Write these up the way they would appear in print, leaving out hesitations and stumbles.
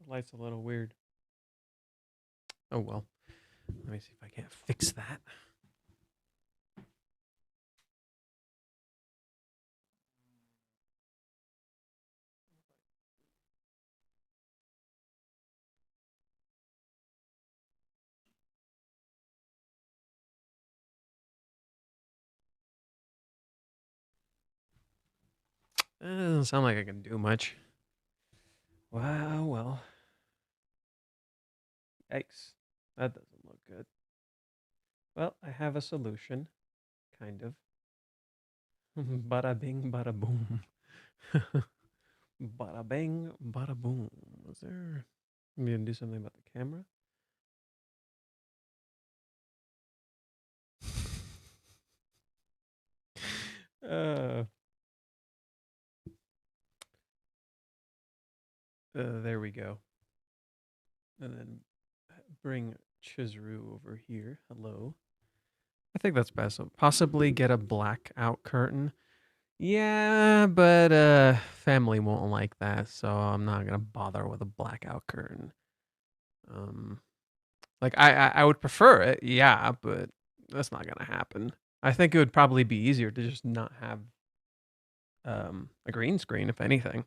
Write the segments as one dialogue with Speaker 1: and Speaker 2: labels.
Speaker 1: The light's a little weird. Oh well. Let me see if I can't fix that. It doesn't sound like I can do much. Wow, well. Yikes. That doesn't look good. Well, I have a solution. Kind of. Bada bing, bada boom. Bada bang, bada boom. Was there. I'm going to do something about the camera. uh, there we go. And then bring Chizuru over here. Hello. I think that's best. Possibly get a blackout curtain. Yeah, but family won't like that, so I'm not gonna bother with a blackout curtain. Like I would prefer it, yeah, but that's not gonna happen. I think it would probably be easier to just not have a green screen, if anything,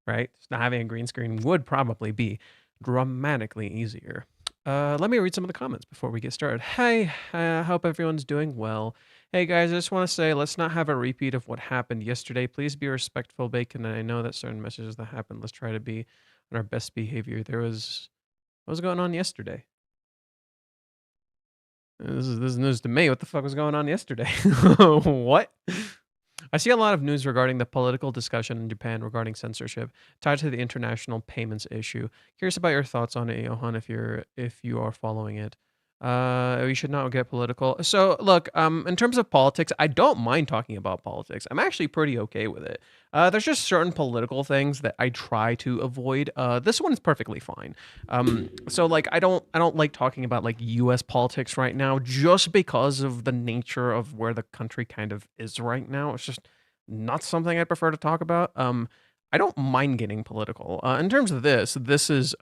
Speaker 1: right? Just not having a green screen would probably be dramatically easier. Let me read some of the comments before we get started. Hey, I hope everyone's doing well. Hey guys, I just want to say let's not have a repeat of what happened yesterday. Please be respectful, Bacon. And I know that certain messages that happened, let's try to be on our best behavior. What was going on yesterday? This is news to me. What the fuck was going on yesterday? What? I see a lot of news regarding the political discussion in Japan regarding censorship tied to the international payments issue. Curious about your thoughts on it, Johan, if you are following it. We should not get political. So look, in terms of politics, I don't mind talking about politics. I'm actually pretty okay with it. There's just certain political things that I try to avoid. This one is perfectly fine. So like I don't like talking about like US politics right now just because of the nature of where the country kind of is right now. It's just not something I prefer to talk about. I don't mind getting political. In terms of this is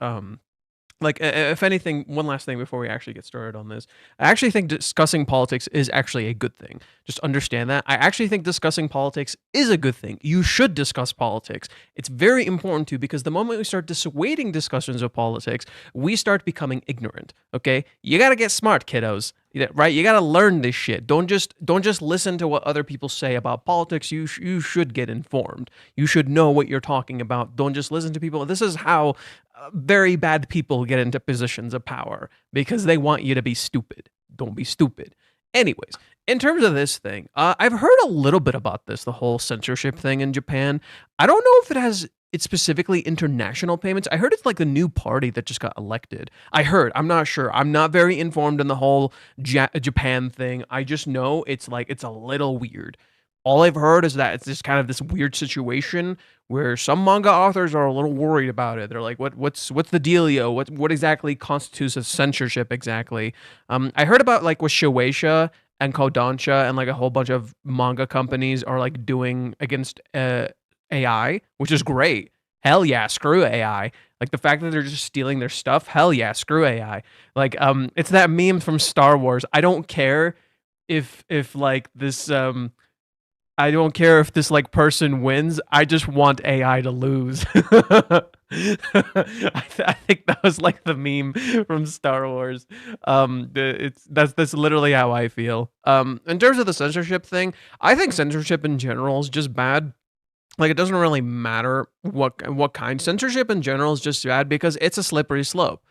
Speaker 1: like if anything, one last thing before we actually get started on this. I actually think discussing politics is actually a good thing. Just understand that. I actually think discussing politics is a good thing. You should discuss politics. It's very important to, because the moment we start dissuading discussions of politics, we start becoming ignorant. Okay, you got to get smart, kiddos. Right? You got to learn this shit. Don't just listen to what other people say about politics. You should get informed. You should know what you're talking about. Don't just listen to people. This is how very bad people get into positions of power, because they want you to be stupid. Don't be stupid. Anyways, in terms of this thing, I've heard a little bit about this, the whole censorship thing in Japan. I don't know if it has it's specifically international payments. I heard it's like the new party that just got elected. I heard. I'm not sure. I'm not very informed in the whole Japan thing. I just know it's like it's a little weird. All I've heard is that it's just kind of this weird situation where some manga authors are a little worried about it. They're like, what's the dealio? What exactly constitutes as censorship exactly? I heard about like with Shueisha and Kodansha and like a whole bunch of manga companies are like doing against AI, which is great. Hell yeah, screw AI. Like the fact that they're just stealing their stuff, hell yeah, screw AI. Like it's that meme from Star Wars. I don't care if like this I don't care if this like person wins. I just want AI to lose. I think that was like the meme from Star Wars. That's literally how I feel. In terms of the censorship thing, I think censorship in general is just bad. Like it doesn't really matter what kind. Censorship in general is just bad because it's a slippery slope.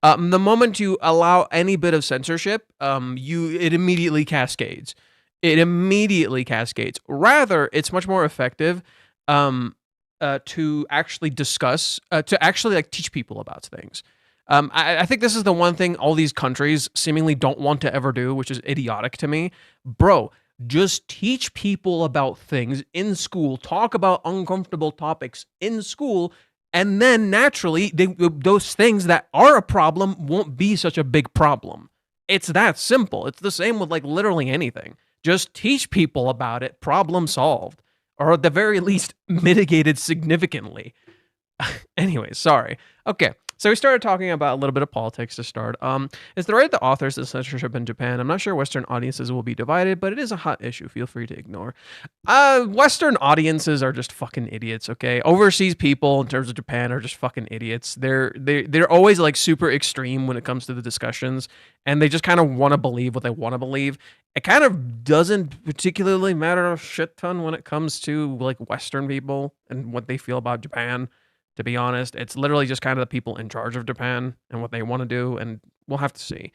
Speaker 1: The moment you allow any bit of censorship, it immediately cascades. It immediately cascades. Rather, it's much more effective to actually discuss, to actually like teach people about things. I think this is the one thing all these countries seemingly don't want to ever do, which is idiotic to me. Bro, just teach people about things in school. Talk about uncomfortable topics in school. And then naturally, those things that are a problem won't be such a big problem. It's that simple. It's the same with like literally anything. Just teach people about it, problem solved, or at the very least, mitigated significantly. Anyway, sorry. Okay, So we started talking about a little bit of politics to start. It's the right of the authors of censorship in Japan. I'm not sure Western audiences will be divided, but it is a hot issue. Feel free to ignore. Western audiences are just fucking idiots. Okay, overseas people in terms of Japan are just fucking idiots. They're always like super extreme when it comes to the discussions, and they just kind of want to believe what they want to believe. It kind of doesn't particularly matter a shit ton when it comes to like Western people and what they feel about Japan. To be honest, it's literally just kind of the people in charge of Japan and what they want to do, and we'll have to see.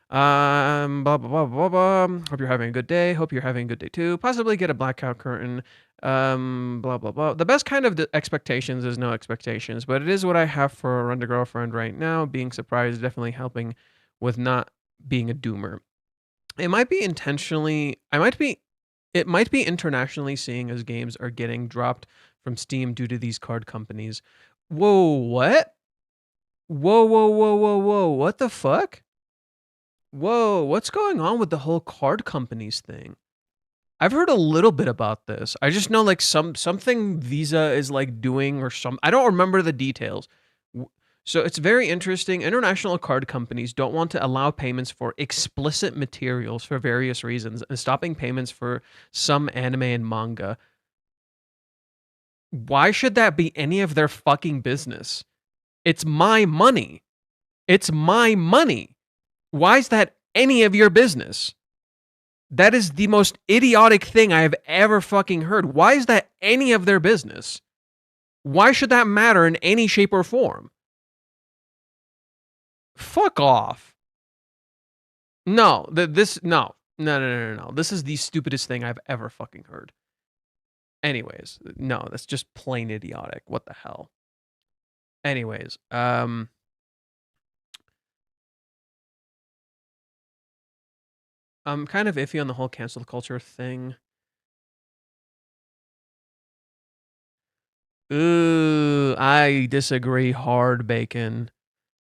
Speaker 1: Blah, blah, blah, blah, blah. Hope you're having a good day. Hope you're having a good day too. Possibly get a blackout curtain. Blah, blah, blah. The best kind of expectations is no expectations, but it is what I have for a rent a girlfriend right now. Being surprised is definitely helping with not being a doomer. It might be intentionally, it might be internationally seeing as games are getting dropped from Steam due to these card companies. Whoa, what? Whoa, whoa, whoa, whoa, whoa. What the fuck? Whoa, what's going on with the whole card companies thing? I've heard a little bit about this. I just know like something Visa is like doing or some I don't remember the details. So it's very interesting. International card companies don't want to allow payments for explicit materials for various reasons and stopping payments for some anime and manga. Why should that be any of their fucking business? It's my money. It's my money. Why is that any of your business? That is the most idiotic thing I have ever fucking heard. Why is that any of their business? Why should that matter in any shape or form? Fuck off. No, no. This is the stupidest thing I've ever fucking heard. Anyways, no, that's just plain idiotic. What the hell? Anyways, I'm kind of iffy on the whole cancel culture thing. Ooh, I disagree hard, Bacon.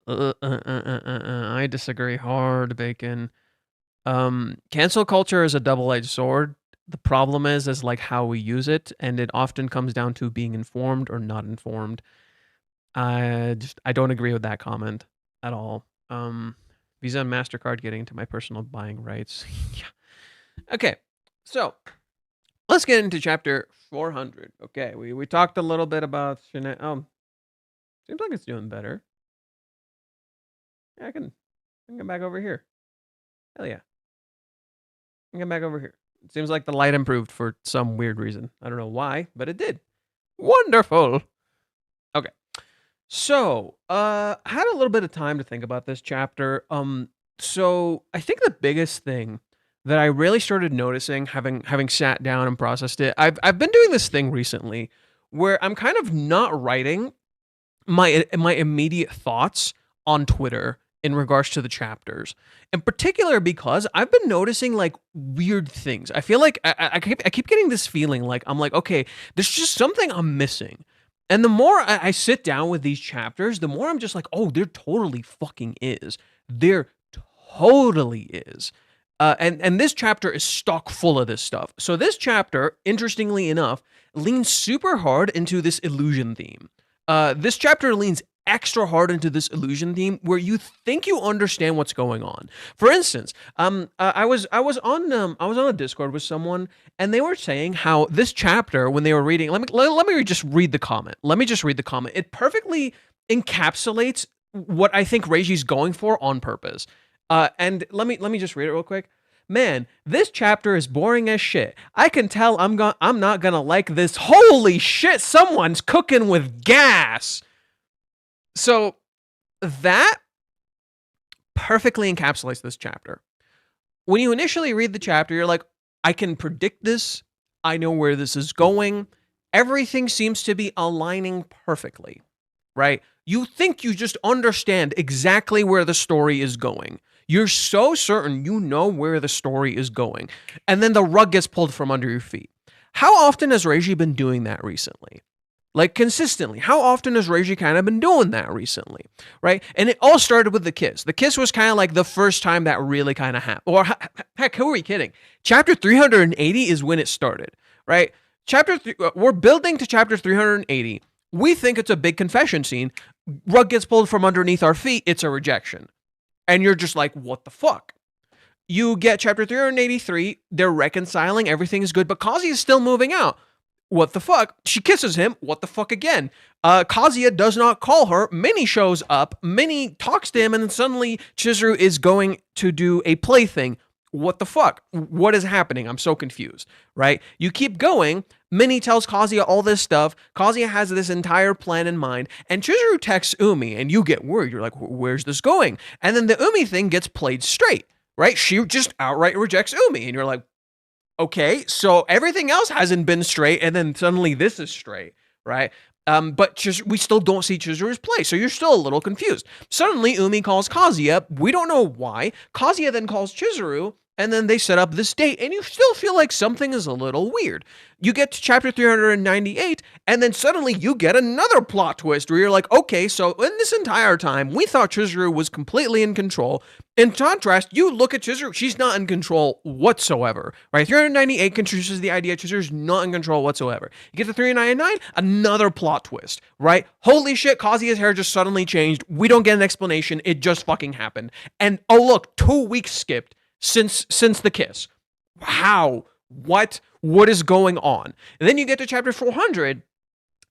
Speaker 1: I disagree hard, Bacon. Cancel culture is a double-edged sword. The problem is like how we use it, and it often comes down to being informed or not informed. I don't agree with that comment at all. Visa and MasterCard getting into my personal buying rights. Yeah. Okay, so let's get into chapter 400. Okay, we talked a little bit about seems like it's doing better. Yeah, I can come back over here. Hell yeah. I can come back over here. It seems like the light improved for some weird reason. I don't know why, but it did. Wonderful. Okay. So, I had a little bit of time to think about this chapter. So I think the biggest thing that I really started noticing, having sat down and processed it, I've been doing this thing recently where I'm kind of not writing my immediate thoughts on Twitter in regards to the chapters, in particular because I've been noticing like weird things. I feel like I keep getting this feeling like I'm like, okay, there's just something I'm missing. And the more I sit down with these chapters, the more I'm just like, oh, there totally fucking is. There totally is. And this chapter is stock full of this stuff. So this chapter, interestingly enough, leans super hard into this illusion theme. This chapter leans extra hard into this illusion theme where you think you understand what's going on. For instance, I was on a Discord with someone and they were saying how this chapter, when they were reading, let me just read the comment. It perfectly encapsulates what I think Reiji's going for on purpose. And let me just read it real quick. Man, this chapter is boring as shit. I can tell I'm not gonna like this. Holy shit, someone's cooking with gas. So that perfectly encapsulates this chapter. When you initially read the chapter, you're like, I can predict this. I know where this is going. Everything seems to be aligning perfectly, right? You think you just understand exactly where the story is going. You're so certain you know where the story is going. And then the rug gets pulled from under your feet. How often has Reiji been doing that recently? Like consistently. How often has Reiji kind of been doing that recently? Right? And it all started with the kiss. The kiss was kind of like the first time that really kind of happened. Or heck, who are we kidding? Chapter 380 is when it started. Right? We're building to chapter 380. We think it's a big confession scene. Rug gets pulled from underneath our feet, it's a rejection. And you're just like, what the fuck? You get chapter 383, they're reconciling, everything is good, but Kazuya is still moving out. What the fuck? She kisses him. What the fuck again? Kazuya does not call her. Minnie shows up. Minnie talks to him, and then suddenly Chizuru is going to do a plaything. What the fuck? What is happening? I'm so confused, right? You keep going. Minnie tells Kazuya all this stuff. Kazuya has this entire plan in mind, and Chizuru texts Umi, and you get worried. You're like, where's this going? And then the Umi thing gets played straight, right? She just outright rejects Umi, and you're like, okay, so everything else hasn't been straight, and then suddenly this is straight, right? But we still don't see Chizuru's play, so you're still a little confused. Suddenly, Umi calls Kazuya. We don't know why. Kazuya then calls Chizuru, and then they set up this date, and you still feel like something is a little weird. You get to chapter 398, and then suddenly you get another plot twist where you're like, okay, so in this entire time, we thought Chizuru was completely in control. In contrast, you look at Chizuru, she's not in control whatsoever, right? 398 introduces the idea Chizuru's not in control whatsoever. You get to 399, another plot twist, right? Holy shit, Kazuya's hair just suddenly changed. We don't get an explanation. It just fucking happened. And oh look, 2 weeks skipped since the kiss. How? What is going on? And then you get to chapter 400,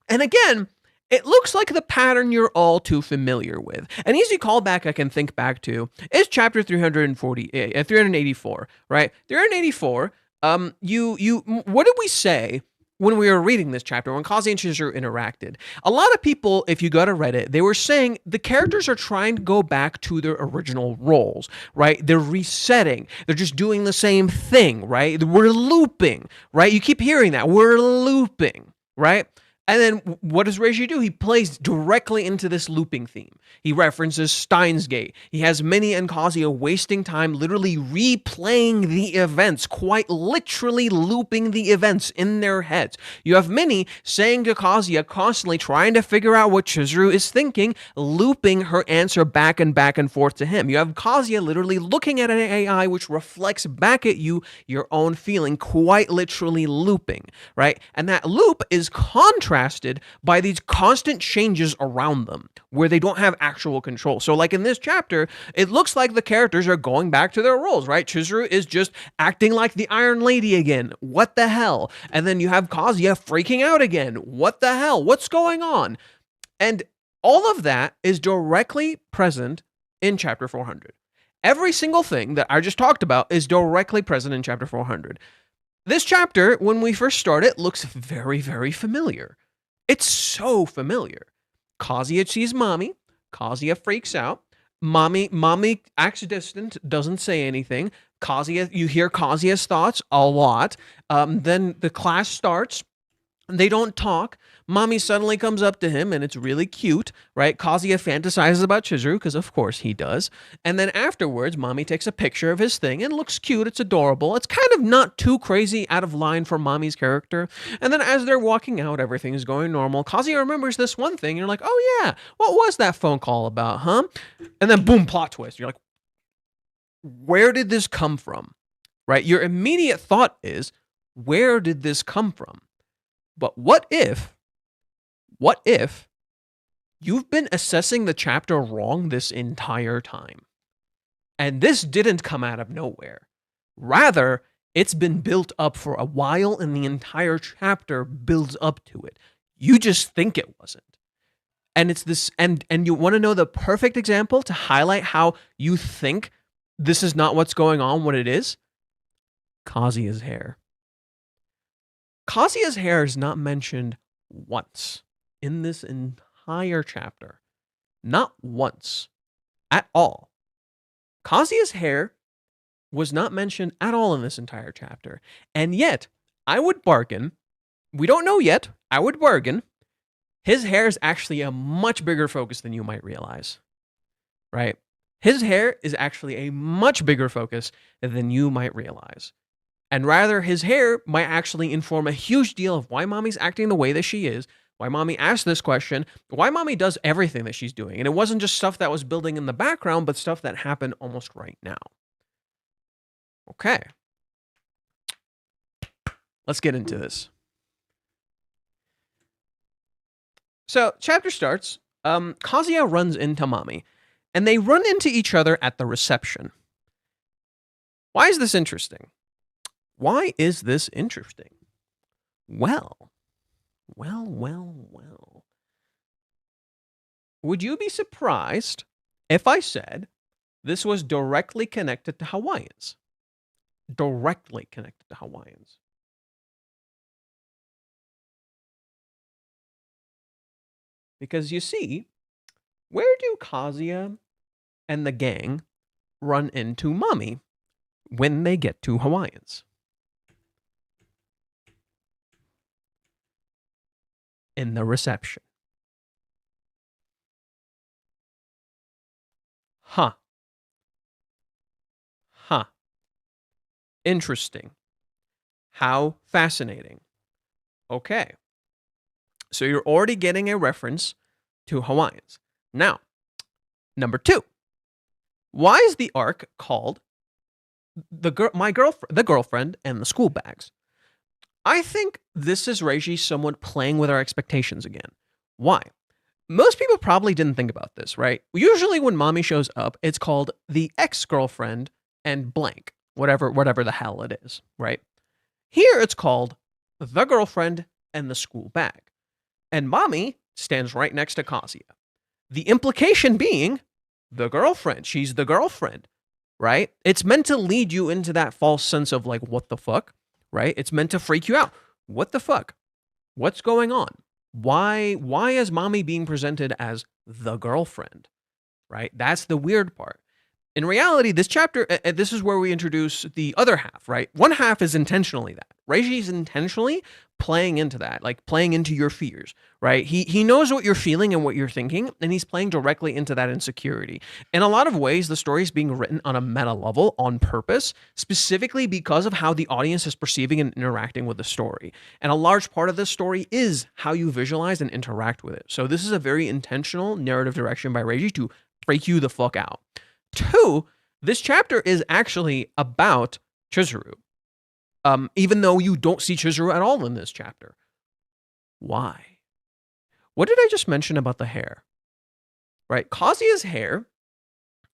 Speaker 1: and again, it looks like the pattern you're all too familiar with. An easy callback I can think back to is chapter 384, right? 384, what did we say when we were reading this chapter, when Kazuya and Chizuru interacted? A lot of people, if you go to Reddit, they were saying the characters are trying to go back to their original roles, right? They're resetting. They're just doing the same thing, right? We're looping, right? You keep hearing that. We're looping, right? And then what does Reiji do? He plays directly into this looping theme. He references Steins Gate. He has Minnie and Kazuya wasting time literally replaying the events, quite literally looping the events in their heads. You have Minnie saying to Kazuya, constantly trying to figure out what Chizuru is thinking, looping her answer back and forth to him. You have Kazuya literally looking at an AI which reflects back at you your own feeling, quite literally looping, right? And that loop is contrasted by these constant changes around them where they don't have actual control. So like in this chapter, it looks like the characters are going back to their roles, right? Chizuru is just acting like the Iron Lady again. What the hell? And then you have Kazuya freaking out again. What the hell? What's going on? And all of that is directly present in chapter 400. Every single thing that I just talked about is directly present in chapter 400. This chapter, when we first start it, looks very, very familiar. It's so familiar. Kazuya sees Mommy. Kazuya freaks out. Mommy acts distant, doesn't say anything. Kazuya, you hear Kazuya's thoughts a lot. Then the class starts. They don't talk. Mommy suddenly comes up to him, and it's really cute, right? Kazuya fantasizes about Chizuru, because of course he does. And then afterwards, Mommy takes a picture of his thing, and looks cute. It's adorable. It's kind of not too crazy out of line for Mommy's character. And then as they're walking out, everything is going normal. Kazuya remembers this one thing, and you're like, oh yeah, what was that phone call about, huh? And then boom, plot twist. You're like, where did this come from, right? Your immediate thought is, where did this come from? But what if you've been assessing the chapter wrong this entire time? And this didn't come out of nowhere. Rather, it's been built up for a while, and the entire chapter builds up to it. You just think it wasn't. And it's this, and you want to know the perfect example to highlight how you think this is not what's going on, what it is? Kazuya's hair. Kazuya's hair is not mentioned once in this entire chapter. Not once. At all. Kazuya's hair was not mentioned at all in this entire chapter. And yet, I would bargain, we don't know yet, I would bargain, his hair is actually a much bigger focus than you might realize. Right? His hair is actually a much bigger focus than you might realize. And rather, his hair might actually inform a huge deal of why Mommy's acting the way that she is, why Mommy asked this question, why Mommy does everything that she's doing. And it wasn't just stuff that was building in the background, but stuff that happened almost right now. Okay. Let's get into this. So, chapter starts. Kazuya runs into Mami, and they run into each other at the reception. Why is this interesting? Why is this interesting? Well. Would you be surprised if I said this was directly connected to Hawaiians? Directly connected to Hawaiians. Because you see, where do Kazuya and the gang run into Mami when they get to Hawaiians? In the reception. Huh. Interesting. How fascinating. Okay. So you're already getting a reference to Hawaiians. Now, number 2. Why is the arc called the girlfriend and the school bags? I think this is Reiji somewhat playing with our expectations again. Why? Most people probably didn't think about this, right? Usually when Mami shows up, it's called the ex-girlfriend and blank, whatever the hell it is, right? Here it's called the girlfriend and the school bag. And Mami stands right next to Kazuya. The implication being the girlfriend. She's the girlfriend, right? It's meant to lead you into that false sense of like, what the fuck, right? It's meant to freak you out. What the fuck? What's going on? Why is Mami being presented as the girlfriend, right? That's the weird part. In reality, this chapter, this is where we introduce the other half, right? One half is intentionally that. Reiji's intentionally playing into that, like playing into your fears, right? He knows what you're feeling and what you're thinking, and he's playing directly into that insecurity. In a lot of ways, the story is being written on a meta level on purpose, specifically because of how the audience is perceiving and interacting with the story. And a large part of this story is how you visualize and interact with it. So this is a very intentional narrative direction by Reiji to freak you the fuck out. 2, this chapter is actually about Chizuru. Even though you don't see Chizuru at all in this chapter. Why? What did I just mention about the hair? Right? Kazuya's hair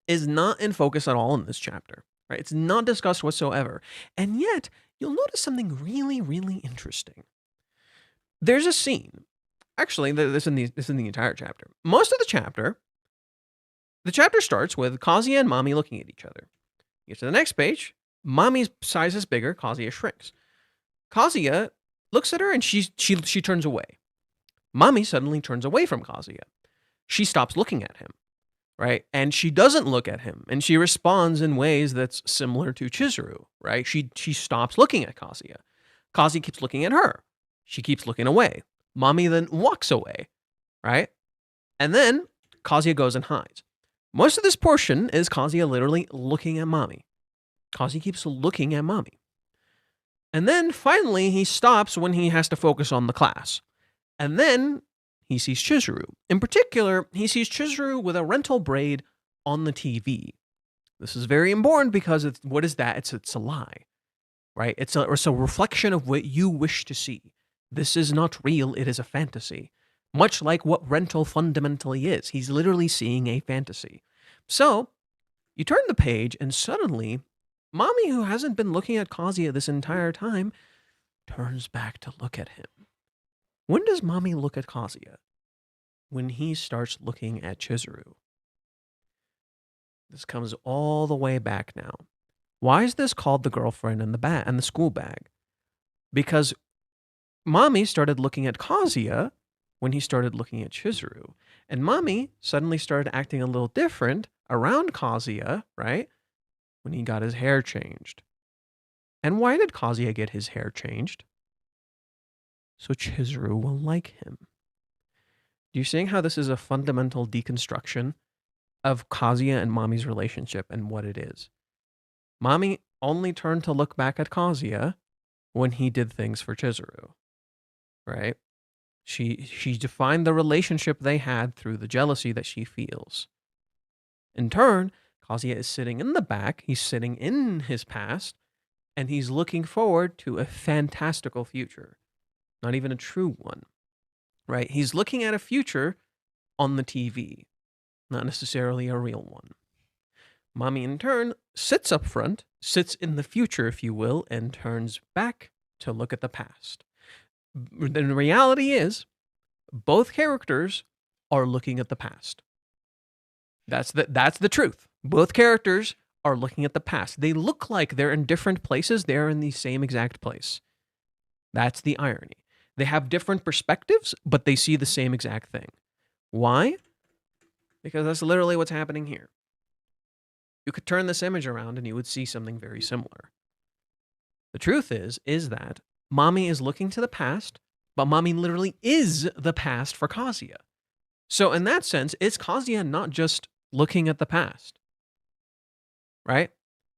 Speaker 1: is not in focus at all in this chapter. Right? It's not discussed whatsoever. And yet, you'll notice something really, really interesting. There's a scene. Actually, this in the entire chapter. Most of the chapter starts with Kazuya and Mami looking at each other. You get to the next page, Mami's size is bigger, Kazuya shrinks. Kazuya looks at her and she turns away. Mami suddenly turns away from Kazuya. She stops looking at him, right? And she doesn't look at him, and she responds in ways that's similar to Chizuru, right? She stops looking at Kazuya. Kazuya keeps looking at her. She keeps looking away. Mami then walks away, right? And then Kazuya goes and hides. Most of this portion is Kazuya literally looking at Mami. Kazuya keeps looking at Mami. And then finally he stops when he has to focus on the class. And then he sees Chizuru. In particular, he sees Chizuru with a rental braid on the TV. This is very important because what is that? It's a lie, right? It's a reflection of what you wish to see. This is not real. It is a fantasy. Much like what rental fundamentally is. He's literally seeing a fantasy. So, you turn the page and suddenly, Mami, who hasn't been looking at Kazuya this entire time, turns back to look at him. When does Mami look at Kazuya? When he starts looking at Chizuru. This comes all the way back now. Why is this called the girlfriend and the school bag? Because Mami started looking at Kazuya when he started looking at Chizuru. And Mami suddenly started acting a little different around Kazuya, right? When he got his hair changed. And why did Kazuya get his hair changed? So Chizuru will like him. Do you see how this is a fundamental deconstruction of Kazuya and Mami's relationship and what it is? Mami only turned to look back at Kazuya when he did things for Chizuru, right? She defined the relationship they had through the jealousy that she feels. In turn, Kazuya is sitting in the back, he's sitting in his past, and he's looking forward to a fantastical future. Not even a true one, right? He's looking at a future on the TV, not necessarily a real one. Mommy, in turn, sits up front, sits in the future, if you will, and turns back to look at the past. The reality is, both characters are looking at the past. That's the truth. Both characters are looking at the past. They look like they're in different places. They're in the same exact place. That's the irony. They have different perspectives, but they see the same exact thing. Why? Because that's literally what's happening here. You could turn this image around and you would see something very similar. The truth is that Mommy is looking to the past, but Mommy literally is the past for Kazuya. So in that sense, it's Kazuya not just looking at the past, right?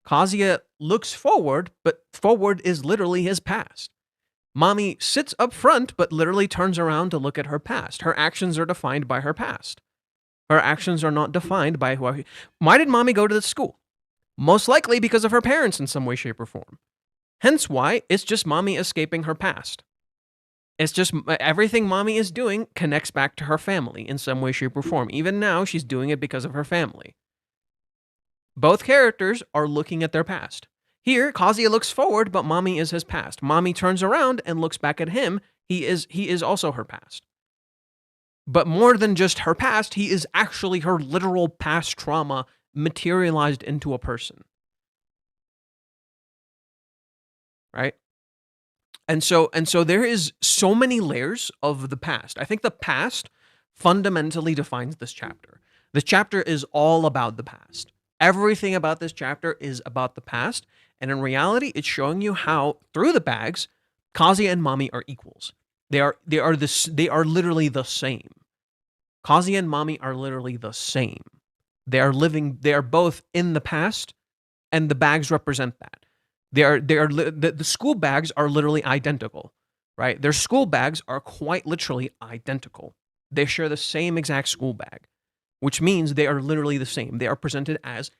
Speaker 1: Kazuya looks forward, but forward is literally his past. Mommy sits up front, but literally turns around to look at her past. Her actions are defined by her past. Her actions are not defined by who. Why did Mommy go to this school? Most likely because of her parents in some way, shape, or form. Hence why it's just Mommy escaping her past. It's just everything Mommy is doing connects back to her family in some way, shape, or form. Even now, she's doing it because of her family. Both characters are looking at their past. Here, Kazuya looks forward, but Mommy is his past. Mommy turns around and looks back at him. He is also her past. But more than just her past, he is actually her literal past trauma materialized into a person. Right? And so there is so many layers of the past. I think the past fundamentally defines this chapter. This chapter is all about the past. Everything about this chapter is about the past. And in reality, it's showing you how, through the bags, Kazuya and Mommy are equals. They are literally the same. Kazuya and Mommy are literally the same. They are both in the past, and the bags represent that. The school bags are literally identical, right? Their school bags are quite literally identical. They share the same exact school bag, which means they are literally the same. They are presented as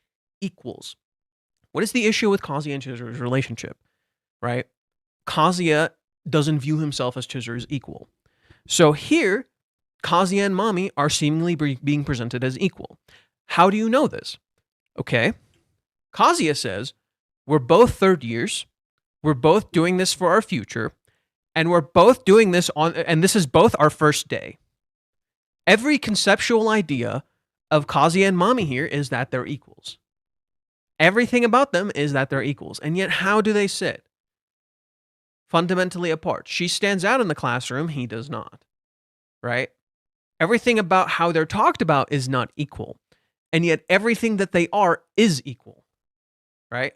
Speaker 1: equals. What is the issue with Kazuya and Chizuru's relationship, right? Kazuya doesn't view himself as Chizuru's equal. So here, Kazuya and Mommy are seemingly being presented as equal. How do you know this? Okay. Kazuya says, we're both third years, we're both doing this for our future, and we're both doing this and this is both our first day. Every conceptual idea of Kazuya and Mommy here is that they're equals. Everything about them is that they're equals. And yet, how do they sit? Fundamentally apart. She stands out in the classroom, he does not. Right? Everything about how they're talked about is not equal. And yet, everything that they are is equal. Right?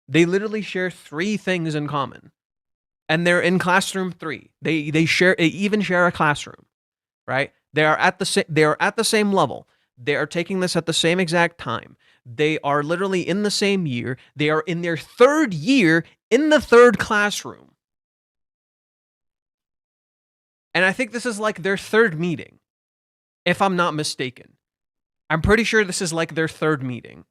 Speaker 1: They literally share 3 things in common. And they're in classroom 3. They even share a classroom. Right? They are at the same level. They are taking this at the same exact time. They are literally in the same year. They are in their 3rd year in the 3rd classroom. And I think this is like their 3rd meeting, if I'm not mistaken. I'm pretty sure this is like their 3rd meeting.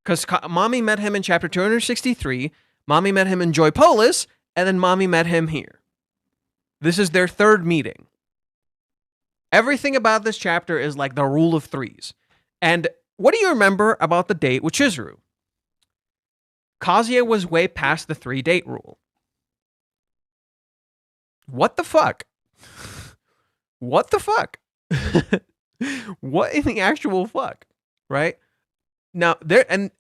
Speaker 1: Because Mommy met him in chapter 263, Mommy met him in Joy Polis, and then Mommy met him here. This is their 3rd meeting. Everything about this chapter is like the rule of 3s. And what do you remember about the date with Chizuru? Kazuya was way past the 3-date rule. What the fuck? What the fuck? What in the actual fuck? Right? Now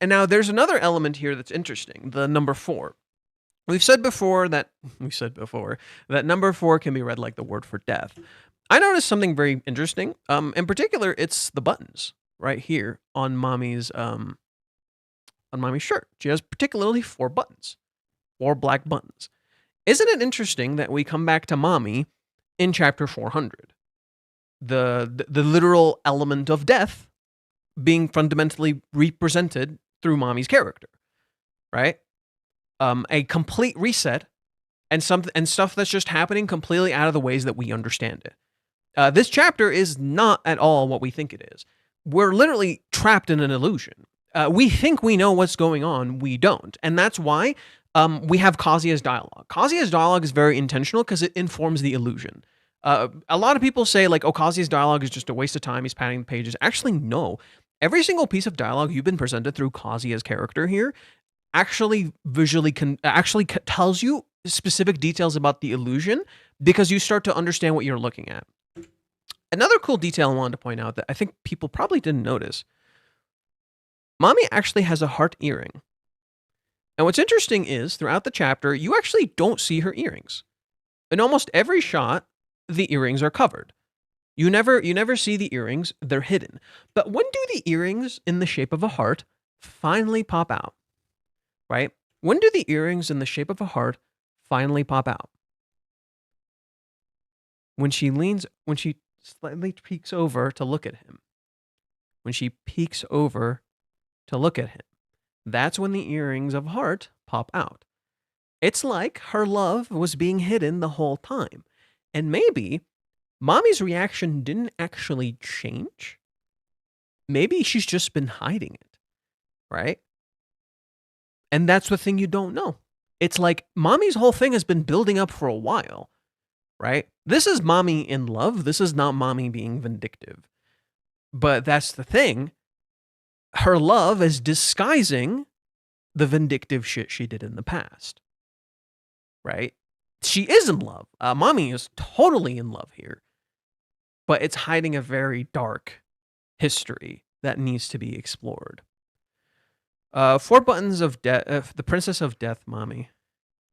Speaker 1: now there's another element here that's interesting, the number 4. We've said before that number 4 can be read like the word for death. I noticed something very interesting. In particular, it's the buttons right here on Mommy's shirt. She has particularly 4 buttons, 4 black buttons. Isn't it interesting that we come back to Mommy in chapter 400? The literal element of death being fundamentally represented through Mommy's character, right? A complete reset and stuff that's just happening completely out of the ways that we understand it. This chapter is not at all what we think it is. We're literally trapped in an illusion. We think we know what's going on, we don't. And that's why we have Kazuya's dialogue. Kazuya's dialogue is very intentional because it informs the illusion. A lot of people say like, oh, Kazuya's dialogue is just a waste of time. He's padding the pages. Actually, no. Every single piece of dialogue you've been presented through Kazuya's character here actually visually tells you specific details about the illusion because you start to understand what you're looking at. Another cool detail I wanted to point out that I think people probably didn't notice. Mami actually has a heart earring. And what's interesting is throughout the chapter, you actually don't see her earrings. In almost every shot, the earrings are covered. You never see the earrings, they're hidden. But when do the earrings in the shape of a heart finally pop out? Right? When do the earrings in the shape of a heart finally pop out? When she slightly peeks over to look at him. When she peeks over to look at him. That's when the earrings of heart pop out. It's like her love was being hidden the whole time. And maybe Mami's reaction didn't actually change. Maybe she's just been hiding it, right? And that's the thing you don't know. It's like Mami's whole thing has been building up for a while, right? This is Mami in love. This is not Mami being vindictive. But that's the thing. Her love is disguising the vindictive shit she did in the past, right? She is in love. Mami is totally in love here. But it's hiding a very dark history that needs to be explored. 4 buttons of death. The Princess of Death, Mami.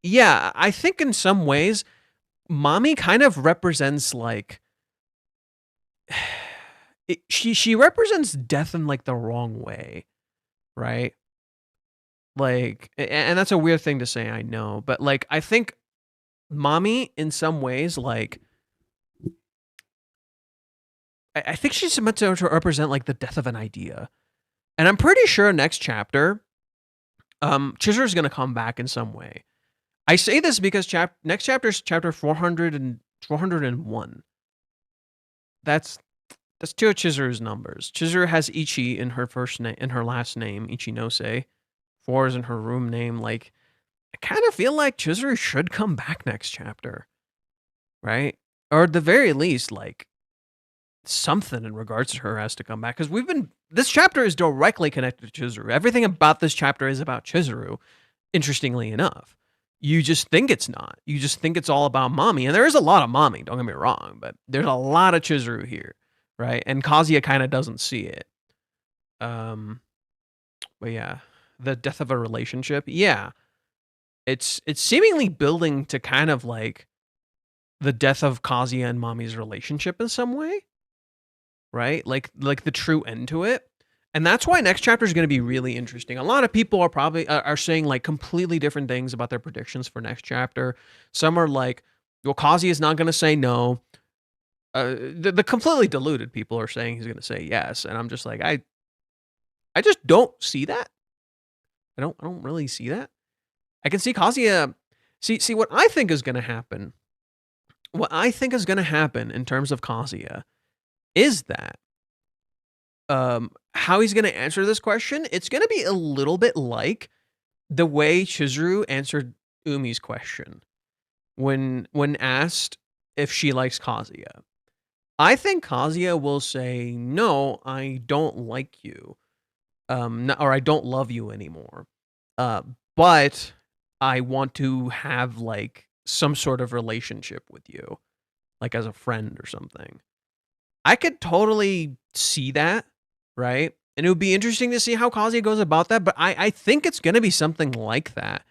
Speaker 1: Yeah, I think in some ways, Mami kind of represents like... She represents death in like the wrong way, right? Like, and that's a weird thing to say, I know, but like, I think Mami in some ways, like, I think she's meant to represent like the death of an idea. And I'm pretty sure next chapter, Chizuru's going to come back in some way. I say this because next chapter is chapter 400 and 401. That's 2 of Chizuru's numbers. Chizuru has Ichi in her last name, Ichinose. 4 is in her room name. Like, I kind of feel like Chizuru should come back next chapter, right? Or at the very least, like, something in regards to her has to come back. Because this chapter is directly connected to Chizuru. Everything about this chapter is about Chizuru, interestingly enough. You just think it's not. You just think it's all about Mami. And there is a lot of Mami, don't get me wrong, but there's a lot of Chizuru here. Right, and Kazuya kind of doesn't see it. But yeah, the death of a relationship. Yeah, it's seemingly building to kind of like the death of Kazuya and Mami's relationship in some way, right? Like the true end to it, and that's why next chapter is going to be really interesting. A lot of people are probably are saying like completely different things about their predictions for next chapter. Some are like, well, Kazuya is not going to say no. The completely deluded people are saying he's going to say yes, and I'm just like, I just don't see that. I don't really see that. I can see Kazuya. See what I think is going to happen. What I think is going to happen in terms of Kazuya is that how he's going to answer this question. It's going to be a little bit like the way Chizuru answered Umi's question when asked if she likes Kazuya. I think Kazuya will say, no, I don't like you. Or I don't love you anymore. But I want to have like some sort of relationship with you. Like as a friend or something. I could totally see that, right? And it would be interesting to see how Kazuya goes about that. But I think it's going to be something like that.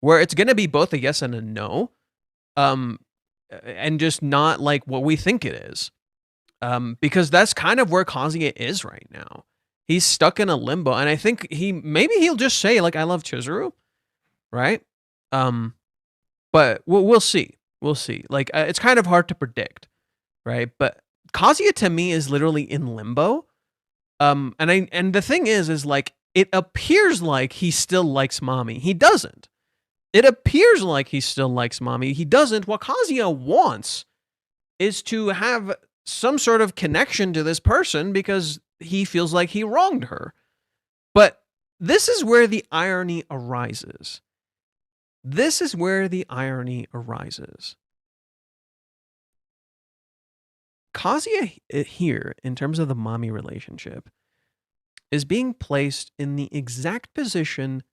Speaker 1: Where it's going to be both a yes and a no. And just not like what we think it is. Because that's kind of where Kazuya is right now. He's stuck in a limbo, and I think he'll just say like, "I love Chizuru," right? But we'll see. We'll see. Like it's kind of hard to predict, right? But Kazuya to me is literally in limbo. And the thing is like it appears like he still likes Mami. He doesn't. It appears like he still likes Mami. He doesn't. What Kazuya wants is to have some sort of connection to this person because he feels like he wronged her. But this is where the irony arises. This is where the irony arises. Kazuya here, in terms of the mommy relationship, is being placed in the exact position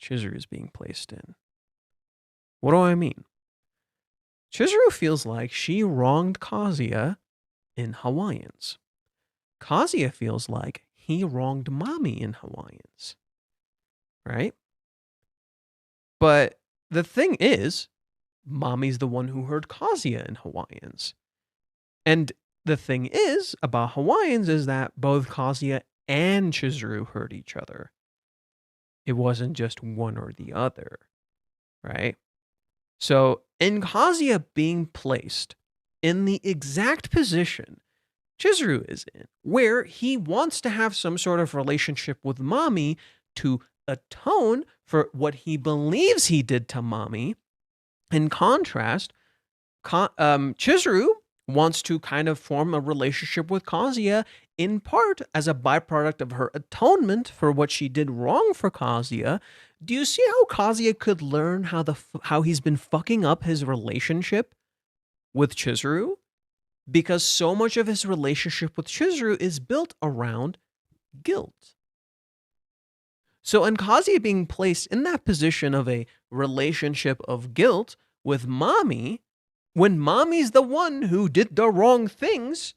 Speaker 1: Chizuru is being placed in. What do I mean? Chizuru feels like she wronged Kazuya in Hawaiians. Kazuya feels like he wronged mommy in Hawaiians. Right? But the thing is, mommy's the one who hurt Kazuya in Hawaiians. And the thing is about Hawaiians is that both Kazuya and Chizuru hurt each other. It wasn't just one or the other, right? So, in Kazuya being placed in the exact position Chizuru is in, where he wants to have some sort of relationship with mommy to atone for what he believes he did to mommy. In contrast, Chizuru wants to kind of form a relationship with Kazuya in part as a byproduct of her atonement for what she did wrong for Kazuya. Do you see how Kazuya could learn how he's been fucking up his relationship with Chizuru? Because so much of his relationship with Chizuru is built around guilt. So in Kazuya being placed in that position of a relationship of guilt with mommy, when mommy's the one who did the wrong things,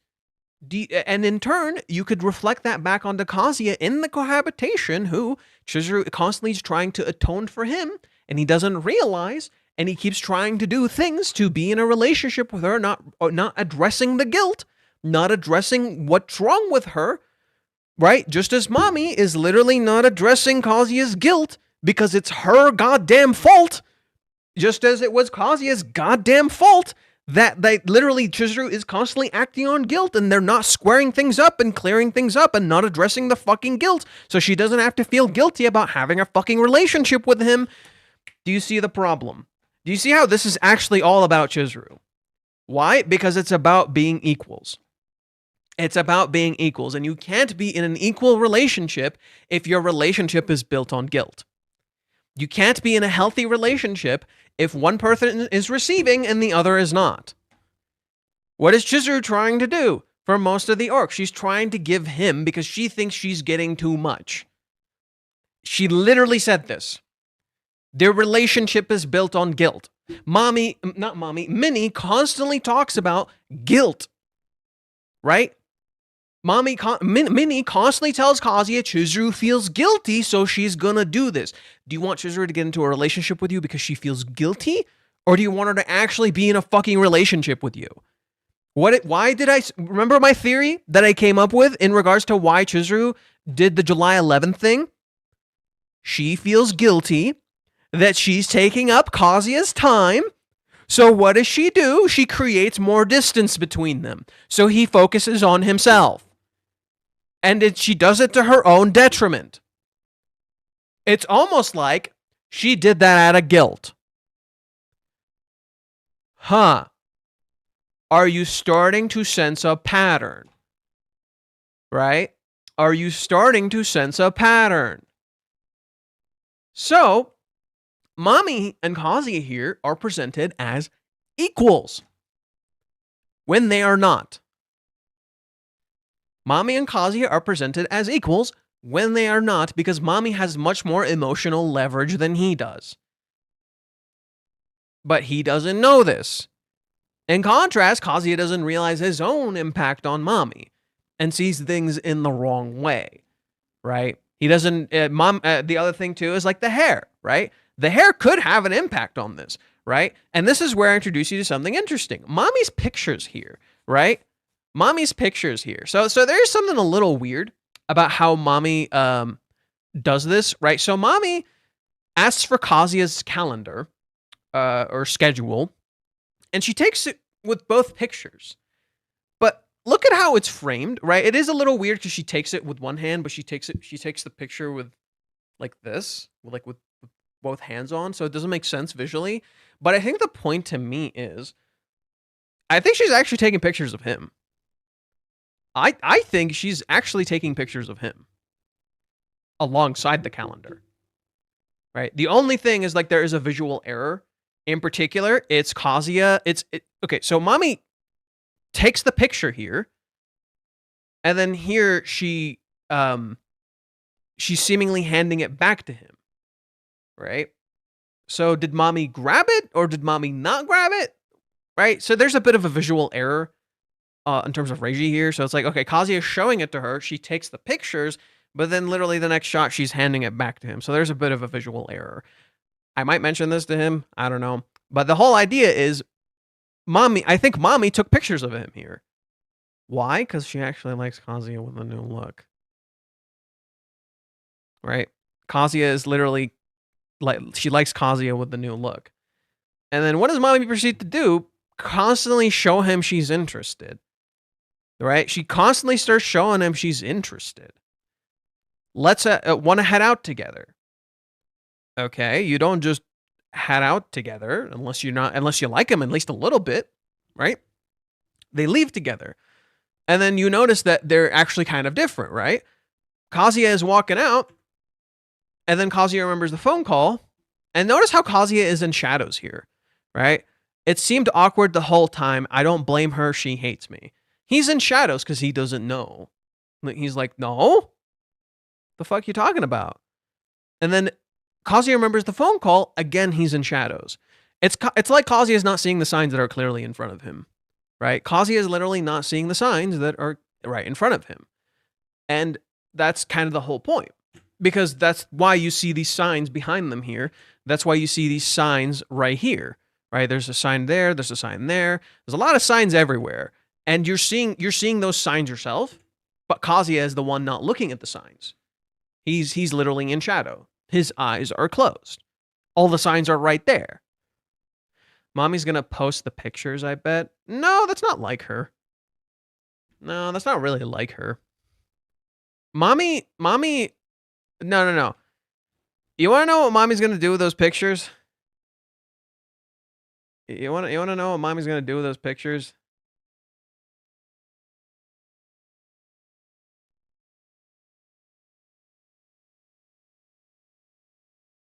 Speaker 1: and in turn, you could reflect that back onto Kazuya in the cohabitation, who Chizuru constantly is trying to atone for him, and he doesn't realize, and he keeps trying to do things to be in a relationship with her, not addressing the guilt, not addressing what's wrong with her, right? Just as mommy is literally not addressing Kazuya's guilt because it's her goddamn fault, just as it was Kazuya's goddamn fault that literally Chizuru is constantly acting on guilt, and they're not squaring things up and clearing things up and not addressing the fucking guilt, so she doesn't have to feel guilty about having a fucking relationship with him. Do you see the problem? Do you see how this is actually all about Chizuru? Why? Because it's about being equals. It's about being equals, and you can't be in an equal relationship if your relationship is built on guilt. You can't be in a healthy relationship if one person is receiving and the other is not. What is Chizuru trying to do for most of the arc? She's trying to give him because she thinks she's getting too much. She literally said this. Their relationship is built on guilt. Minnie constantly talks about guilt. Right? Minnie constantly tells Kazuya Chizuru feels guilty, so she's gonna do this. Do you want Chizuru to get into a relationship with you because she feels guilty? Or do you want her to actually be in a fucking relationship with you? Why did I remember my theory that I came up with in regards to why Chizuru did the July 11th thing? She feels guilty that she's taking up Kazuya's time. So what does she do? She creates more distance between them. So he focuses on himself. And she does it to her own detriment. It's almost like she did that out of guilt. Huh. Are you starting to sense a pattern? Right? Are you starting to sense a pattern? So, mommy and Kazuya here are presented as equals when they are not. Mommy and Kazuya are presented as equals when they are not, because mommy has much more emotional leverage than he does. But he doesn't know this. In contrast, Kazuya doesn't realize his own impact on mommy and sees things in the wrong way, right? He doesn't, the other thing too is like the hair, right? The hair could have an impact on this, right? And this is where I introduce you to something interesting. Mommy's pictures here, right? Mommy's pictures here. So there's something a little weird about how mommy does this, right? So mommy asks for Kazuya's calendar or schedule, and she takes it with both pictures. But look at how it's framed, right? It is a little weird because she takes it with one hand, but she takes the picture with like this, with both hands on, so it doesn't make sense visually. But I think the point to me is, I think she's actually taking pictures of him. I think she's actually taking pictures of him alongside the calendar, right? The only thing is like there is a visual error. In particular, it's Kazuya. Okay, so mommy takes the picture here, and then here she's seemingly handing it back to him, right? So did mommy grab it or did mommy not grab it? Right? So there's a bit of a visual error in terms of Reiji here. So it's like, okay, Kazuya is showing it to her. She takes the pictures, but then literally the next shot, she's handing it back to him. So there's a bit of a visual error. I might mention this to him. I don't know. But the whole idea is I think mommy took pictures of him here. Why? Because she actually likes Kazuya with a new look. Right? Kazuya is literally like, she likes Kazuya with the new look. And then what does mommy proceed to do? Constantly show him she's interested. Right? She constantly starts showing him she's interested. Let's want to head out together. Okay, you don't just head out together unless you like him at least a little bit, right? They leave together. And then you notice that they're actually kind of different, right? Kazuya is walking out, and then Kazuya remembers the phone call. And notice how Kazuya is in shadows here, right? It seemed awkward the whole time. I don't blame her. She hates me. He's in shadows because he doesn't know. He's like, no? The fuck you talking about? And then Kazuya remembers the phone call. Again, he's in shadows. It's like Kazuya is not seeing the signs that are clearly in front of him, right? Kazuya is literally not seeing the signs that are right in front of him. And that's kind of the whole point. Because that's why you see these signs behind them here. That's why you see these signs right here, right? There's a sign there. There's a sign there. There's a lot of signs everywhere. And you're seeing those signs yourself, but Kazuya is the one not looking at the signs. He's literally in shadow. His eyes are closed. All the signs are right there. Mommy's going to post the pictures, I bet. No, that's not like her. No, that's not really like her. Mommy, no. You want to know what mommy's going to do with those pictures? You want to know what mommy's going to do with those pictures?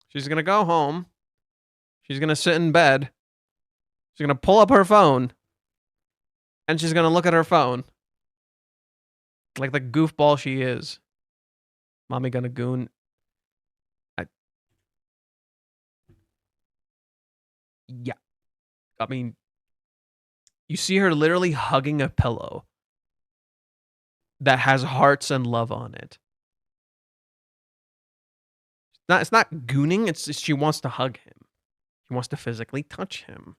Speaker 1: She's going to go home. She's going to sit in bed. She's going to pull up her phone. And she's going to look at her phone. Like the goofball she is. Mommy gonna goon. Yeah. I mean, you see her literally hugging a pillow that has hearts and love on it. It's not gooning. It's just she wants to hug him. She wants to physically touch him.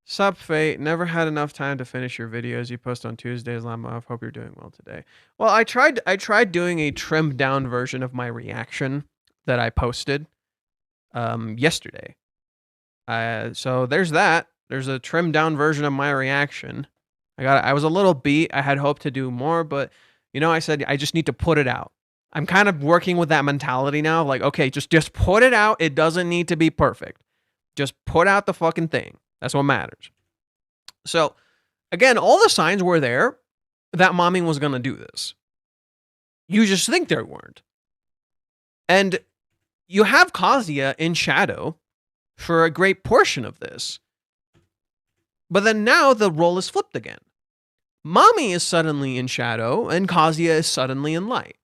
Speaker 1: Sup, Fate. Never had enough time to finish your videos. You post on Tuesdays. I'm off. Hope you're doing well today. Well, I tried doing a trimmed down version of my reaction that I posted yesterday. So there's that. There's a trimmed down version of my reaction. I was a little beat. I had hoped to do more, but I said I just need to put it out. I'm kind of working with that mentality now. Like, okay, just put it out. It doesn't need to be perfect. Just put out the fucking thing. That's what matters. So, again, all the signs were there that mommy was going to do this. You just think there weren't. And you have Kazuya in shadow for a great portion of this. But then now the role is flipped again. Mommy is suddenly in shadow and Kazuya is suddenly in light.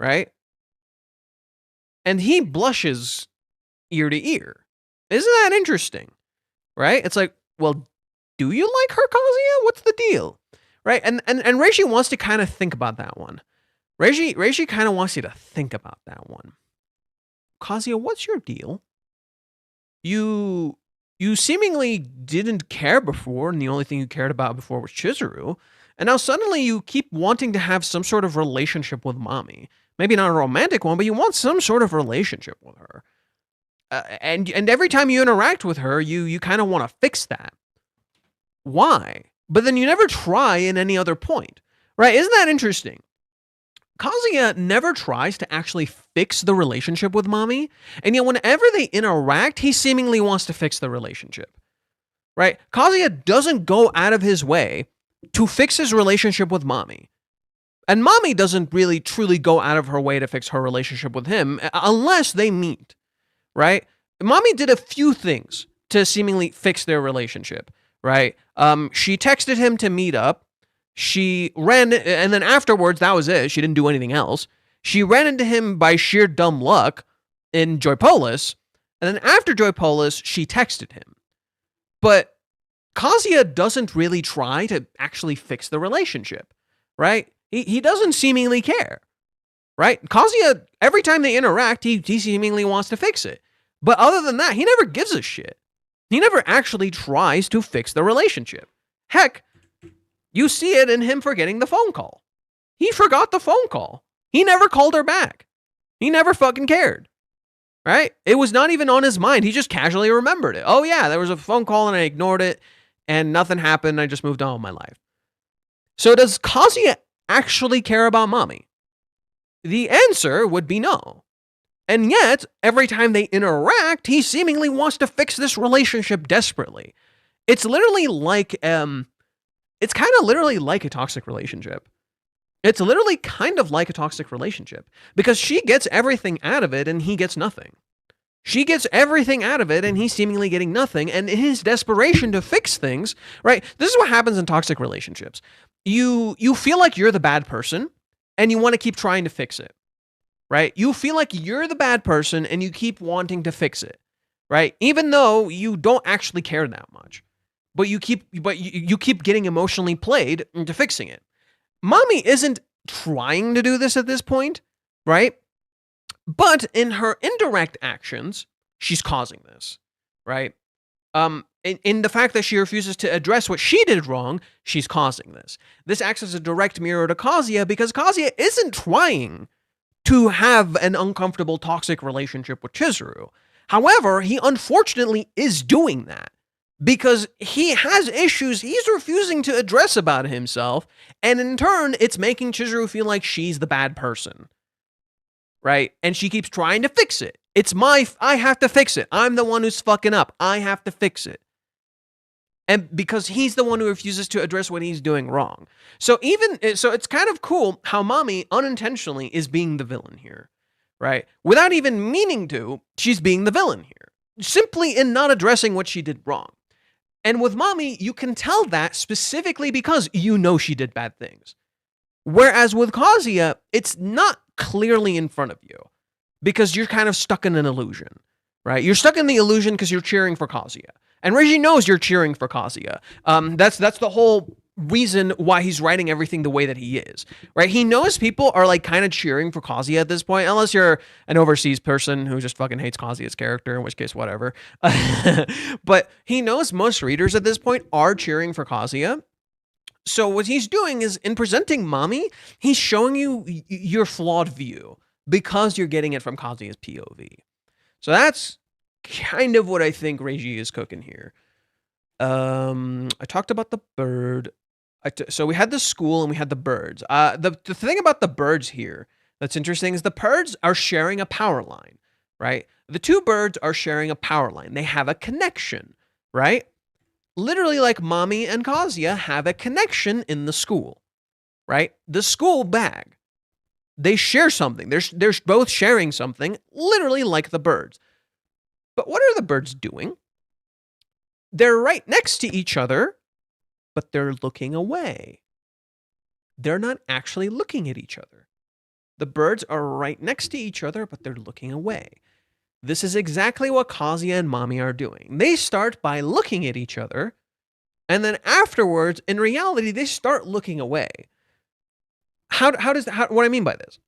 Speaker 1: Right? And he blushes ear to ear. Isn't that interesting? Right? It's like, well, do you like her, Kazuya? What's the deal? Right? And Reishi wants to kind of think about that one. Reishi kind of wants you to think about that one. Kazuya, what's your deal? You seemingly didn't care before, and the only thing you cared about before was Chizuru. And now suddenly you keep wanting to have some sort of relationship with mommy. Maybe not a romantic one, but you want some sort of relationship with her. And every time you interact with her, you kind of want to fix that. Why? But then you never try in any other point. Right? Isn't that interesting? Kazuya never tries to actually fix the relationship with mommy, and yet whenever they interact, he seemingly wants to fix the relationship. Right? Kazuya doesn't go out of his way to fix his relationship with mommy. And mommy doesn't really truly go out of her way to fix her relationship with him unless they meet. Right? Mommy did a few things to seemingly fix their relationship. right? She texted him to meet up. She ran, and then afterwards, that was it. She didn't do anything else. She ran into him by sheer dumb luck in Joypolis, and then after Joypolis, she texted him. But Kazuya doesn't really try to actually fix the relationship, right? He doesn't seemingly care, right? Kazuya, every time they interact, he seemingly wants to fix it. But other than that, he never gives a shit. He never actually tries to fix the relationship. Heck, you see it in him forgetting the phone call. He forgot the phone call. He never called her back. He never fucking cared. Right? It was not even on his mind. He just casually remembered it. Oh yeah, there was a phone call and I ignored it and nothing happened. I just moved on with my life. So does Kazuya actually care about Mami? The answer would be no. And yet, every time they interact, he seemingly wants to fix this relationship desperately. It's literally like, it's kind of literally like a toxic relationship. It's literally kind of like a toxic relationship because she gets everything out of it and he gets nothing. She gets everything out of it and he's seemingly getting nothing. And in his desperation to fix things, right? This is what happens in toxic relationships. You feel like you're the bad person and you want to keep trying to fix it, right? You feel like you're the bad person and you keep wanting to fix it, right? Even though you don't actually care that much, but you keep getting emotionally played into fixing it. Mami isn't trying to do this at this point, right? But in her indirect actions, she's causing this, right? In the fact that she refuses to address what she did wrong, she's causing this. This acts as a direct mirror to Kazuya because Kazuya isn't trying to have an uncomfortable, toxic relationship with Chizuru. However, he unfortunately is doing that. Because he has issues he's refusing to address about himself, and in turn, it's making Chizuru feel like she's the bad person, right? And she keeps trying to fix it. I have to fix it. I'm the one who's fucking up. I have to fix it. And because he's the one who refuses to address what he's doing wrong. So it's kind of cool how Mami unintentionally is being the villain here, right? Without even meaning to, she's being the villain here. Simply in not addressing what she did wrong. And with Mami, you can tell that specifically because you know she did bad things. Whereas with Kazuya, it's not clearly in front of you because you're kind of stuck in an illusion, right? You're stuck in the illusion because you're cheering for Kazuya. And Reiji knows you're cheering for Kazuya. That's the whole reason why he's writing everything the way that he is, right? He knows people are like kind of cheering for Kazuya at this point, unless you're an overseas person who just fucking hates Kazuya's character, in which case, whatever. But he knows most readers at this point are cheering for Kazuya. So what he's doing is, in presenting Mami, he's showing you your flawed view because you're getting it from Kazuya's POV. So that's kind of what I think Reiji is cooking here. I talked about the bird. So we had the school and we had the birds. The thing about the birds here that's interesting is the birds are sharing a power line, right? The two birds are sharing a power line. They have a connection, right? Literally like Mami and Kazuya have a connection in the school, right? The school bag. They share something. They're both sharing something, literally like the birds. But what are the birds doing? They're right next to each other, but they're looking away. They're not actually looking at each other. The birds are right next to each other, but they're looking away. This is exactly what Kazuya and Mami are doing. They start by looking at each other, and then afterwards, in reality, they start looking away. What I mean by this?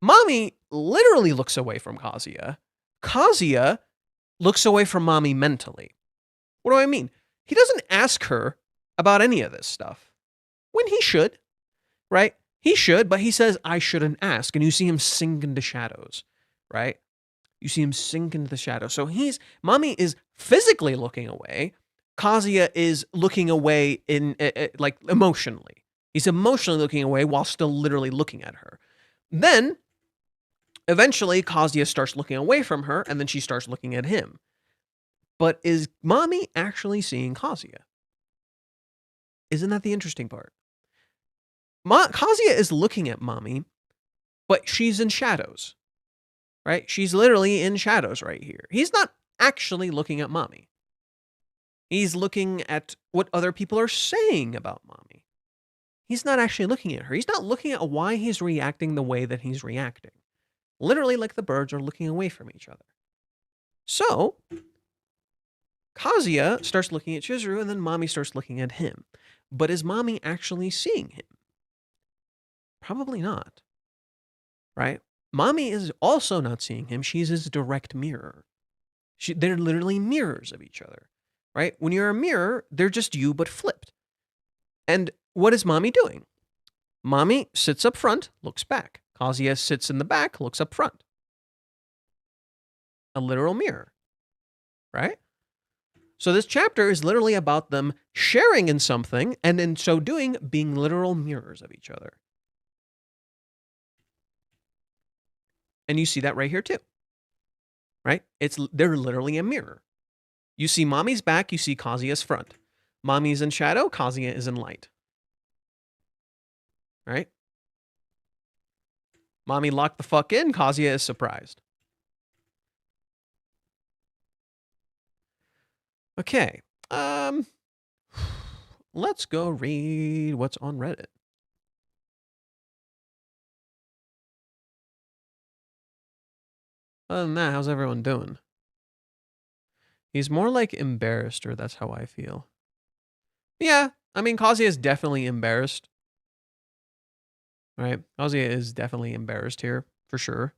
Speaker 1: Mami literally looks away from Kazuya. Kazuya looks away from Mami mentally. What do I mean? He doesn't ask her about any of this stuff. When he should, right? He should, but he says, I shouldn't ask. And you see him sink into shadows, right? You see him sink into the shadows. So Mami is physically looking away. Kazuya is looking away like emotionally. He's emotionally looking away while still literally looking at her. Then, eventually, Kazuya starts looking away from her, and then she starts looking at him. But is Mami actually seeing Kazuya? Isn't that the interesting part? Kazuya is looking at Mami, but she's in shadows, right? She's literally in shadows right here. He's not actually looking at Mami. He's looking at what other people are saying about Mommy. He's not actually looking at her. He's not looking at why he's reacting the way that he's reacting. Literally, like the birds are looking away from each other. So, Kazuya starts looking at Chizuru, and then Mommy starts looking at him. But is Mommy actually seeing him? Probably not. Right? Mommy is also not seeing him. She's his direct mirror. They're literally mirrors of each other. Right? When you're a mirror, they're just you, but flipped. And what is Mommy doing? Mommy sits up front, looks back. Kazuya sits in the back, looks up front. A literal mirror. Right? So this chapter is literally about them sharing in something, and in so doing, being literal mirrors of each other. And you see that right here too. Right? They're literally a mirror. You see Mommy's back, you see Kazuya's front. Mommy's in shadow, Kazuya is in light. Right? Mommy locked the fuck in, Kazuya is surprised. Okay. Let's go read what's on Reddit. Other than that, how's everyone doing? He's more like embarrassed, or that's how I feel. Yeah, I mean, Kazuya is definitely embarrassed. Right? Kazuya is definitely embarrassed here, for sure.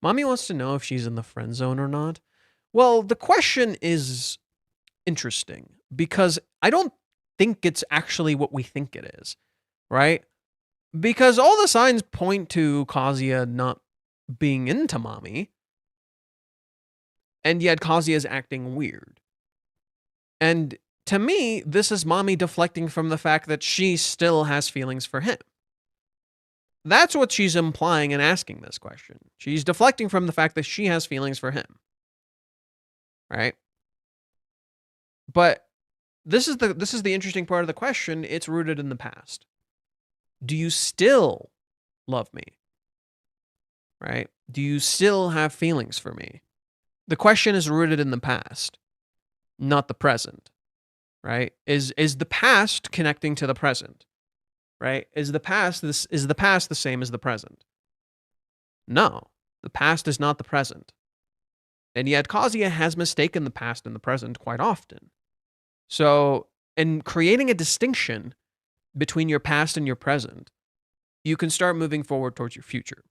Speaker 1: Mommy wants to know if she's in the friend zone or not. Well, the question is interesting because I don't think it's actually what we think it is, right? Because all the signs point to Kazuya not being into Mommy, and yet Kazuya is acting weird. And to me, this is Mommy deflecting from the fact that she still has feelings for him. That's what she's implying in asking this question. She's deflecting from the fact that she has feelings for him. Right? But this is the interesting part of the question. It's rooted in the past. Do you still love me? Right? Do you still have feelings for me? The question is rooted in the past, not the present. Right? Is the past connecting to the present? Right? Is the past the same as the present? No. The past is not the present. And yet Kazuya has mistaken the past and the present quite often. So, in creating a distinction between your past and your present, you can start moving forward towards your future.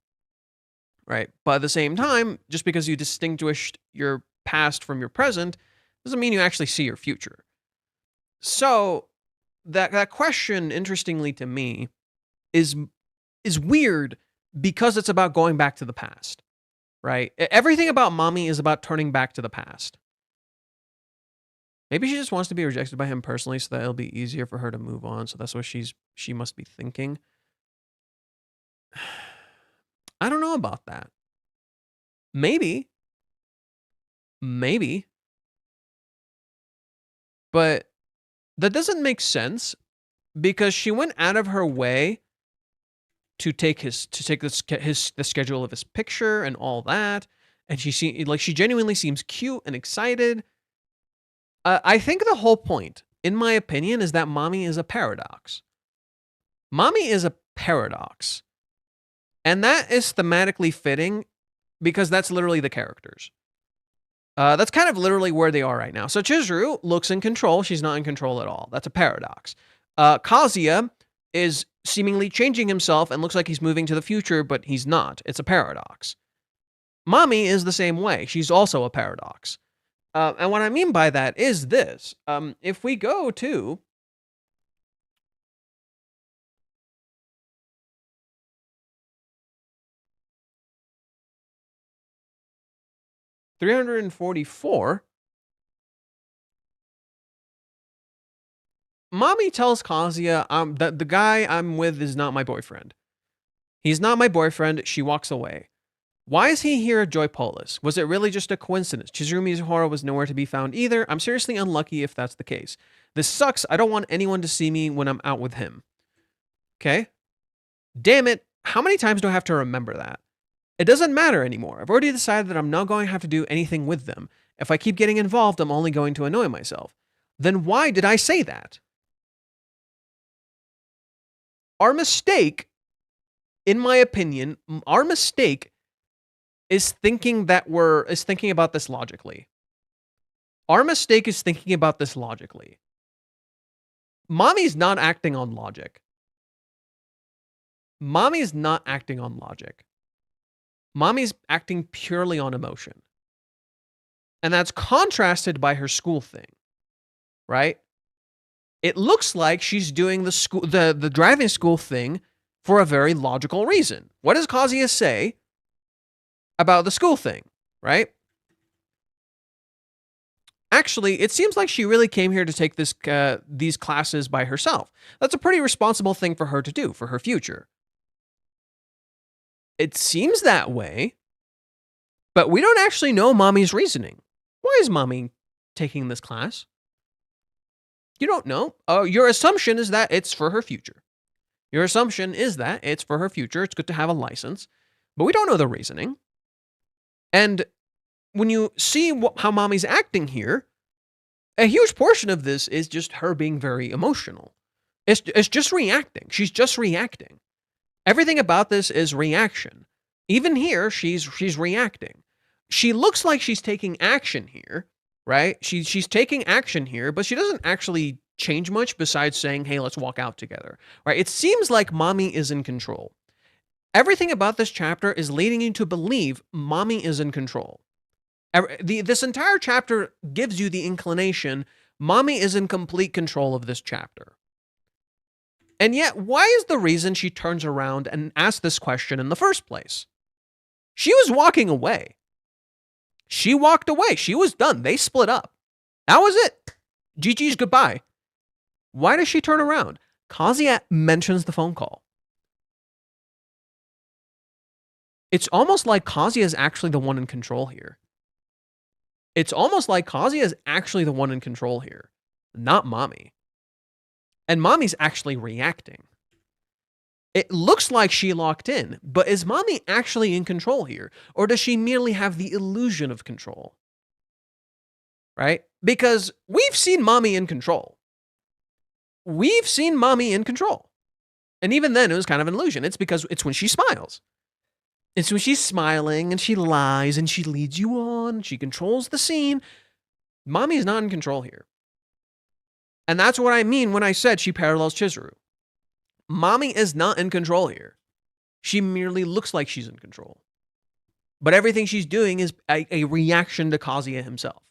Speaker 1: Right? But at the same time, just because you distinguished your past from your present doesn't mean you actually see your future. So, that question, interestingly to me, is weird because it's about going back to the past. Right? Everything about Mommy is about turning back to the past. Maybe she just wants to be rejected by him personally so that it'll be easier for her to move on. So that's what she must be thinking. I don't know about that. Maybe. But that doesn't make sense because she went out of her way to take the schedule of his picture and all that, and she genuinely seems cute and excited. I think the whole point, in my opinion, is that Mommy is a paradox. Mommy is a paradox, and that is thematically fitting because that's literally the characters. That's kind of literally where they are right now. So Chizuru looks in control; she's not in control at all. That's a paradox. Kazuya is seemingly changing himself and looks like he's moving to the future, but he's not. It's a paradox. Mommy is the same way. She's also a paradox. And what I mean by that is this. If we go to... ...344... Mommy tells Kazuya that the guy I'm with is not my boyfriend. He's not my boyfriend. She walks away. Why is he here at Joypolis? Was it really just a coincidence? Chizuru Mizuhara was nowhere to be found either. I'm seriously unlucky if that's the case. This sucks. I don't want anyone to see me when I'm out with him. Okay? Damn it. How many times do I have to remember that? It doesn't matter anymore. I've already decided that I'm not going to have to do anything with them. If I keep getting involved, I'm only going to annoy myself. Then why did I say that? Our mistake, in my opinion, our mistake is thinking about this logically. Our mistake is thinking about this logically. Mommy's not acting on logic. Mommy's not acting on logic. Mommy's acting purely on emotion. And that's contrasted by her school thing, right? It looks like she's doing the driving school thing for a very logical reason. What does Kazuya say about the school thing, right? Actually, it seems like she really came here to take these classes by herself. That's a pretty responsible thing for her to do for her future. It seems that way, but we don't actually know Mommy's reasoning. Why is Mommy taking this class? You don't know. Your assumption is that it's for her future. Your assumption is that it's for her future. It's good to have a license, but we don't know the reasoning. And when you see how Mommy's acting here, a huge portion of this is just her being very emotional. It's just reacting. She's just reacting. Everything about this is reaction. Even here, she's reacting. She looks like she's taking action here, right? She's taking action here, but she doesn't actually change much besides saying, hey, let's walk out together, right? It seems like Mommy is in control. Everything about this chapter is leading you to believe Mommy is in control. This entire chapter gives you the inclination Mommy is in complete control of this chapter. And yet, why is the reason she turns around and asks this question in the first place? She was walking away. She walked away. She was done. They split up. That was it. GG's goodbye. Why does she turn around? Kazuya mentions the phone call. It's almost like Kazuya is actually the one in control here. It's almost like Kazuya is actually the one in control here, not Mommy. And Mommy's actually reacting. It looks like she locked in, but is Mommy actually in control here? Or does she merely have the illusion of control? Right? Because we've seen Mommy in control. We've seen Mommy in control. And even then, it was kind of an illusion. It's because it's when she smiles. It's when she's smiling and she lies and she leads you on. She controls the scene. Mommy is not in control here. And that's what I mean when I said she parallels Chizuru. Mommy is not in control here. She merely looks like she's in control. But everything she's doing is a reaction to Kazuya himself.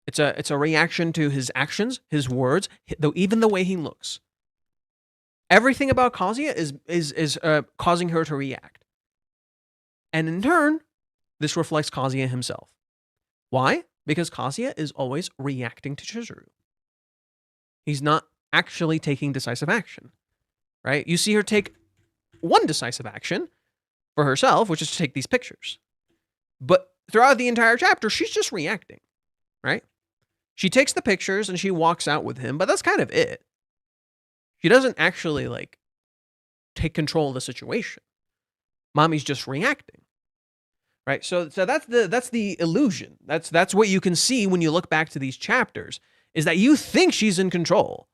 Speaker 1: It's a reaction to his actions, his words, even the way he looks. Everything about Kazuya is causing her to react. And in turn, this reflects Kazuya himself. Why? Because Kazuya is always reacting to Chizuru. He's not actually taking decisive action, right? You see her take one decisive action for herself, which is to take these pictures. But throughout the entire chapter, she's just reacting, right? She takes the pictures and she walks out with him, but that's kind of it. She doesn't actually take control of the situation. Mommy's just reacting, right? So that's the illusion. That's what you can see when you look back to these chapters, is that you think she's in control.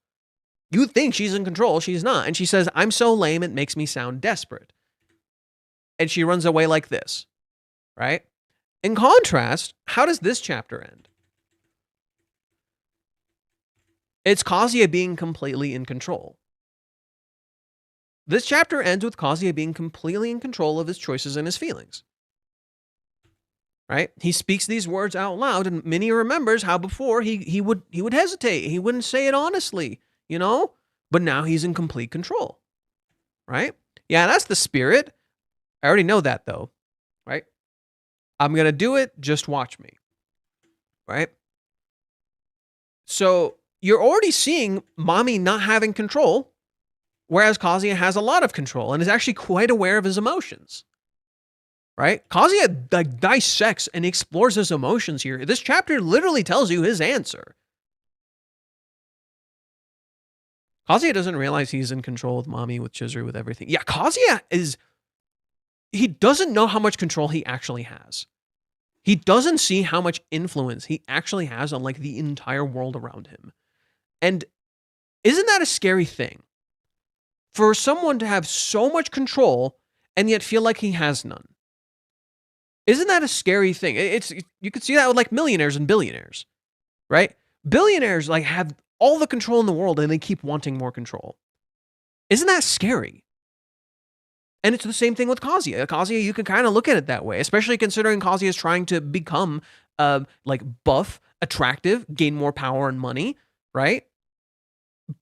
Speaker 1: You think she's in control. She's not. And she says, I'm so lame, it makes me sound desperate. And she runs away like this, right? In contrast, how does this chapter end? It's Kazuya being completely in control. This chapter ends with Kazuya being completely in control of his choices and his feelings. Right? He speaks these words out loud, and Minnie remembers how before he would hesitate. He wouldn't say it honestly, But now he's in complete control. Right? Yeah, that's the spirit. I already know that though. Right? I'm going to do it, just watch me. Right? So you're already seeing Mommy not having control, whereas Kazuya has a lot of control and is actually quite aware of his emotions. Right? Kazuya dissects and explores his emotions here. This chapter literally tells you his answer. Kazuya doesn't realize he's in control with Mommy, with Chizuru, with everything. Yeah, Kazuya he doesn't know how much control he actually has. He doesn't see how much influence he actually has on like the entire world around him. And isn't that a scary thing? For someone to have so much control and yet feel like he has none. Isn't that a scary thing? It's you could see that with like millionaires and billionaires, right? Billionaires like have all the control in the world and they keep wanting more control. Isn't that scary? And it's the same thing with Kazuya. Kazuya, you can kind of look at it that way, especially considering Kazuya is trying to become like buff, attractive, gain more power and money, right?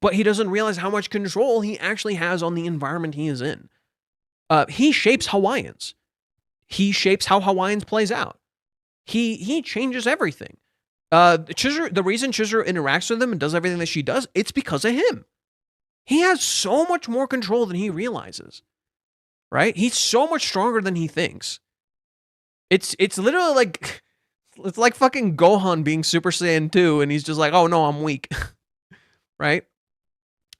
Speaker 1: But he doesn't realize how much control he actually has on the environment he is in. He shapes Hawaiians. He shapes how Hawaiians plays out. He changes everything. Chizuru, the reason Chizuru interacts with him and does everything that she does, it's because of him. He has so much more control than he realizes. Right? He's so much stronger than he thinks. It's literally like it's like fucking Gohan being Super Saiyan 2 and he's just like, "Oh no, I'm weak." Right?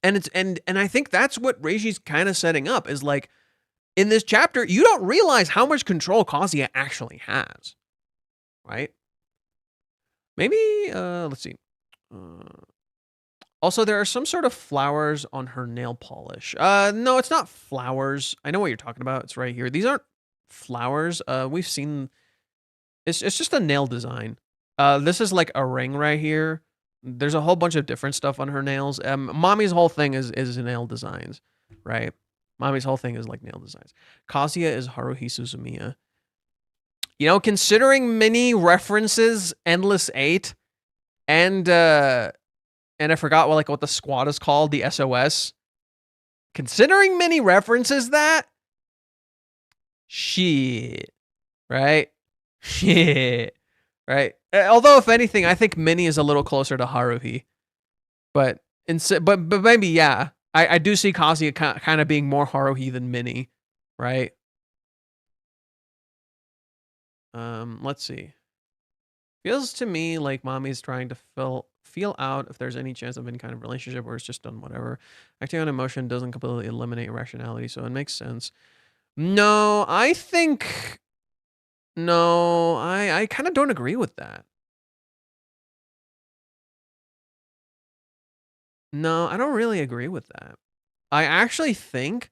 Speaker 1: And it's and I think that's what Reishi's kind of setting up is like in this chapter, you don't realize how much control Kazuya actually has. Right? Maybe let's see. Also, there are some sort of flowers on her nail polish. No, it's not flowers. I know what you're talking about. It's right here. These aren't flowers. We've seen. It's just a nail design. This is like a ring right here. There's a whole bunch of different stuff on her nails. Mommy's whole thing is nail designs, right? Mommy's whole thing is like nail designs. Kazuya is Haruhi Suzumiya. You know, considering many references, Endless 8, and I forgot what the squad is called, the SOS. Considering many references that, shit, right? Shit, right? Although, if anything, I think Minnie is a little closer to Haruhi. But maybe, yeah. I do see Kazuya kind of being more Haruhi than Minnie, right? Let's see. Feels to me like Mommy's trying to feel out if there's any chance of any kind of relationship or it's just done whatever. Acting on emotion doesn't completely eliminate rationality, so it makes sense. No, I think no, I kind of don't agree with that. No, I don't really agree with that. I actually think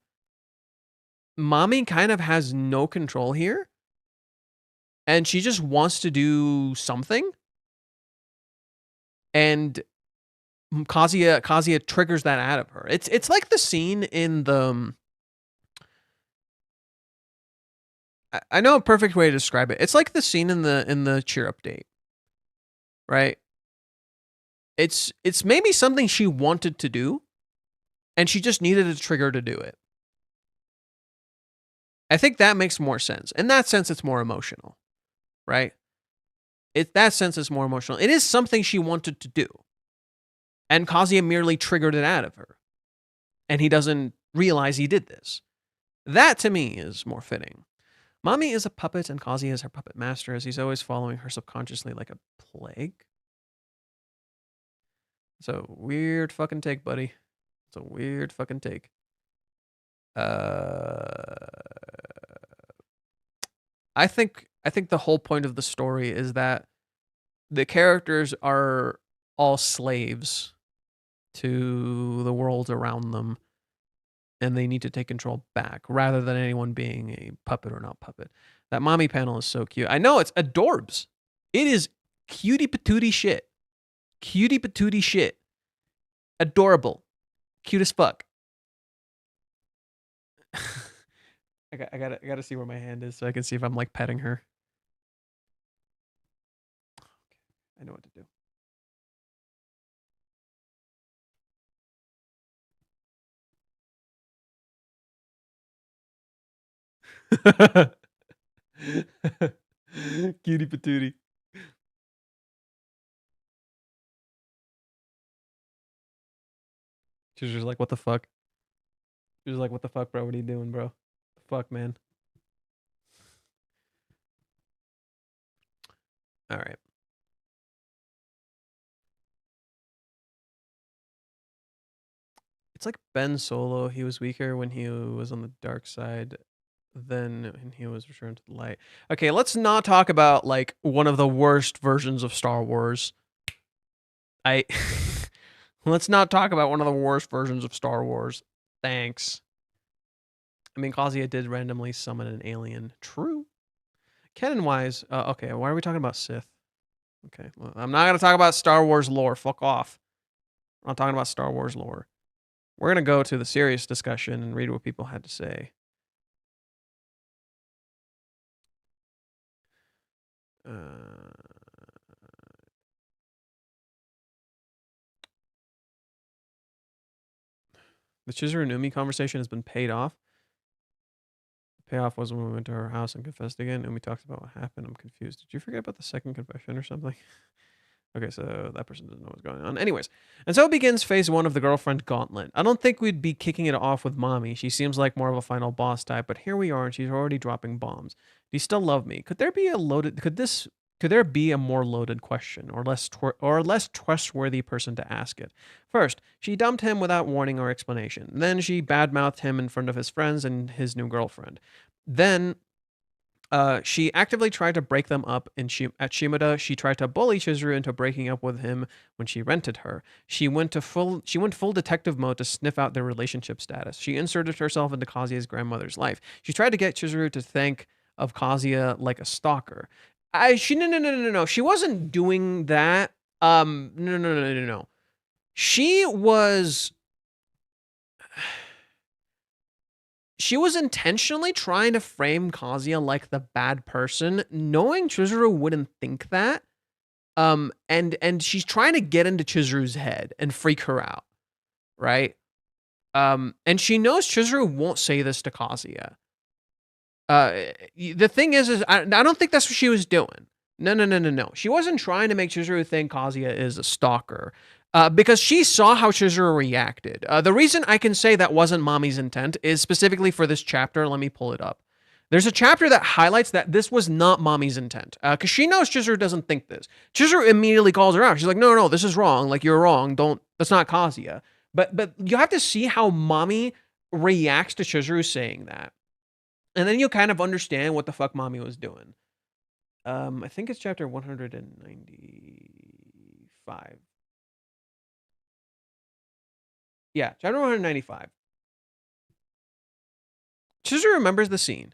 Speaker 1: Mommy kind of has no control here and she just wants to do something and Kazuya triggers that out of her. It's like the scene in the I know a perfect way to describe it. It's like the scene in the cheer update. Right? It's maybe something she wanted to do and she just needed a trigger to do it. I think that makes more sense. In that sense it's more emotional. Right? In that sense it's more emotional. It is something she wanted to do. And Kazuya merely triggered it out of her. And he doesn't realize he did this. That to me is more fitting. Mommy is a puppet and Kazuya is her puppet master as he's always following her subconsciously like a plague. It's a weird fucking take, buddy. It's a weird fucking take. I think the whole point of the story is that the characters are all slaves to the world around them and they need to take control back rather than anyone being a puppet or not puppet. That mommy panel is so cute. I know, it's adorbs. It is cutie patootie shit. Cutie patootie shit. Adorable. Cute as fuck. I gotta see where my hand is so I can see if I'm like petting her. I know what to do. Cutie patootie. She was just like, what the fuck? She was like, what the fuck, bro? What are you doing, bro? The fuck, man? All right. It's like Ben Solo. He was weaker when he was on the dark side. then he was returned to the light. Okay, let's not talk about like one of the worst versions of Star Wars. I let's not talk about one of the worst versions of Star Wars. Thanks. I mean, Kazuya did randomly summon an alien. True. Canon wise, okay, why are we talking about Sith? Okay, well, I'm not gonna talk about Star Wars lore. Fuck off. I'm not talking about Star Wars lore. We're gonna go to the serious discussion and read what people had to say. The Chizuru Numi conversation has been paid off. The payoff was when we went to her house and confessed again, and we talked about what happened. I'm confused. Did you forget about the second confession or something? Okay, so that person doesn't know what's going on. Anyways, and so begins phase one of the girlfriend gauntlet. I don't think we'd be kicking it off with Mommy. She seems like more of a final boss type, but here we are, and she's already dropping bombs. Do you still love me? Could there be a loaded? Could there be a more loaded question, or less trustworthy person to ask it? First, she dumped him without warning or explanation. Then she badmouthed him in front of his friends and his new girlfriend. Then she actively tried to break them up at Shimada. She tried to bully Chizuru into breaking up with him when she rented her. She went full detective mode to sniff out their relationship status. She inserted herself into Kazuya's grandmother's life. She tried to get Chizuru to think of Kazuya like a stalker. No. She wasn't doing that. No. She was intentionally trying to frame Kazuya like the bad person, knowing Chizuru wouldn't think that. And she's trying to get into Chizuru's head and freak her out, right? And she knows Chizuru won't say this to Kazuya. The thing is I don't think that's what she was doing. No. She wasn't trying to make Chizuru think Kazuya is a stalker. Because she saw how Chizuru reacted. The reason I can say that wasn't Mommy's intent is specifically for this chapter. Let me pull it up. There's a chapter that highlights that this was not Mommy's intent. Because she knows Chizuru doesn't think this. Chizuru immediately calls her out. She's like, no, this is wrong. Like, you're wrong. That's not Kazuya. But you have to see how Mommy reacts to Chizuru saying that. And then you'll kind of understand what the fuck Mommy was doing. I think it's chapter 195. Yeah, chapter 195. Chizuru remembers the scene.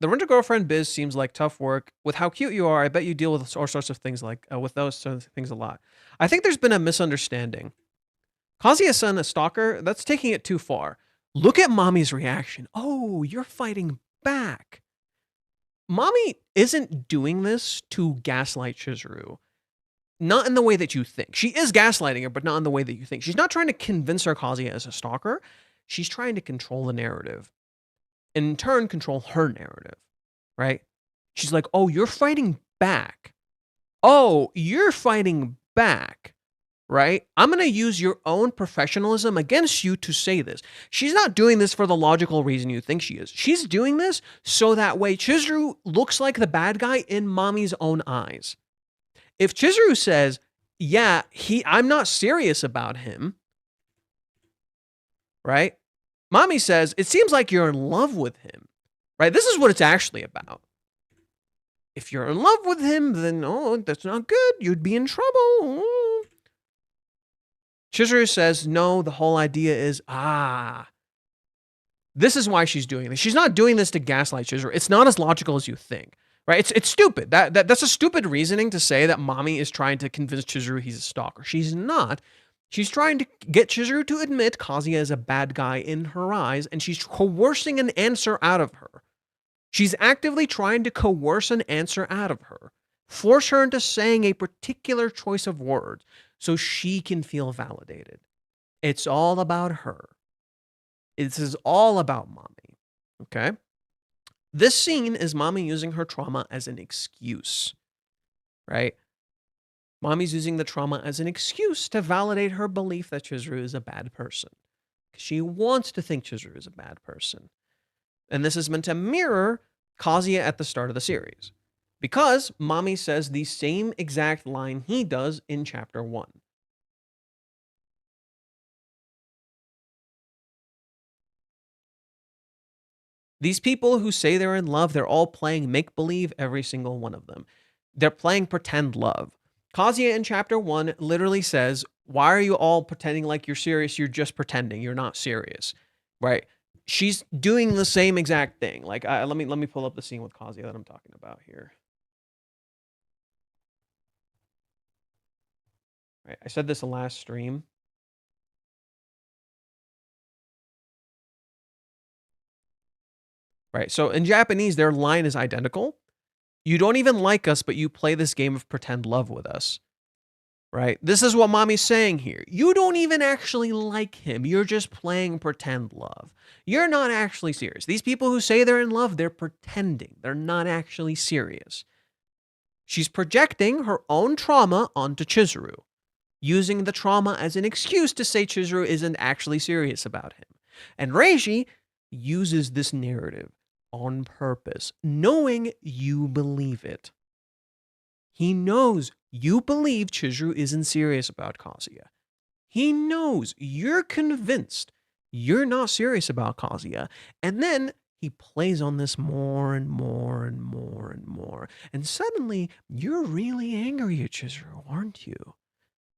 Speaker 1: The rent-a-girlfriend biz seems like tough work. With how cute you are, I bet you deal with all sorts of things with those sorts of things a lot. I think there's been a misunderstanding. Kazuya-san, a stalker, that's taking it too far. Look at Mommy's reaction. Oh, you're fighting back. Mommy isn't doing this to gaslight Chizuru. Not in the way that you think. She is gaslighting her, but not in the way that you think. She's not trying to convince her Kazuya as a stalker. She's trying to control the narrative. And in turn, control her narrative. Right? She's like, oh, you're fighting back. Oh, you're fighting back. Right? I'm going to use your own professionalism against you to say this. She's not doing this for the logical reason you think she is. She's doing this so that way Chizuru looks like the bad guy in Mommy's own eyes. If Chizuru says, yeah, I'm not serious about him, right? Mommy says, it seems like you're in love with him, right? This is what it's actually about. If you're in love with him, then, oh, that's not good. You'd be in trouble. Chizuru says, no, the whole idea is, this is why she's doing this. She's not doing this to gaslight Chizuru. It's not as logical as you think. Right? It's stupid. That's a stupid reasoning to say that Mommy is trying to convince Chizuru he's a stalker. She's not. She's trying to get Chizuru to admit Kazuya is a bad guy in her eyes, and she's coercing an answer out of her. She's actively trying to coerce an answer out of her. Force her into saying a particular choice of words so she can feel validated. It's all about her. This is all about Mommy. Okay? This scene is Mommy using her trauma as an excuse, right? Mommy's using the trauma as an excuse to validate her belief that Chizuru is a bad person. She wants to think Chizuru is a bad person. And this is meant to mirror Kazuya at the start of the series. Because Mommy says the same exact line he does in chapter 1. These people who say they're in love, they're all playing make-believe, every single one of them. They're playing pretend love. Kazuya in chapter 1 literally says, why are you all pretending like you're serious? You're just pretending. You're not serious, right? She's doing the same exact thing. Like, let me pull up the scene with Kazuya that I'm talking about here. Right, I said this in last stream. Right, so in Japanese, their line is identical. You don't even like us, but you play this game of pretend love with us. Right? This is what mommy's saying here. You don't even actually like him. You're just playing pretend love. You're not actually serious. These people who say they're in love, they're pretending. They're not actually serious. She's projecting her own trauma onto Chizuru, using the trauma as an excuse to say Chizuru isn't actually serious about him. And Reishi uses this narrative on purpose, knowing you believe it. He knows you believe Chizuru isn't serious about Kazuya. He knows you're convinced you're not serious about Kazuya. And then he plays on this more and more and more and more. And suddenly, you're really angry at Chizuru, aren't you?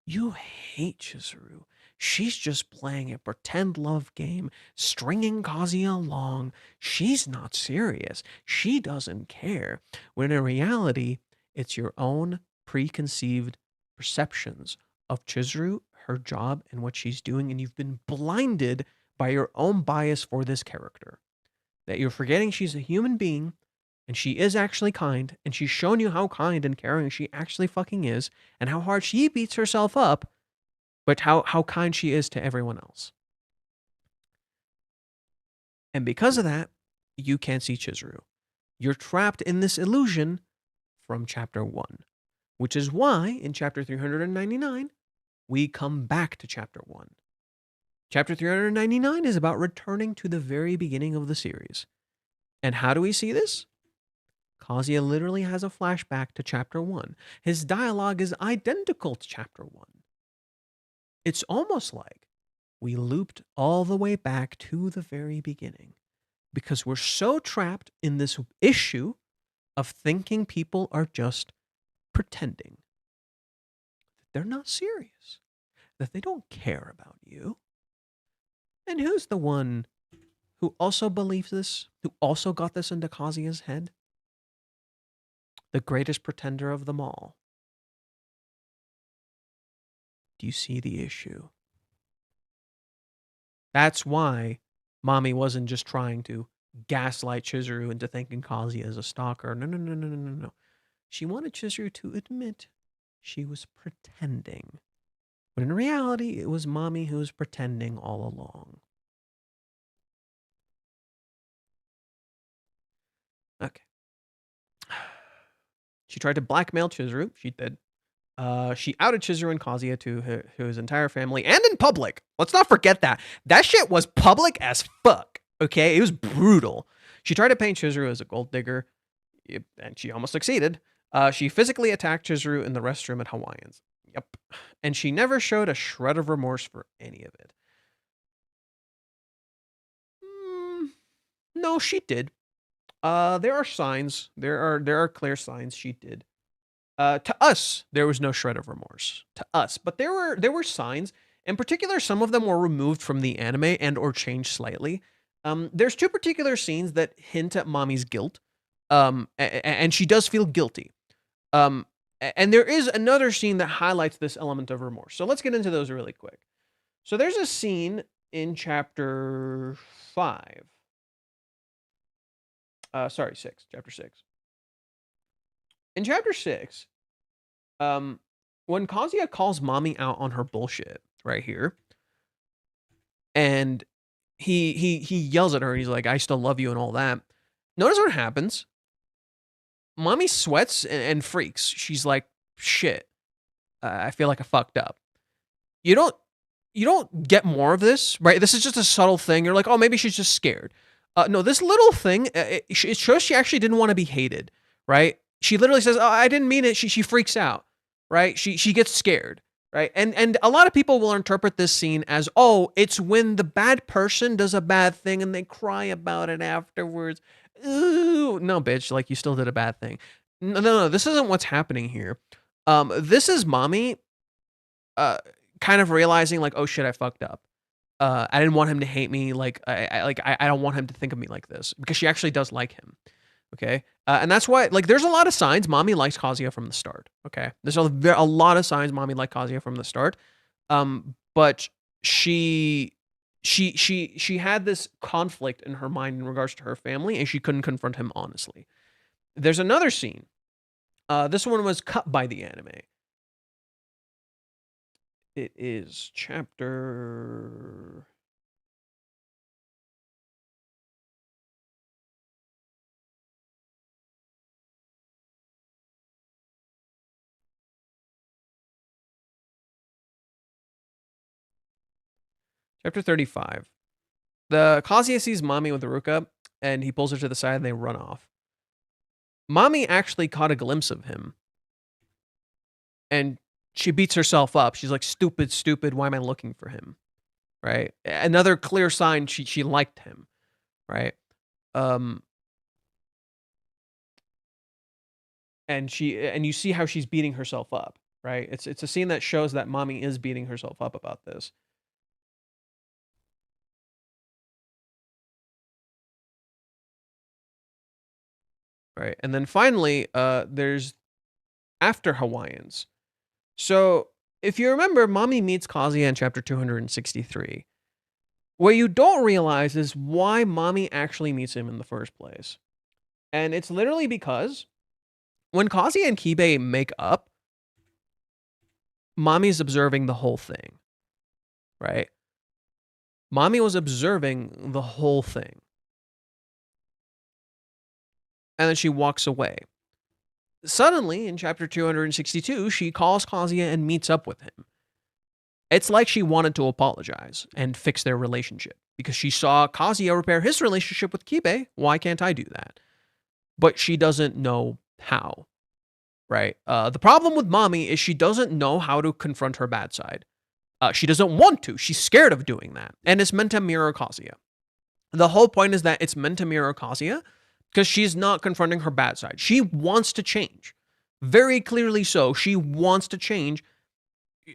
Speaker 1: You hate Chizuru. She's just playing a pretend love game, stringing Kazuya along. She's not serious. She doesn't care. When in reality, it's your own preconceived perceptions of Chizuru, her job, and what she's doing, and you've been blinded by your own bias for this character. That you're forgetting she's a human being, and she is actually kind, and she's shown you how kind and caring she actually fucking is, and how hard she beats herself up, but how kind she is to everyone else. And because of that, you can't see Chizuru. You're trapped in this illusion from chapter 1, which is why in chapter 399, we come back to chapter 1. Chapter 399 is about returning to the very beginning of the series. And how do we see this? Kazuya literally has a flashback to chapter 1. His dialogue is identical to chapter 1. It's almost like we looped all the way back to the very beginning because we're so trapped in this issue of thinking people are just pretending. That they're not serious. That they don't care about you. And who's the one who also believes this? Who also got this into Kazuya's head? The greatest pretender of them all. Do you see the issue? That's why Mommy wasn't just trying to gaslight Chizuru into thinking Kazuya is a stalker. No. She wanted Chizuru to admit she was pretending. But in reality, it was Mommy who was pretending all along. Okay. She tried to blackmail Chizuru. She did. She outed Chizuru and Kazuya to his entire family and in public. Let's not forget that. That shit was public as fuck. Okay? It was brutal. She tried to paint Chizuru as a gold digger, and she almost succeeded. She physically attacked Chizuru in the restroom at Hawaiian's. Yep. And she never showed a shred of remorse for any of it. No, she did. There are signs. There are clear signs she did. To us, there was no shred of remorse. To us, but there were signs. In particular, some of them were removed from the anime and or changed slightly. There's two particular scenes that hint at Mommy's guilt. And she does feel guilty. And there is another scene that highlights this element of remorse. So let's get into those really quick. So there's a scene in chapter 5. Sorry, 6. Chapter 6. In chapter 6, when Kazuya calls Mommy out on her bullshit right here, and he yells at her, and he's like, "I still love you," and all that. Notice what happens. Mommy sweats and freaks. She's like, "Shit, I feel like I fucked up." You don't get more of this, right? This is just a subtle thing. You're like, "Oh, maybe she's just scared." No, this little thing, it shows she actually didn't want to be hated, right? She literally says, "Oh, I didn't mean it." She freaks out, right? She gets scared. right? And a lot of people will interpret this scene as, oh, it's when the bad person does a bad thing and they cry about it afterwards. Ooh, no, bitch, like you still did a bad thing. No, this isn't what's happening here. This is mommy uh kind of realizing like, oh shit, I fucked up. I didn't want him to hate me. Like I don't want him to think of me like this, because she actually does like him. Okay. And that's why, like, there's a lot of signs mommy likes Kazuya from the start. Okay. There's a lot of signs mommy liked Kazuya from the start. But she had this conflict in her mind in regards to her family, and she couldn't confront him honestly. There's another scene. This one was cut by the anime. It is chapter. Chapter 35. The Kazuya sees mommy with Ruka, and he pulls her to the side and they run off. Mommy actually caught a glimpse of him, and she beats herself up. She's like, stupid, stupid, why am I looking for him? Right? Another clear sign she liked him, right? And you see how she's beating herself up, right? It's a scene that shows that mommy is beating herself up about this. Right? And then finally, there's after Hawaiians. So, if you remember, mommy meets Kazuya in chapter 263. What you don't realize is why mommy actually meets him in the first place. And it's literally because when Kazuya and Kibe make up, mommy's observing the whole thing, right? Mommy was observing the whole thing. And then she walks away. Suddenly, in chapter 262, she calls Kazuya and meets up with him. It's like she wanted to apologize and fix their relationship, because she saw Kazuya repair his relationship with Kibe. Why can't I do that? But she doesn't know how, right? The problem with mommy is she doesn't know how to confront her bad side. She doesn't want to. She's scared of doing that. And it's meant to mirror Kazuya. The whole point is that it's meant to mirror Kazuya because she's not confronting her bad side. She wants to change. Very clearly so. She wants to change,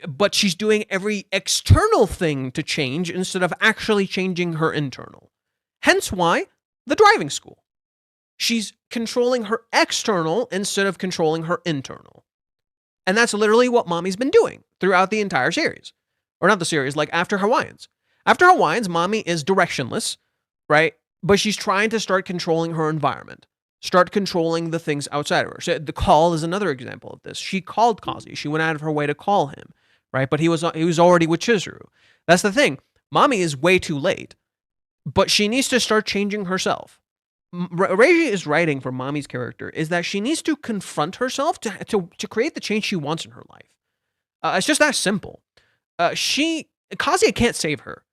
Speaker 1: but she's doing every external thing to change instead of actually changing her internal. Hence why the driving school. She's controlling her external instead of controlling her internal. And that's literally what mommy's been doing throughout the entire series. Or not the series, like after Hawaiians. After Hawaiians, mommy is directionless, right? But she's trying to start controlling her environment. Start controlling the things outside of her. So the call is another example of this. She called Kazuya. She went out of her way to call him, right? But he was already with Chizuru. That's the thing. Mommy is way too late. But she needs to start changing herself. Reiji is writing for mommy's character is that she needs to confront herself to create the change she wants in her life. It's just that simple. Kazuya can't save her.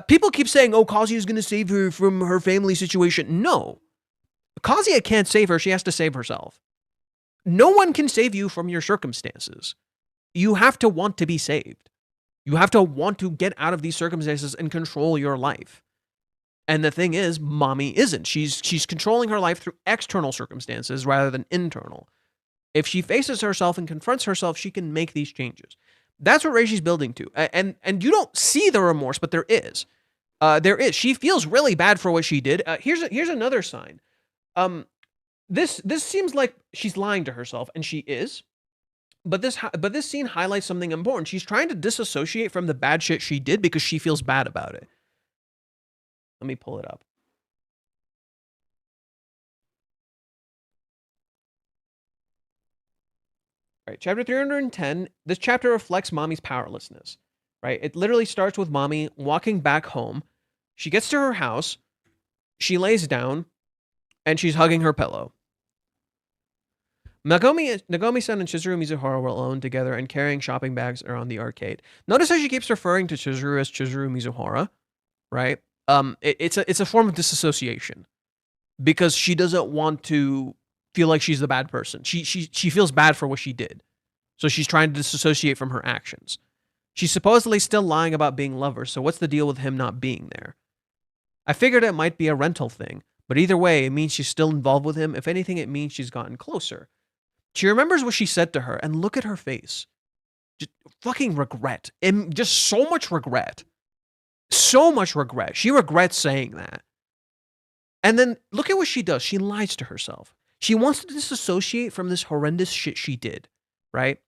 Speaker 1: People keep saying, oh, Kazuya is going to save her from her family situation. No. Kazuya can't save her. She has to save herself. No one can save you from your circumstances. You have to want to be saved. You have to want to get out of these circumstances and control your life. And the thing is, mommy isn't. She's controlling her life through external circumstances rather than internal. If she faces herself and confronts herself, she can make these changes. That's what Reiji's building to. And you don't see the remorse, but there is. There is. She feels really bad for what she did. Here's another sign. This seems like she's lying to herself, and she is. But this scene highlights something important. She's trying to disassociate from the bad shit she did because she feels bad about it. Let me pull it up. All right, chapter 310. This chapter reflects mommy's powerlessness. Right? It literally starts with mommy walking back home. She gets to her house. She lays down, and she's hugging her pillow. Nagomi-san and Chizuru Mizuhara were alone together and carrying shopping bags around the arcade. Notice how she keeps referring to Chizuru as Chizuru Mizuhara, right? It's a form of disassociation because she doesn't want to feel like she's the bad person. She feels bad for what she did, So she's trying to disassociate from her actions. She's supposedly still lying about being lovers, so what's the deal with him not being there? I figured it might be a rental thing, but either way, it means she's still involved with him. If anything, it means she's gotten closer. She remembers what she said to her, and look at her face. Just fucking regret. And just so much regret. So much regret. She regrets saying that. And then look at what she does. She lies to herself. She wants to disassociate from this horrendous shit she did, right?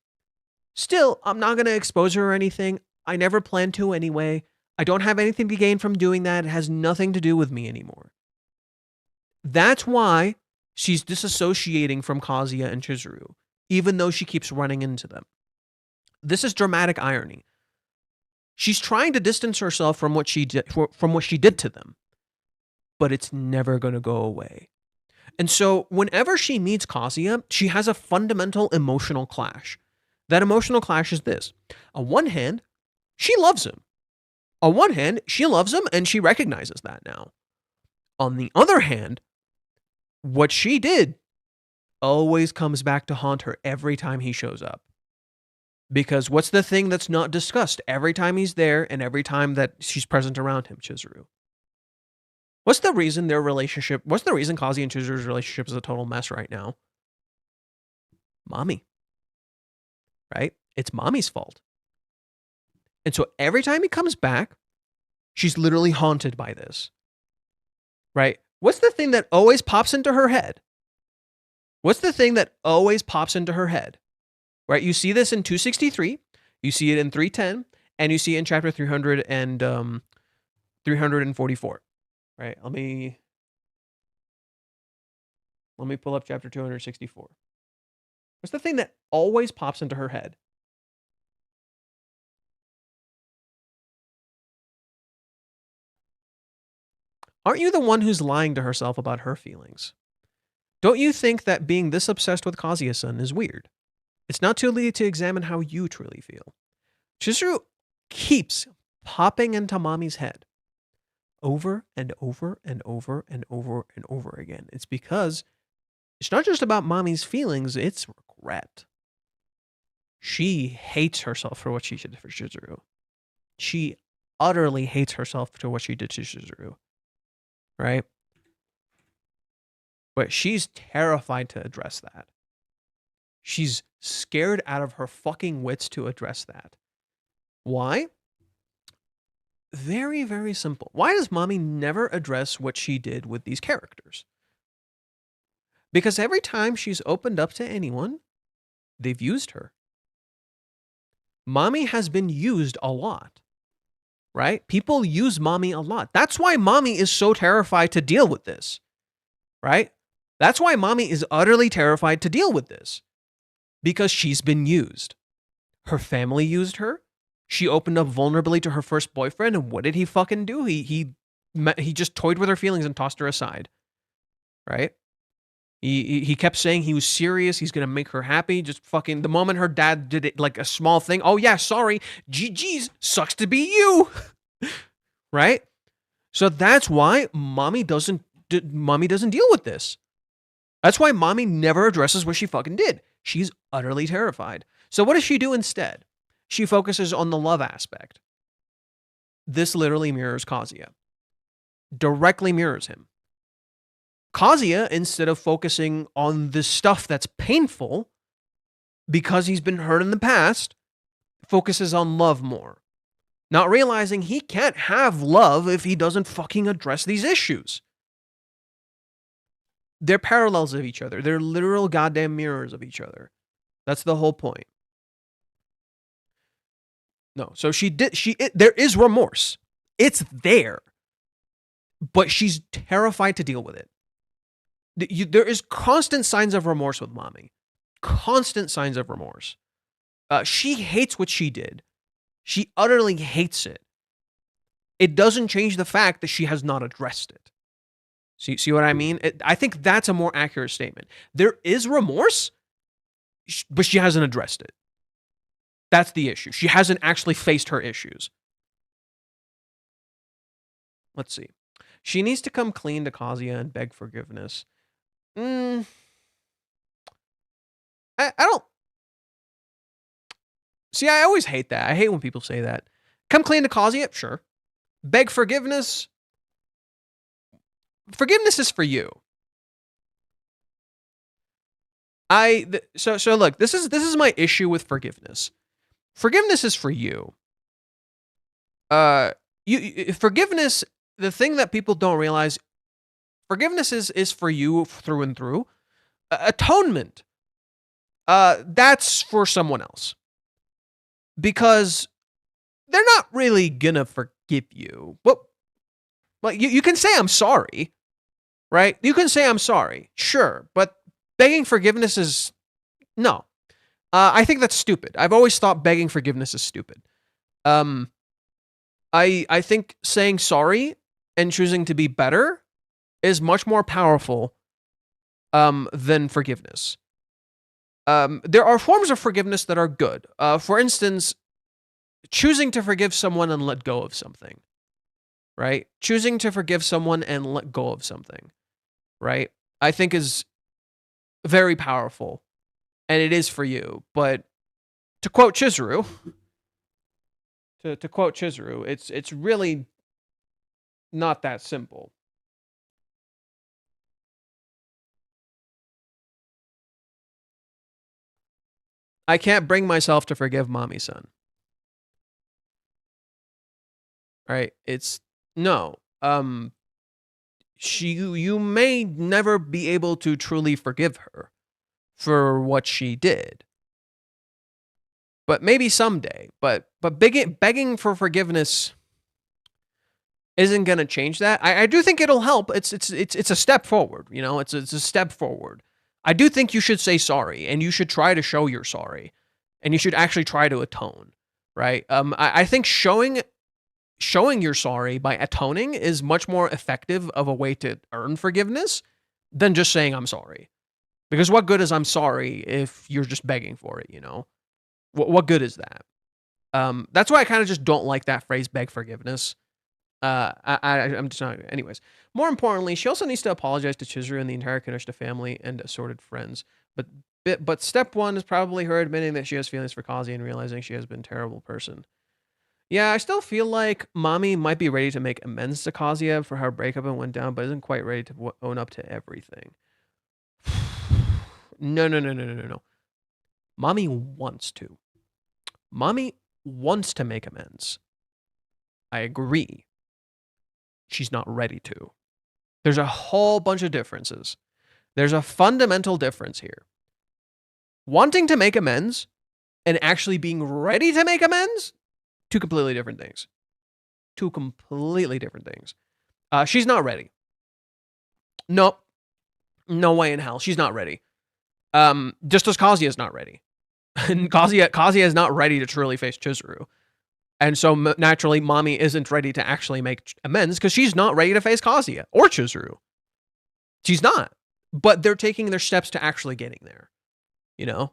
Speaker 1: Still, I'm not going to expose her or anything. I never planned to anyway. I don't have anything to gain from doing that. It has nothing to do with me anymore. That's why she's disassociating from Kazuya and Chizuru, even though she keeps running into them. This is dramatic irony. She's trying to distance herself from what she did to them, but it's never going to go away. And so whenever she meets Kazuya, she has a fundamental emotional clash. That emotional clash is this. On one hand, she loves him. On one hand, she loves him and she recognizes that now. On the other hand, what she did always comes back to haunt her every time he shows up. Because what's the thing that's not discussed every time he's there and every time that she's present around him, Chizuru? What's the reason Kazuya and Chizuru's relationship is a total mess right now? Mommy. Right? It's mommy's fault. And so every time he comes back, she's literally haunted by this. Right? What's the thing that always pops into her head? What's the thing that always pops into her head? Right? You see this in 263, you see it in 310, and you see it in chapter 300 and 344. Right? Let me pull up chapter 264. What's the thing that always pops into her head? Aren't you the one who's lying to herself about her feelings? Don't you think that being this obsessed with Kazuya-san is weird? It's not too late to examine how you truly feel. Chizuru keeps popping into mommy's head over and over and over and over and over again. It's because it's not just about mommy's feelings, it's regret. She hates herself for what she did for Chizuru. She utterly hates herself for what she did to Chizuru. Right? But she's terrified to address that. She's scared out of her fucking wits to address that. Why? Very, very simple. Why does mommy never address what she did with these characters? Because every time she's opened up to anyone, they've used her. Mommy has been used a lot. Right? People use mommy a lot. That's why mommy is so terrified to deal with this. Right? That's why mommy is utterly terrified to deal with this. Because she's been used. Her family used her. She opened up vulnerably to her first boyfriend, and what did he fucking do? He just toyed with her feelings and tossed her aside. Right? He kept saying he was serious. He's gonna make her happy. Just fucking the moment her dad did it, like a small thing. Oh yeah, sorry. GG's. Sucks to be you. Right? So that's why mommy doesn't deal with this. That's why mommy never addresses what she fucking did. She's utterly terrified. So what does she do instead? She focuses on the love aspect. This literally mirrors Kazuya. Directly mirrors him. Kazuya, instead of focusing on the stuff that's painful, because he's been hurt in the past, focuses on love more. Not realizing he can't have love if he doesn't fucking address these issues. They're parallels of each other. They're literal goddamn mirrors of each other. That's the whole point. No, so there is remorse. It's there. But she's terrified to deal with it. There is constant signs of remorse with mommy. Constant signs of remorse. She hates what she did. She utterly hates it. It doesn't change the fact that she has not addressed it. See what I mean? I think that's a more accurate statement. There is remorse, but she hasn't addressed it. That's the issue. She hasn't actually faced her issues. Let's see. She needs to come clean to Kazuya and beg forgiveness. I don't See, I always hate that. I hate when people say that. Come clean to Kazuya? Sure. Beg forgiveness? Forgiveness is for you. So look, this is my issue with forgiveness. Forgiveness is for you. Forgiveness, the thing that people don't realize, forgiveness is for you through and through. Atonement, that's for someone else. Because they're not really gonna forgive you. But like you can say I'm sorry, right? You can say I'm sorry, sure, but begging forgiveness is no. I think that's stupid. I've always thought begging forgiveness is stupid. I think saying sorry and choosing to be better is much more powerful than forgiveness. There are forms of forgiveness that are good. For instance, choosing to forgive someone and let go of something, right? Choosing to forgive someone and let go of something, right? I think is very powerful, and it is for you. But to quote Chizuru, it's really not that simple. I can't bring myself to forgive mommy-san. Right? It's no. You may never be able to truly forgive her for what she did. But maybe someday. But begging for forgiveness isn't going to change that. I do think it'll help. It's a step forward, you know? It's a step forward. I do think you should say sorry, and you should try to show you're sorry, and you should actually try to atone, right? I think showing you're sorry by atoning is much more effective of a way to earn forgiveness than just saying I'm sorry. Because what good is I'm sorry if you're just begging for it, you know? What good is that? That's why I kind of just don't like that phrase, beg forgiveness. I'm just not. Anyways, more importantly, she also needs to apologize to Chizuru and the entire Kanoshita family and assorted friends. But step one is probably her admitting that she has feelings for Kazi and realizing she has been a terrible person. Yeah, I still feel like mommy might be ready to make amends to Kazuya for how breakup went down, but isn't quite ready to own up to everything. No. Mommy wants to. Mommy wants to make amends. I agree. She's not ready to. There's a whole bunch of differences. There's a fundamental difference here. Wanting to make amends and actually being ready to make amends, two completely different things. Two completely different things. She's not ready. Nope. No way in hell. She's not ready. Just as Kazuya is not ready. And Kazuya is not ready to truly face Chizuru. And so naturally, mommy isn't ready to actually make amends because she's not ready to face Kazuya or Chizuru. She's not. But they're taking their steps to actually getting there. You know?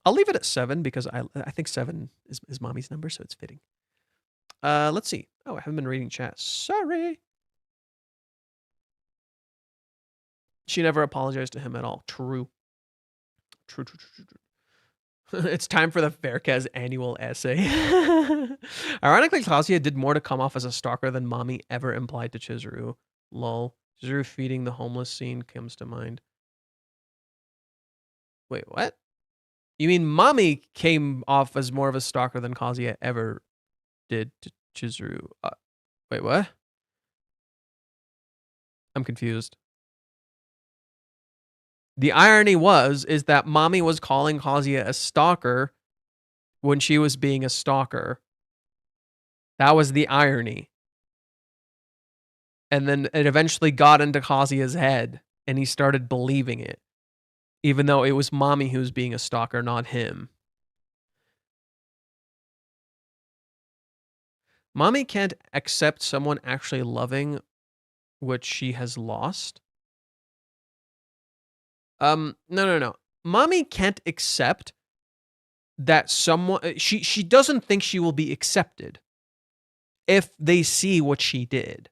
Speaker 1: I'll leave it at 7 because I think 7 is mommy's number, so it's fitting. Let's see. Oh, I haven't been reading chat. Sorry. She never apologized to him at all. True. It's time for the Faircast annual essay. Ironically, Kazuya did more to come off as a stalker than mommy ever implied to Chizuru. Lol. Chizuru feeding the homeless scene comes to mind. Wait, what? You mean mommy came off as more of a stalker than Kazuya ever did to Chizuru? Wait, what? I'm confused. The irony is that mommy was calling Kazuya a stalker when she was being a stalker. That was the irony. And then it eventually got into Kazuya's head, and he started believing it. Even though it was mommy who was being a stalker, not him. Mommy can't accept someone actually loving what she has lost. No. Mommy can't accept that someone she doesn't think she will be accepted if they see what she did.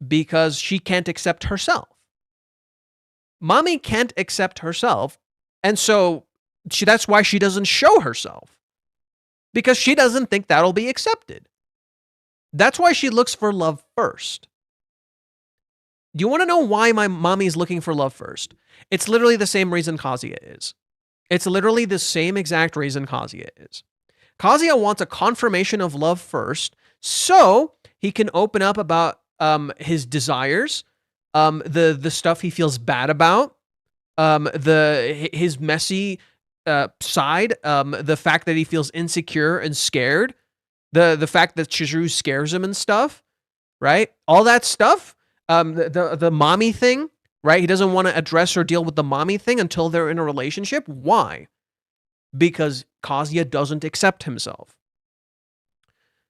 Speaker 1: Because she can't accept herself. Mommy can't accept herself, and so that's why she doesn't show herself, because she doesn't think that'll be accepted. That's why she looks for love first. Do you want to know why my mommy is looking for love first? It's literally the same reason Kazuya is. It's literally the same exact reason Kazuya is. Kazuya wants a confirmation of love first, so he can open up about his desires, the stuff he feels bad about, his messy side, the fact that he feels insecure and scared, the fact that Chizuru scares him and stuff, right? All that stuff, the mommy thing, right? He doesn't want to address or deal with the mommy thing until they're in a relationship. Why? Because Kazuya doesn't accept himself.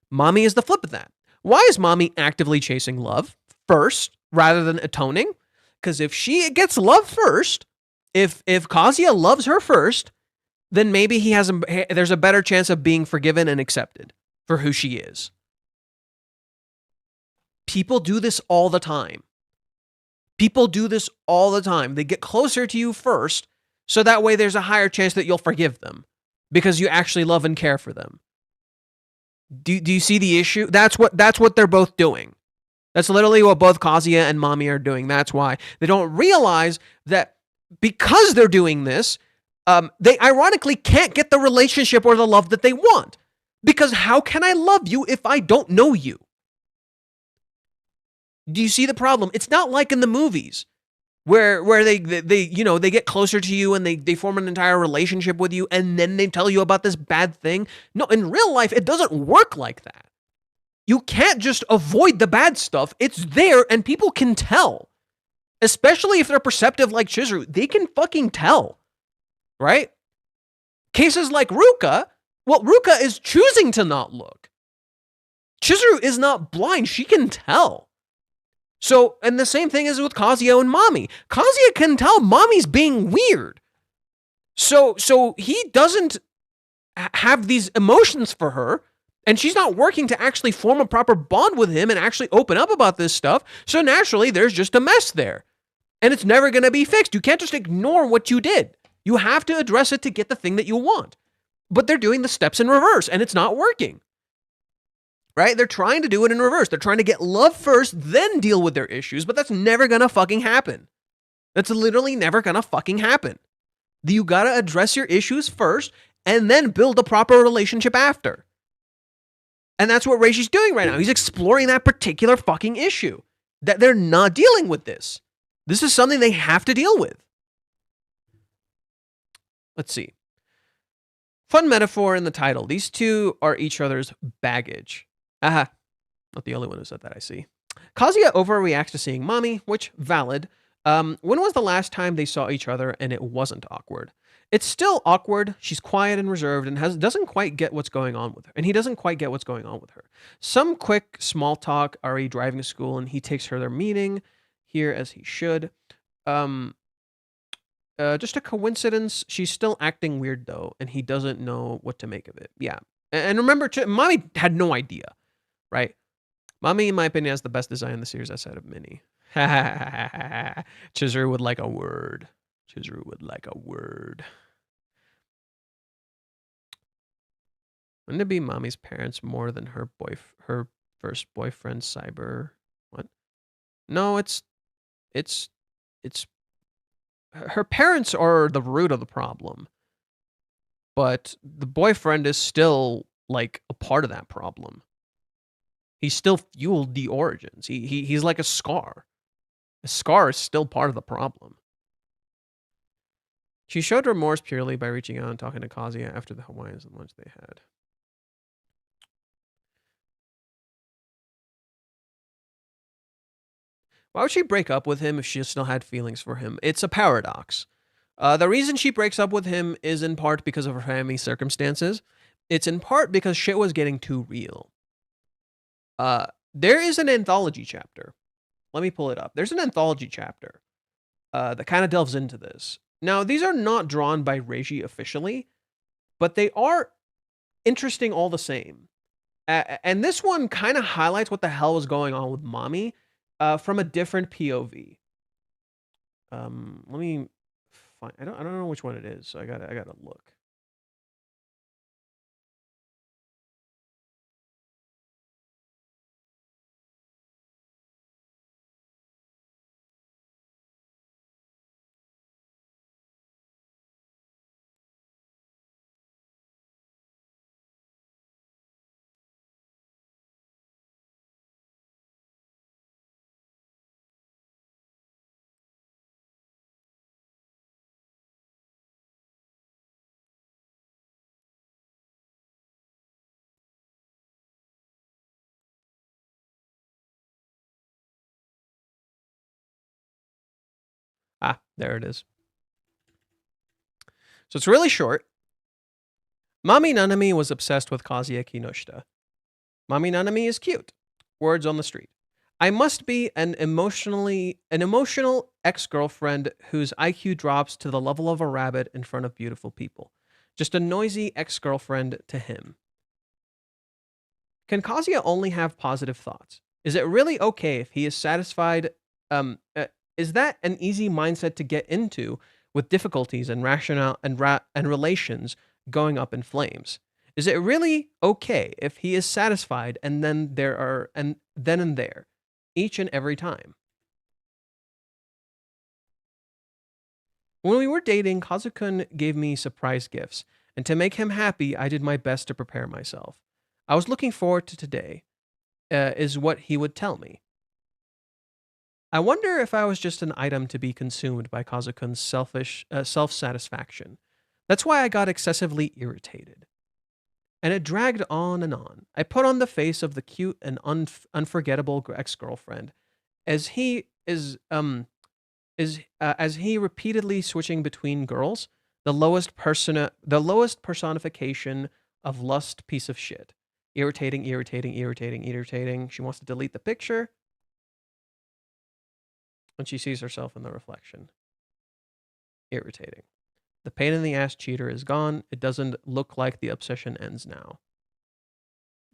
Speaker 1: Mommy is the flip of that. Why is mommy actively chasing love first rather than atoning? Because if she gets love first, if Kazuya loves her first, then maybe there's a better chance of being forgiven and accepted for who she is. People do this all the time. People do this all the time. They get closer to you first, so that way there's a higher chance that you'll forgive them because you actually love and care for them. Do you see the issue? That's what they're both doing. That's literally what both Kazuya and mommy are doing. That's why they don't realize that because they're doing this, they ironically can't get the relationship or the love that they want. Because how can I love you if I don't know you? Do you see the problem? It's not like in the movies where they get closer to you and they form an entire relationship with you and then they tell you about this bad thing. No, in real life, it doesn't work like that. You can't just avoid the bad stuff. It's there and people can tell. Especially if they're perceptive like Chizuru. They can fucking tell. Right? Cases like Ruka, well, Ruka is choosing to not look. Chizuru is not blind. She can tell. So, and the same thing is with Kazuya and mommy. Kazuya can tell mommy's being weird. So he doesn't have these emotions for her, and she's not working to actually form a proper bond with him and actually open up about this stuff. So naturally, there's just a mess there. And it's never going to be fixed. You can't just ignore what you did. You have to address it to get the thing that you want. But they're doing the steps in reverse, and it's not working. Right? They're trying to do it in reverse. They're trying to get love first, then deal with their issues, but that's never gonna fucking happen. That's literally never gonna fucking happen. You gotta address your issues first, and then build a proper relationship after. And that's what Reishi's doing right now. He's exploring that particular fucking issue. That they're not dealing with this. This is something they have to deal with. Let's see. Fun metaphor in the title. These two are each other's baggage. Aha. Not the only one who said that, I see. Kazuya overreacts to seeing mommy, which, valid. When was the last time they saw each other and it wasn't awkward? It's still awkward. She's quiet and reserved and doesn't quite get what's going on with her. And he doesn't quite get what's going on with her. Some quick small talk, Ari driving to school, and he takes her to their meeting here as he should. Just a coincidence. She's still acting weird though, and he doesn't know what to make of it. Yeah. And remember, mommy had no idea. Right? Mommy, in my opinion, has the best design in the series outside of Minnie. Chizuru would like a word. Chizuru would like a word. Wouldn't it be mommy's parents more than her first boyfriend, Cyber? What? No, it's her parents are the root of the problem. But the boyfriend is still like a part of that problem. He still fueled the origins. He's like a scar. A scar is still part of the problem. She showed remorse purely by reaching out and talking to Kazuya after the Hawaiians and lunch they had. Why would she break up with him if she still had feelings for him? It's a paradox. The reason she breaks up with him is in part because of her family circumstances. It's in part because shit was getting too real. There is an anthology chapter. Let me pull it up. There's an anthology chapter that kind of delves into this. Now, these are not drawn by Reishi officially, but they are interesting all the same. And this one kind of highlights what the hell was going on with mommy from a different POV. Let me find. I don't know which one it is. So I gotta look. Ah, there it is. So it's really short. Mami Nanami was obsessed with Kazuya Kinoshita. Mami Nanami is cute. Words on the street. I must be an emotional ex-girlfriend whose IQ drops to the level of a rabbit in front of beautiful people. Just a noisy ex-girlfriend to him. Can Kazuya only have positive thoughts? Is it really okay if he is satisfied? Is that an easy mindset to get into with difficulties and rationale and relations going up in flames? Is it really okay if he is satisfied and then and there, each and every time? When we were dating, Kazukun gave me surprise gifts, and to make him happy, I did my best to prepare myself. I was looking forward to today, is what he would tell me. I wonder if I was just an item to be consumed by Kazukun's selfish self satisfaction. That's why I got excessively irritated. And it dragged on and on. I put on the face of the cute and unforgettable ex girlfriend as he is as he repeatedly switching between girls, the lowest personification of lust piece of shit. Irritating, irritating, irritating, irritating. She wants to delete the picture when she sees herself in the reflection. Irritating. The pain in the ass cheater is gone. It doesn't look like the obsession ends now.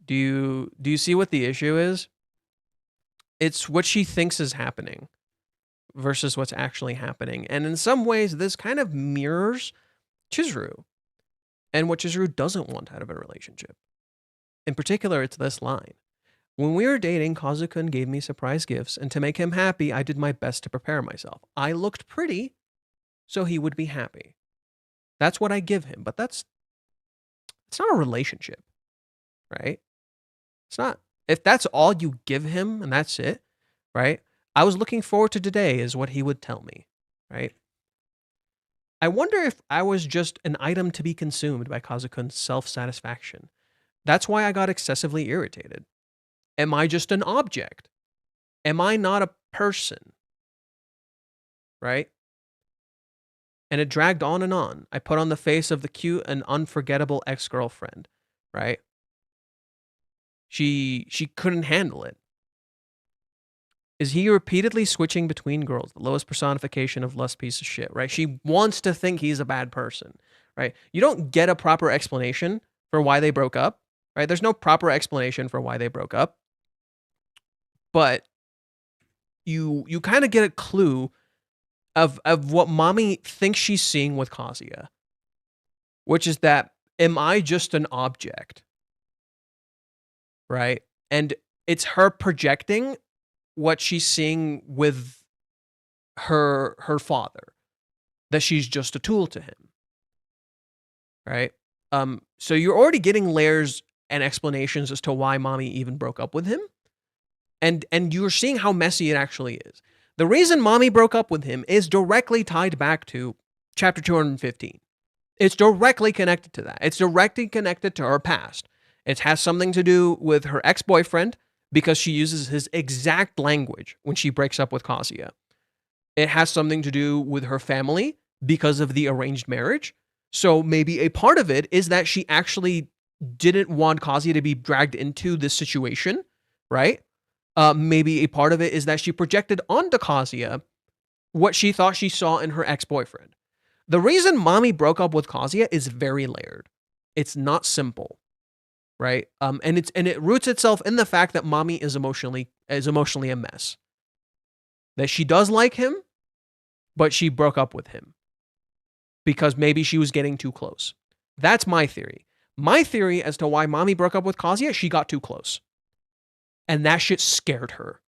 Speaker 1: Do you see what the issue is? It's what she thinks is happening versus what's actually happening. And in some ways, this kind of mirrors Chizuru and what Chizuru doesn't want out of a relationship. In particular, it's this line. When we were dating, Kazukun gave me surprise gifts, and to make him happy, I did my best to prepare myself. I looked pretty, so he would be happy. That's what I give him, but it's not a relationship, right? It's not. If that's all you give him and that's it, right? I was looking forward to today is what he would tell me, right? I wonder if I was just an item to be consumed by Kazukun's self-satisfaction. That's why I got excessively irritated. Am I just an object? Am I not a person? Right? And it dragged on and on. I put on the face of the cute and unforgettable ex-girlfriend, right? She couldn't handle it. Is he repeatedly switching between girls, the lowest personification of lust piece of shit, right? She wants to think he's a bad person, right? You don't get a proper explanation for why they broke up, right? There's no proper explanation for why they broke up. But you kind of get a clue of what mommy thinks she's seeing with Kazuya, which is that, am I just an object? Right? And it's her projecting what she's seeing with her father, that she's just a tool to him. Right? So you're already getting layers and explanations as to why mommy even broke up with him. And you're seeing how messy it actually is. The reason mommy broke up with him is directly tied back to chapter 215. It's directly connected to that. It's directly connected to her past. It has something to do with her ex-boyfriend because she uses his exact language when she breaks up with Kazuya. It has something to do with her family because of the arranged marriage. So maybe a part of it is that she actually didn't want Kazuya to be dragged into this situation, right? Maybe a part of it is that she projected onto Kazuya what she thought she saw in her ex-boyfriend. The reason mommy broke up with Kazuya is very layered. It's not simple, right? And it roots itself in the fact that mommy is emotionally a mess. That she does like him, but she broke up with him because maybe she was getting too close. That's my theory. My theory as to why mommy broke up with Kazuya, she got too close. And that shit scared her.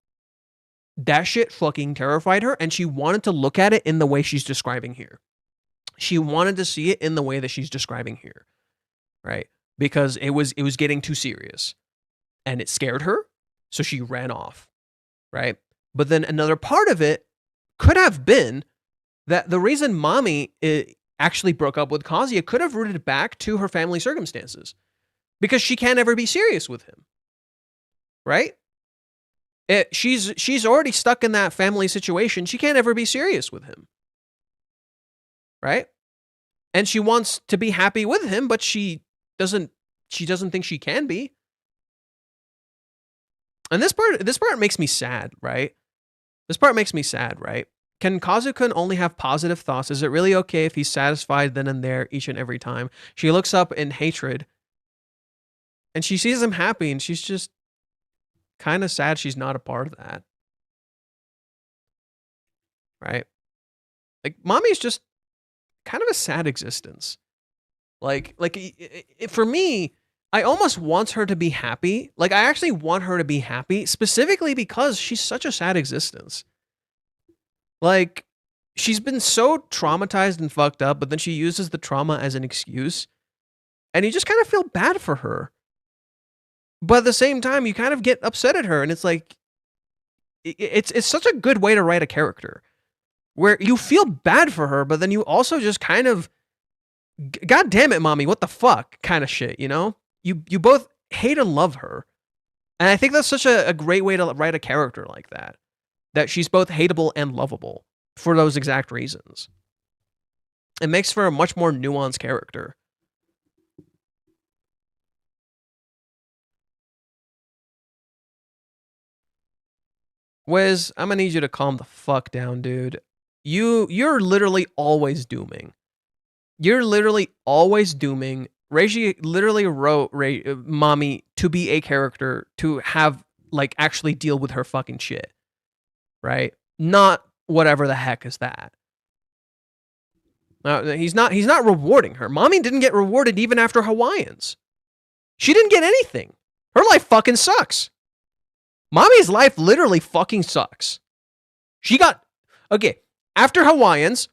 Speaker 1: That shit fucking terrified her, and she wanted to look at it in the way she's describing here. She wanted to see it in the way that she's describing here, right? Because it was getting too serious, and it scared her, so she ran off, right? But then another part of it could have been that the reason mommy actually broke up with Kazuya could have rooted back to her family circumstances, because she can't ever be serious with him, right? She's already stuck in that family situation. She can't ever be serious with him, right? And she wants to be happy with him, but she doesn't think she can be. And this part makes me sad, right? This part makes me sad, right? Can Kazu-kun only have positive thoughts? Is it really okay if he's satisfied then and there each and every time? She looks up in hatred, and she sees him happy, and she's just kind of sad she's not a part of that. Right? Like, mommy's just kind of a sad existence. Like for me, I almost want her to be happy. Like, I actually want her to be happy, specifically because she's such a sad existence. Like, she's been so traumatized and fucked up, but then she uses the trauma as an excuse. And you just kind of feel bad for her. But at the same time, you kind of get upset at her, and it's like, it's such a good way to write a character, where you feel bad for her, but then you also just kind of, God damn it, mommy, what the fuck, kind of shit, you know? You both hate and love her, and I think that's such a great way to write a character like that, that she's both hateable and lovable for those exact reasons. It makes for a much more nuanced character. Wiz, I'm gonna need you to calm the fuck down, dude. You're literally always dooming. You're literally always dooming. Reiji literally wrote mommy to be a character to have, like, actually deal with her fucking shit. Right? Not whatever the heck is that. He's not rewarding her. Mommy didn't get rewarded even after Hawaiians. She didn't get anything. Her life fucking sucks. Mommy's life literally fucking sucks. She got, okay, after Hawaiians,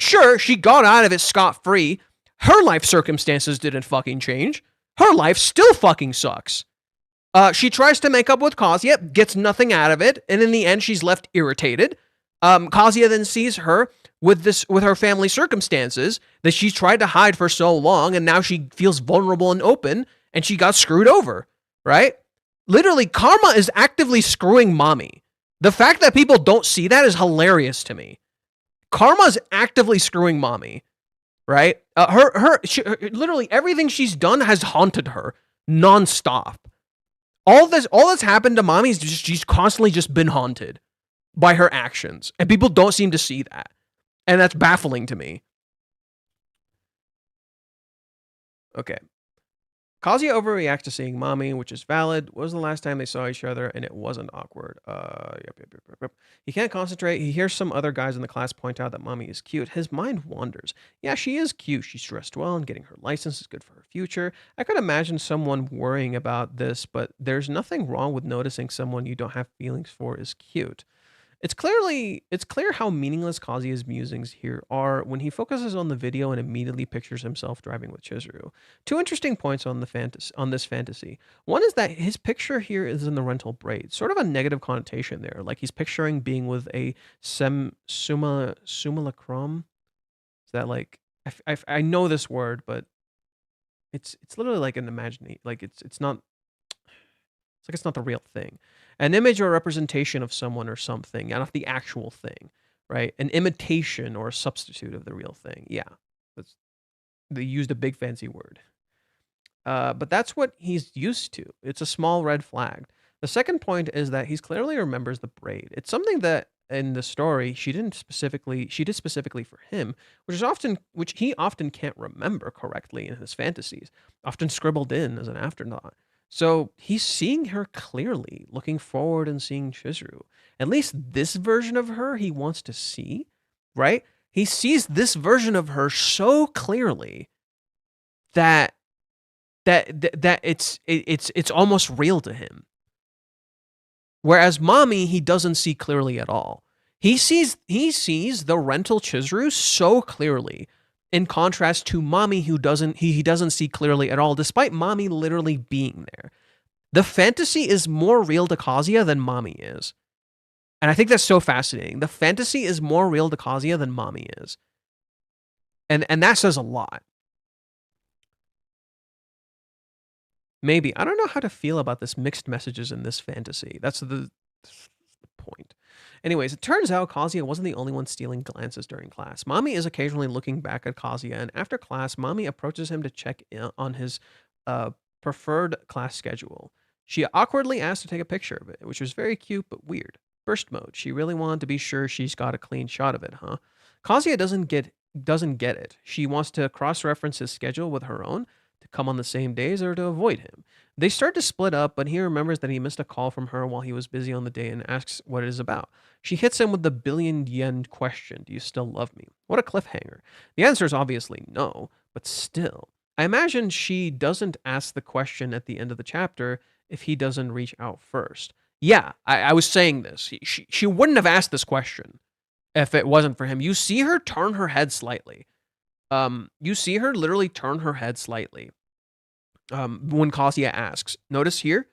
Speaker 1: sure, she got out of it scot-free. Her life circumstances didn't fucking change. Her life still fucking sucks. She tries to make up with Kazuya, gets nothing out of it, and in the end, she's left irritated. Kazuya then sees her with her family circumstances that she's tried to hide for so long, and now she feels vulnerable and open, and she got screwed over, right? Literally, karma is actively screwing mommy. The fact that people don't see that is hilarious to me. Karma's actively screwing mommy, right? Literally everything she's done has haunted her nonstop. All that's happened to mommy is just she's constantly just been haunted by her actions, and people don't seem to see that, and that's baffling to me. Okay. Kazuya overreacts to seeing mommy, which is valid. When was the last time they saw each other and it wasn't awkward? Yep. He can't concentrate. He hears some other guys in the class point out that mommy is cute. His mind wanders. Yeah, she is cute. She's dressed well, and getting her license is good for her future. I could imagine someone worrying about this, but there's nothing wrong with noticing someone you don't have feelings for is cute. It's clear how meaningless Kazuya's musings here are when he focuses on the video and immediately pictures himself driving with Chizuru. Two interesting points on this fantasy. One is that his picture here is in the rental braid, sort of a negative connotation there, like he's picturing being with a simulacrum. Is that like I know this word, but it's literally like an imagination, like it's not. It's like it's not the real thing. An image or a representation of someone or something, not the actual thing, right? An imitation or a substitute of the real thing. Yeah, they used a big fancy word. But that's what he's used to. It's a small red flag. The second point is that he clearly remembers the braid. It's something that in the story she did specifically for him, which he often can't remember correctly in his fantasies, often scribbled in as an afterthought. So he's seeing her clearly, looking forward and seeing Chizuru. At least this version of her he wants to see. right? He sees this version of her so clearly that it's almost real to him. Whereas Mommy, he doesn't see clearly at all. He sees the rental Chizuru so clearly, in contrast to Mommy, who doesn't see clearly at all, despite Mommy literally being there. The fantasy is more real to Kazuya than Mommy is. And I think that's so fascinating. The fantasy is more real to Kazuya than Mommy is. And that says a lot. Maybe. I don't know how to feel about this mixed messages in this fantasy. That's the point. Anyways, it turns out Kazuya wasn't the only one stealing glances during class. Mommy is occasionally looking back at Kazuya, and after class, Mommy approaches him to check in on his preferred class schedule. She awkwardly asked to take a picture of it, which was very cute but weird. Burst mode. She really wanted to be sure she's got a clean shot of it, huh? Kazuya doesn't get it. She wants to cross-reference his schedule with her own, to come on the same days or to avoid him. They start to split up, but he remembers that he missed a call from her while he was busy on the day and asks what it is about. She hits him with the billion-yen question, do you still love me? What a cliffhanger. The answer is obviously no, but still. I imagine she doesn't ask the question at the end of the chapter if he doesn't reach out first. Yeah, I was saying this. She wouldn't have asked this question if it wasn't for him. You see her turn her head slightly. You see her literally turn her head slightly when Kazuya asks. Notice here,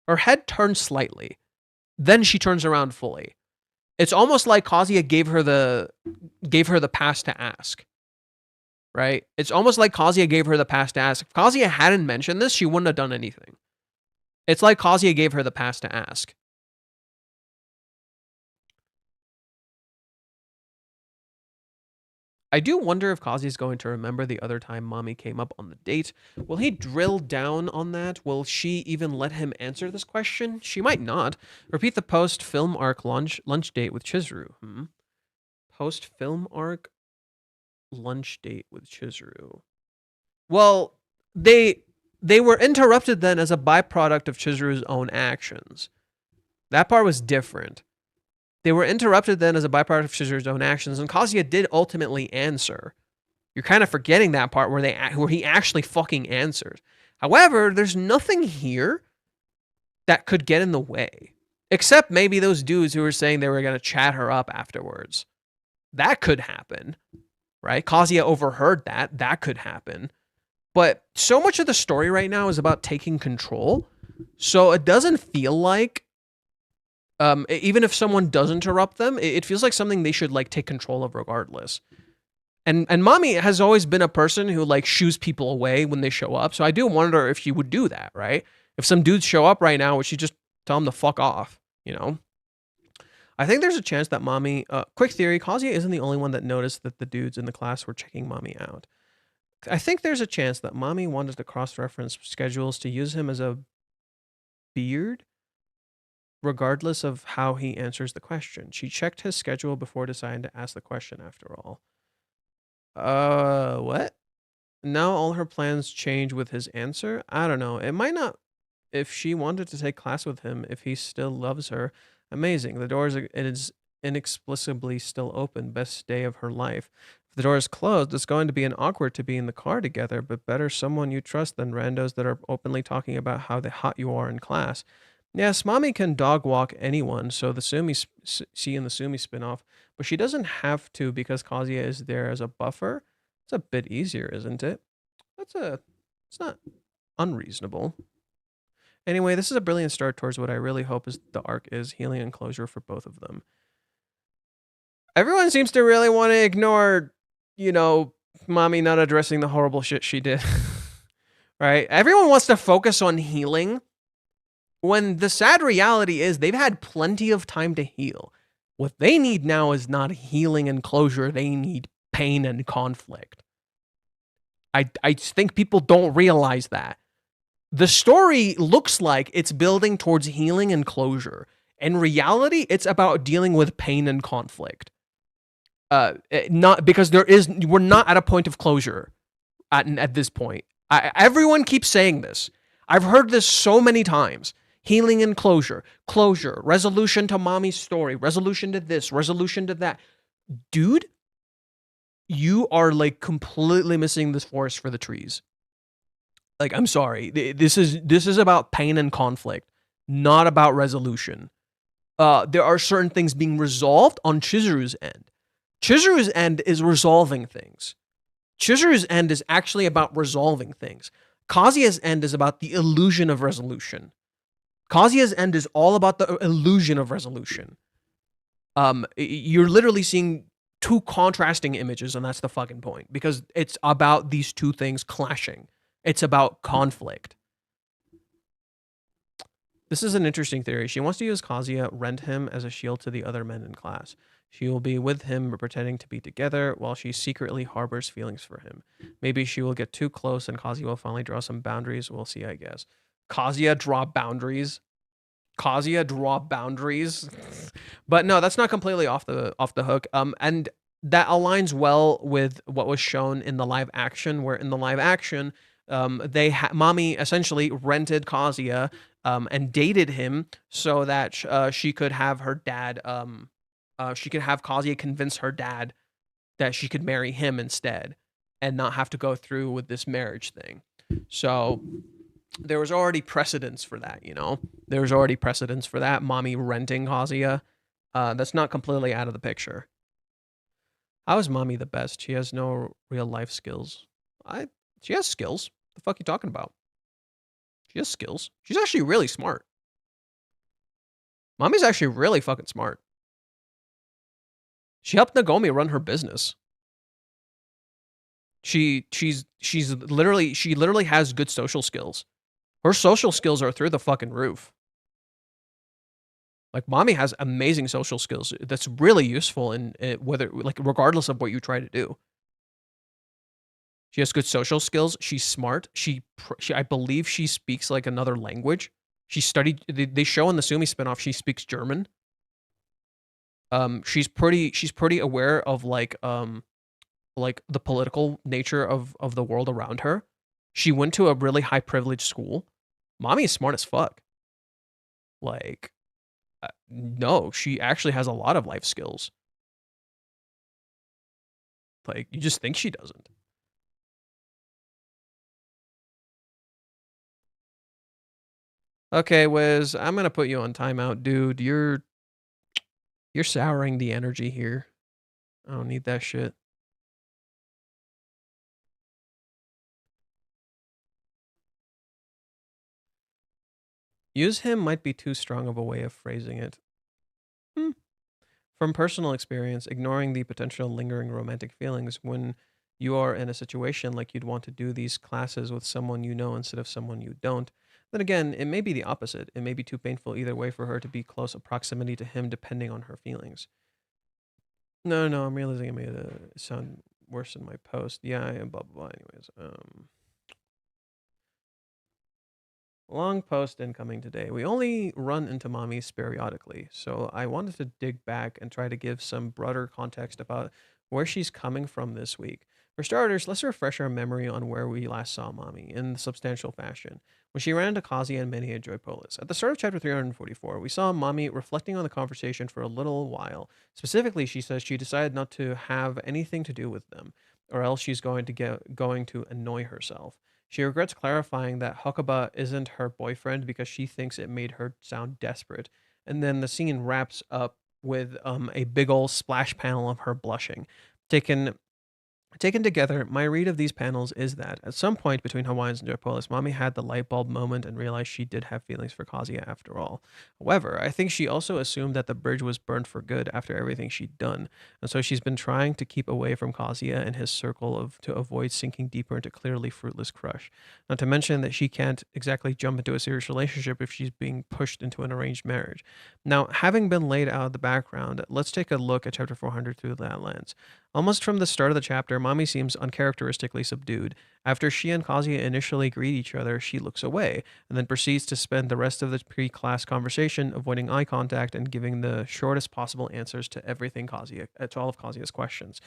Speaker 1: her head turns slightly. Then she turns around fully. It's almost like Kazuya gave her the pass to ask. Right? It's almost like Kazuya gave her the pass to ask. If Kazuya hadn't mentioned this, she wouldn't have done anything. It's like Kazuya gave her the pass to ask. I do wonder if Kazuya is going to remember the other time Mommy came up on the date. Will he drill down on that? Will she even let him answer this question? She might not. Repeat the post-film arc lunch date with Chizuru. Post-film arc lunch date with Chizuru. Well, they were interrupted then as a byproduct of Chizuru's own actions. That part was different. They were interrupted then as a byproduct of Chizuru's own actions, and Kazuya did ultimately answer. You're kind of forgetting that part where he actually fucking answers. However, there's nothing here that could get in the way. Except maybe those dudes who were saying they were going to chat her up afterwards. That could happen, right? Kazuya overheard that. That could happen. But so much of the story right now is about taking control. So it doesn't feel like, even if someone does interrupt them, it feels like something they should like take control of regardless. And Mommy has always been a person who like shoos people away when they show up. So I do wonder if she would do that, right? If some dudes show up right now, would she just tell them to fuck off, you know? I think there's a chance that Mommy, quick theory, Kazuya isn't the only one that noticed that the dudes in the class were checking Mommy out. I think there's a chance that Mommy wanted to cross-reference schedules to use him as a beard, regardless of how he answers the question. She checked his schedule before deciding to ask the question after all. What? Now all her plans change with his answer? I don't know. It might not. If she wanted to take class with him, if he still loves her, amazing. The door is inexplicably still open. Best day of her life. If the door is closed, it's going to be awkward to be in the car together, but better someone you trust than randos that are openly talking about how hot you are in class. Yes, Mommy can dog walk anyone, so the Sumi see in the Sumi spinoff, but she doesn't have to because Kazuya is there as a buffer. It's a bit easier, isn't it? It's not unreasonable. Anyway, this is a brilliant start towards what I really hope is the arc is healing and closure for both of them. Everyone seems to really want to ignore, Mommy not addressing the horrible shit she did. Right? Everyone wants to focus on healing when the sad reality is they've had plenty of time to heal. What they need now is not healing and closure. They need pain and conflict. I think people don't realize that. The story looks like it's building towards healing and closure. In reality, it's about dealing with pain and conflict. Not because we're not at a point of closure at this point. Everyone keeps saying this. I've heard this so many times. Healing and closure, resolution to Mommy's story, resolution to this, resolution to that. dude, you are like completely missing this forest for the trees. Like, I'm sorry. This is about pain and conflict, not about resolution. There are certain things being resolved on Chizuru's end. Chizuru's end is resolving things. Chizuru's end is actually about resolving things. Kazuya's end is about the illusion of resolution. Kazuya's end is all about the illusion of resolution. You're literally seeing two contrasting images, and that's the fucking point, because it's about these two things clashing. It's about conflict. This is an interesting theory. She wants to use Kazuya, rent him as a shield to the other men in class. She will be with him pretending to be together while she secretly harbors feelings for him. Maybe she will get too close and Kazuya will finally draw some boundaries. We'll see, I guess. Kazuya draw boundaries. Kazuya draw boundaries. But no, that's not completely off the hook. And that aligns well with what was shown in the live action, where in the live action, Mami essentially rented Kazuya and dated him so that she could have her dad, she could have Kazuya convince her dad that she could marry him instead and not have to go through with this marriage thing. So there was already precedence for that, you know? There was already precedence for that. Mami renting Kazuya. That's not completely out of the picture. How is Mami the best? She has no real life skills. She has skills. The fuck you talking about? She has skills. She's actually really smart. Mami's actually really fucking smart. She helped Nagomi run her business. She literally has good social skills. Her social skills are through the fucking roof. Like, Mami has amazing social skills that's really useful in whether, like, regardless of what you try to do. She has good social skills. She's smart. She I believe she speaks like another language. She studied. They show in the Sumi spinoff she speaks German. She's pretty aware of like the political nature of the world around her. She went to a really high privileged school. Mami is smart as fuck. Like, no, she actually has a lot of life skills. Like, you just think she doesn't. Okay, Wiz, I'm gonna put you on timeout, dude. You're souring the energy here. I don't need that shit. Use him might be too strong of a way of phrasing it. From personal experience, ignoring the potential lingering romantic feelings when you are in a situation like you'd want to do these classes with someone you know instead of someone you don't, then again, it may be the opposite. It may be too painful either way for her to be close proximity to him depending on her feelings. No, I'm realizing I made it sound worse in my post. Yeah, I am blah blah blah. Anyways, long post incoming today. We only run into Mami periodically, so I wanted to dig back and try to give some broader context about where she's coming from this week. For starters, let's refresh our memory on where we last saw Mami in substantial fashion, when she ran into Kazuya and Minnie at Joypolis. At the start of chapter 344, we saw Mami reflecting on the conversation for a little while. Specifically, she says she decided not to have anything to do with them, or else she's going to annoy herself. She regrets clarifying that Hakuba isn't her boyfriend because she thinks it made her sound desperate. And then the scene wraps up with a big ol' splash panel of her blushing. Taken together, my read of these panels is that at some point between Hawaiians and Joypolis, Mami had the light bulb moment and realized she did have feelings for Kazuya after all. However, I think she also assumed that the bridge was burned for good after everything she'd done, and so she's been trying to keep away from Kazuya and his circle to avoid sinking deeper into clearly fruitless crush. Not to mention that she can't exactly jump into a serious relationship if she's being pushed into an arranged marriage. Now, having been laid out the background, let's take a look at chapter 400 through that lens. Almost from the start of the chapter, Mami seems uncharacteristically subdued. After she and Kazuya initially greet each other, she looks away, and then proceeds to spend the rest of the pre-class conversation avoiding eye contact and giving the shortest possible answers to to all of Kazuya's questions.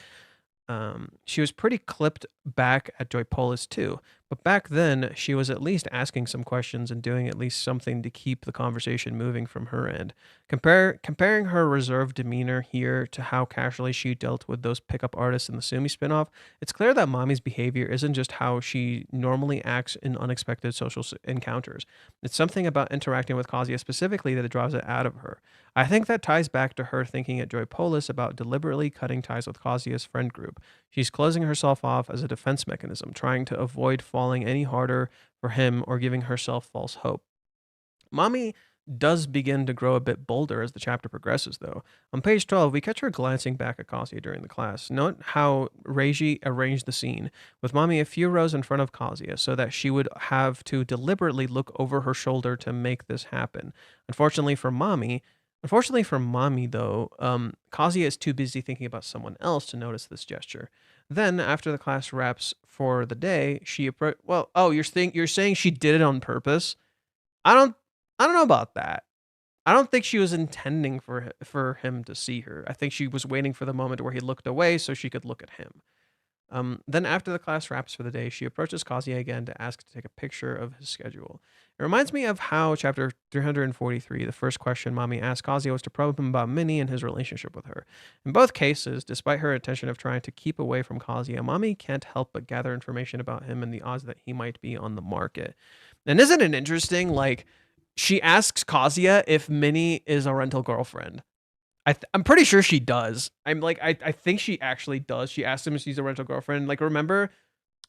Speaker 1: She was pretty clipped back at Joypolis too, But back then, she was at least asking some questions and doing at least something to keep the conversation moving from her end. Comparing her reserved demeanor here to how casually she dealt with those pickup artists in the Sumi spinoff, it's clear that Mommy's behavior isn't just how she normally acts in unexpected social encounters. It's something about interacting with Kazuya specifically that draws it out of her. I think that ties back to her thinking at Joy Polis about deliberately cutting ties with Kazuya's friend group. She's closing herself off as a defense mechanism, trying to avoid falling any harder for him or giving herself false hope. Mommy does begin to grow a bit bolder as the chapter progresses, though. On page 12, we catch her glancing back at Kazuya during the class. Note how Reiji arranged the scene, with Mommy a few rows in front of Kazuya, so that she would have to deliberately look over her shoulder to make this happen. Unfortunately for Mommy, though, Kazuya is too busy thinking about someone else to notice this gesture. Then, after the class wraps for the day, you're saying she did it on purpose? I don't I don't know about that. I don't think she was intending for him to see her. I think she was waiting for the moment where he looked away so she could look at him. Then after the class wraps for the day, she approaches Kazuya again to ask to take a picture of his schedule. It reminds me of how chapter 343, the first question Mommy asked Kazuya was to probe him about Minnie and his relationship with her. In both cases, despite her intention of trying to keep away from Kazuya, Mommy can't help but gather information about him and the odds that he might be on the market. And isn't it interesting, like, she asks Kazuya if Minnie is a rental girlfriend. I'm pretty sure she does. I think she actually does. She asks him if she's a rental girlfriend. Like, remember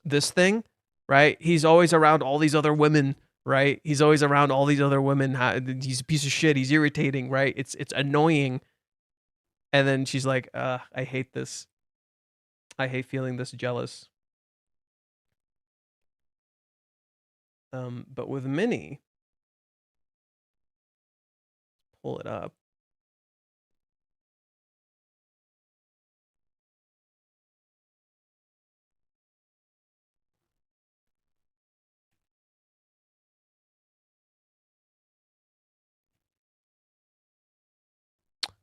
Speaker 1: this thing, right? He's always around all these other women, right? He's always around all these other women. He's a piece of shit. He's irritating, right? It's annoying. And then she's like, I hate this. I hate feeling this jealous. But with Minnie, pull it up.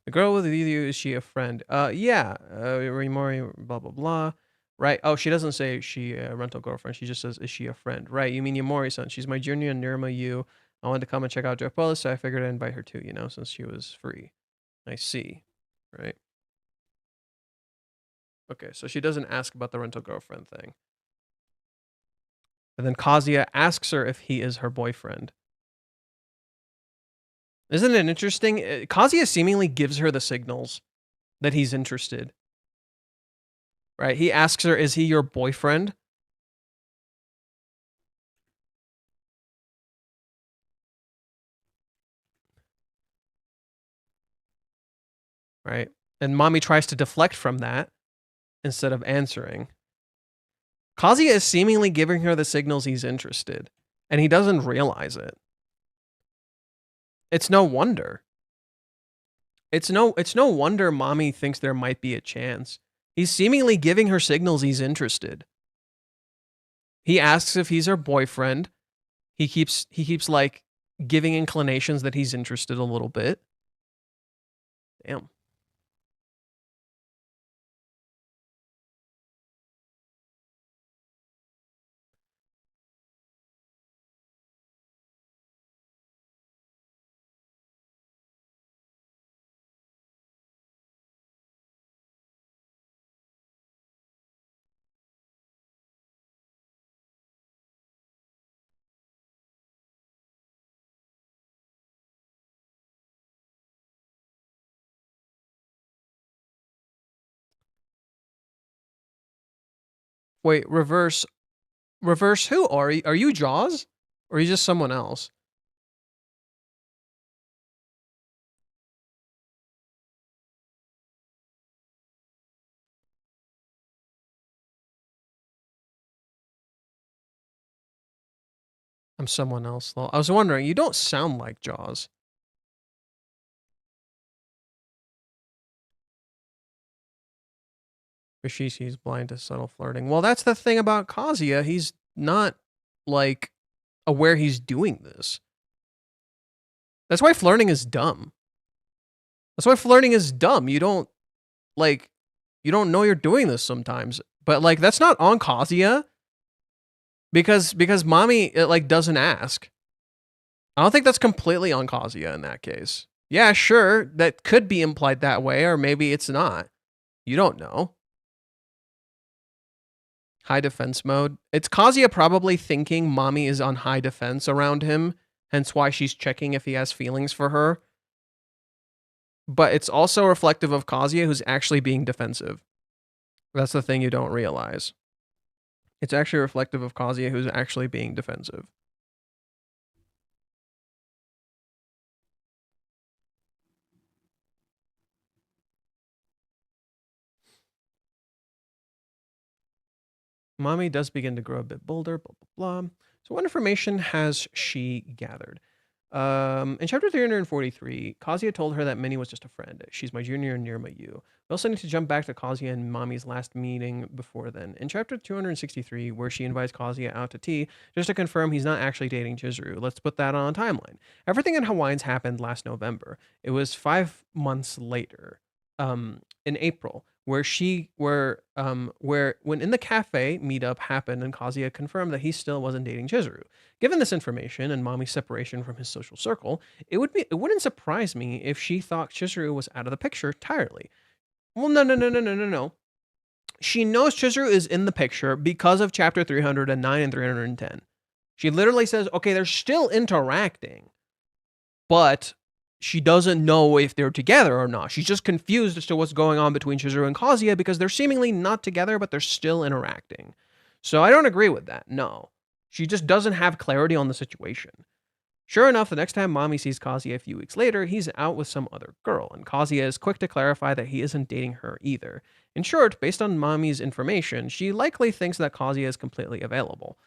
Speaker 1: The girl with you, is she a friend? Yeah. Rimori, blah blah blah. Right. Oh, she doesn't say she a rental girlfriend. She just says, is she a friend? Right. You mean Yamori-san? She's my junior in Nirma U. I wanted to come and check out Joy, so I figured I'd invite her too. Since she was free. I see. Right. Okay. So she doesn't ask about the rental girlfriend thing. And then Kazuya asks her if he is her boyfriend. Isn't it interesting? Kazuya seemingly gives her the signals that he's interested. Right? He asks her, is he your boyfriend? Right? And Mommy tries to deflect from that instead of answering. Kazuya is seemingly giving her the signals he's interested, and he doesn't realize it. It's no wonder. It's no wonder Mommy thinks there might be a chance. He's seemingly giving her signals he's interested. He asks if he's her boyfriend. He keeps like giving inclinations that he's interested a little bit. Damn. Wait, reverse who? Are you Jaws? Or are you just someone else? I'm someone else. I was wondering, you don't sound like Jaws. Rishishi's blind to subtle flirting. Well, that's the thing about Kazuya. He's not, like, aware he's doing this. That's why flirting is dumb. You don't, like, you don't know you're doing this sometimes. But, like, that's not on Kazuya. Because mommy like doesn't ask. I don't think that's completely on Kazuya in that case. Yeah, sure, that could be implied that way, or maybe it's not. You don't know. High defense mode. It's Kazuya probably thinking mommy is on high defense around him, hence why she's checking if he has feelings for her. But it's also reflective of Kazuya who's actually being defensive. That's the thing you don't realize. It's actually reflective of Kazuya who's actually being defensive. Mommy does begin to grow a bit bolder, blah, blah, blah. So what information has she gathered? In chapter 343, Kazuya told her that Minnie was just a friend. She's my junior near my U. We also need to jump back to Kazuya and Mommy's last meeting before then. In chapter 263, where she invites Kazuya out to tea, just to confirm he's not actually dating Chizuru. Let's put that on a timeline. Everything in Hawaiians happened last November. It was 5 months later, in April, where when in the cafe meetup happened and Kazuya confirmed that he still wasn't dating Chizuru. Given this information and Mommy's separation from his social circle, it wouldn't surprise me if she thought Chizuru was out of the picture entirely. Well, no. She knows Chizuru is in the picture because of chapter 309 and 310. She literally says, okay, they're still interacting, but she doesn't know if they're together or not. She's just confused as to what's going on between Chizuru and Kazuya because they're seemingly not together, but they're still interacting. So I don't agree with that. No. She just doesn't have clarity on the situation. Sure enough, the next time Mommy sees Kazuya a few weeks later, he's out with some other girl, and Kazuya is quick to clarify that he isn't dating her either. In short, based on Mommy's information, she likely thinks that Kazuya is completely available.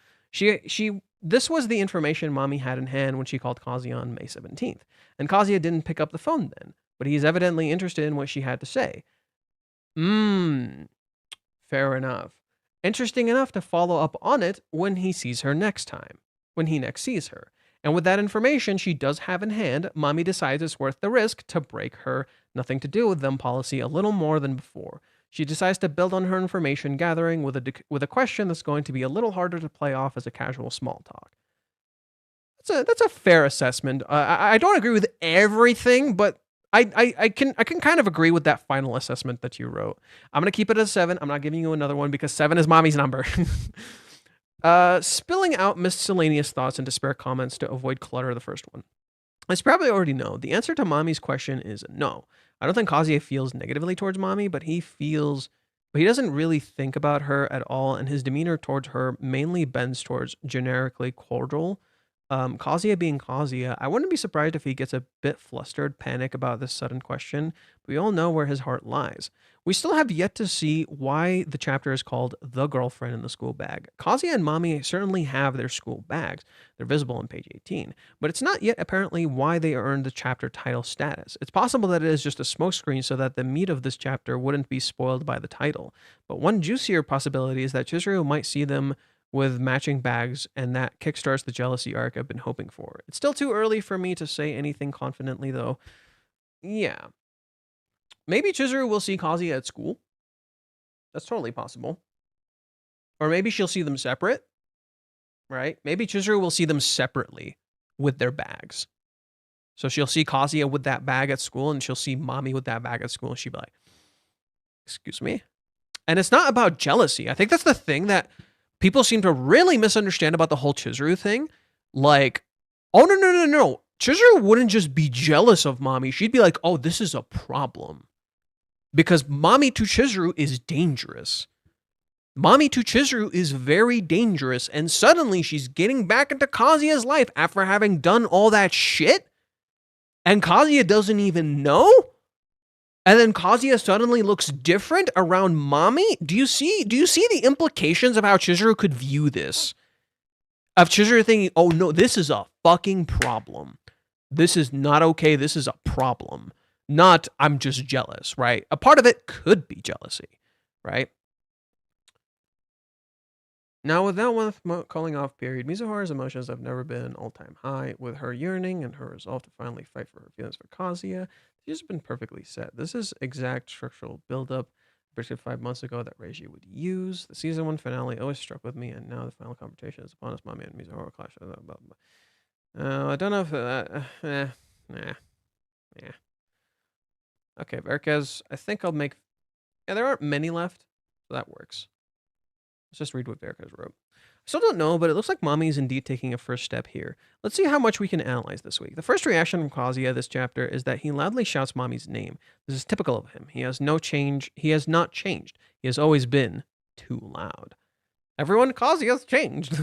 Speaker 1: This was the information Mommy had in hand when she called Kazuya on May 17th, and Kazuya didn't pick up the phone then, but he's evidently interested in what she had to say. Fair enough. Interesting enough to follow up on it when he sees her next time, when he next sees her. And with that information she does have in hand, Mommy decides it's worth the risk to break her nothing to do with them policy a little more than before. She decides to build on her information gathering with a question that's going to be a little harder to play off as a casual small talk. That's a fair assessment. I don't agree with everything, but I can kind of agree with that final assessment that you wrote. I'm gonna keep it at 7. I'm not giving you another one because 7 is Mommy's number. Spilling out miscellaneous thoughts into spare comments to avoid clutter. The first one. As you probably already know, the answer to Mommy's question is no. I don't think Kazuya feels negatively towards Mommy, but he doesn't really think about her at all, and his demeanor towards her mainly bends towards generically cordial. Kazuya being Kazuya, I wouldn't be surprised if he gets a bit flustered, panic about this sudden question, but we all know where his heart lies. We still have yet to see why the chapter is called The Girlfriend in the School Bag. Kazuya and Mommy certainly have their school bags. They're visible on page 18, but it's not yet apparently why they earned the chapter title status. It's possible that it is just a smokescreen so that the meat of this chapter wouldn't be spoiled by the title. But one juicier possibility is that Chizuru might see them with matching bags, and that kickstarts the jealousy arc I've been hoping for. It's still too early for me to say anything confidently, though. Yeah. Maybe Chizuru will see Kazuya at school. That's totally possible. Or maybe she'll see them separate, right? Maybe Chizuru will see them separately with their bags. So she'll see Kazuya with that bag at school, and she'll see Mommy with that bag at school, and she'll be like, excuse me? And it's not about jealousy. I think that's the thing that people seem to really misunderstand about the whole Chizuru thing. Like, oh, no. Chizuru wouldn't just be jealous of Mommy. She'd be like, oh, this is a problem. Because Mommy to Chizuru is dangerous. Mommy to Chizuru is very dangerous. And suddenly she's getting back into Kazuya's life after having done all that shit. And Kazuya doesn't even know? And then Kazuya suddenly looks different around Mommy? Do you see the implications of how Chizuru could view this? Of Chizuru thinking, oh no, this is a fucking problem. This is not okay, this is a problem. Not, I'm just jealous, right? A part of it could be jealousy, right? Now, with that one calling off period, Mizuharu's emotions have never been all-time high. With her yearning and her resolve to finally fight for her feelings for Kazuya, she's been perfectly set. This is exact structural buildup predicted 5 months ago that Reiji would use. The season 1 finale always struck with me, and now the final confrontation is upon us. Mommy and Mi's horror clash. Blah, blah, blah. I don't know if that. Okay, Verkez. I think I'll make. Yeah, there aren't many left, so that works. Let's just read what Verkez wrote. I still don't know, but it looks like Mommy is indeed taking a first step here. Let's see how much we can analyze this week. The first reaction from Kazuya this chapter is that he loudly shouts Mommy's name. This is typical of him. He has no change. He has not changed. He has always been too loud. Everyone, Kazuya's changed.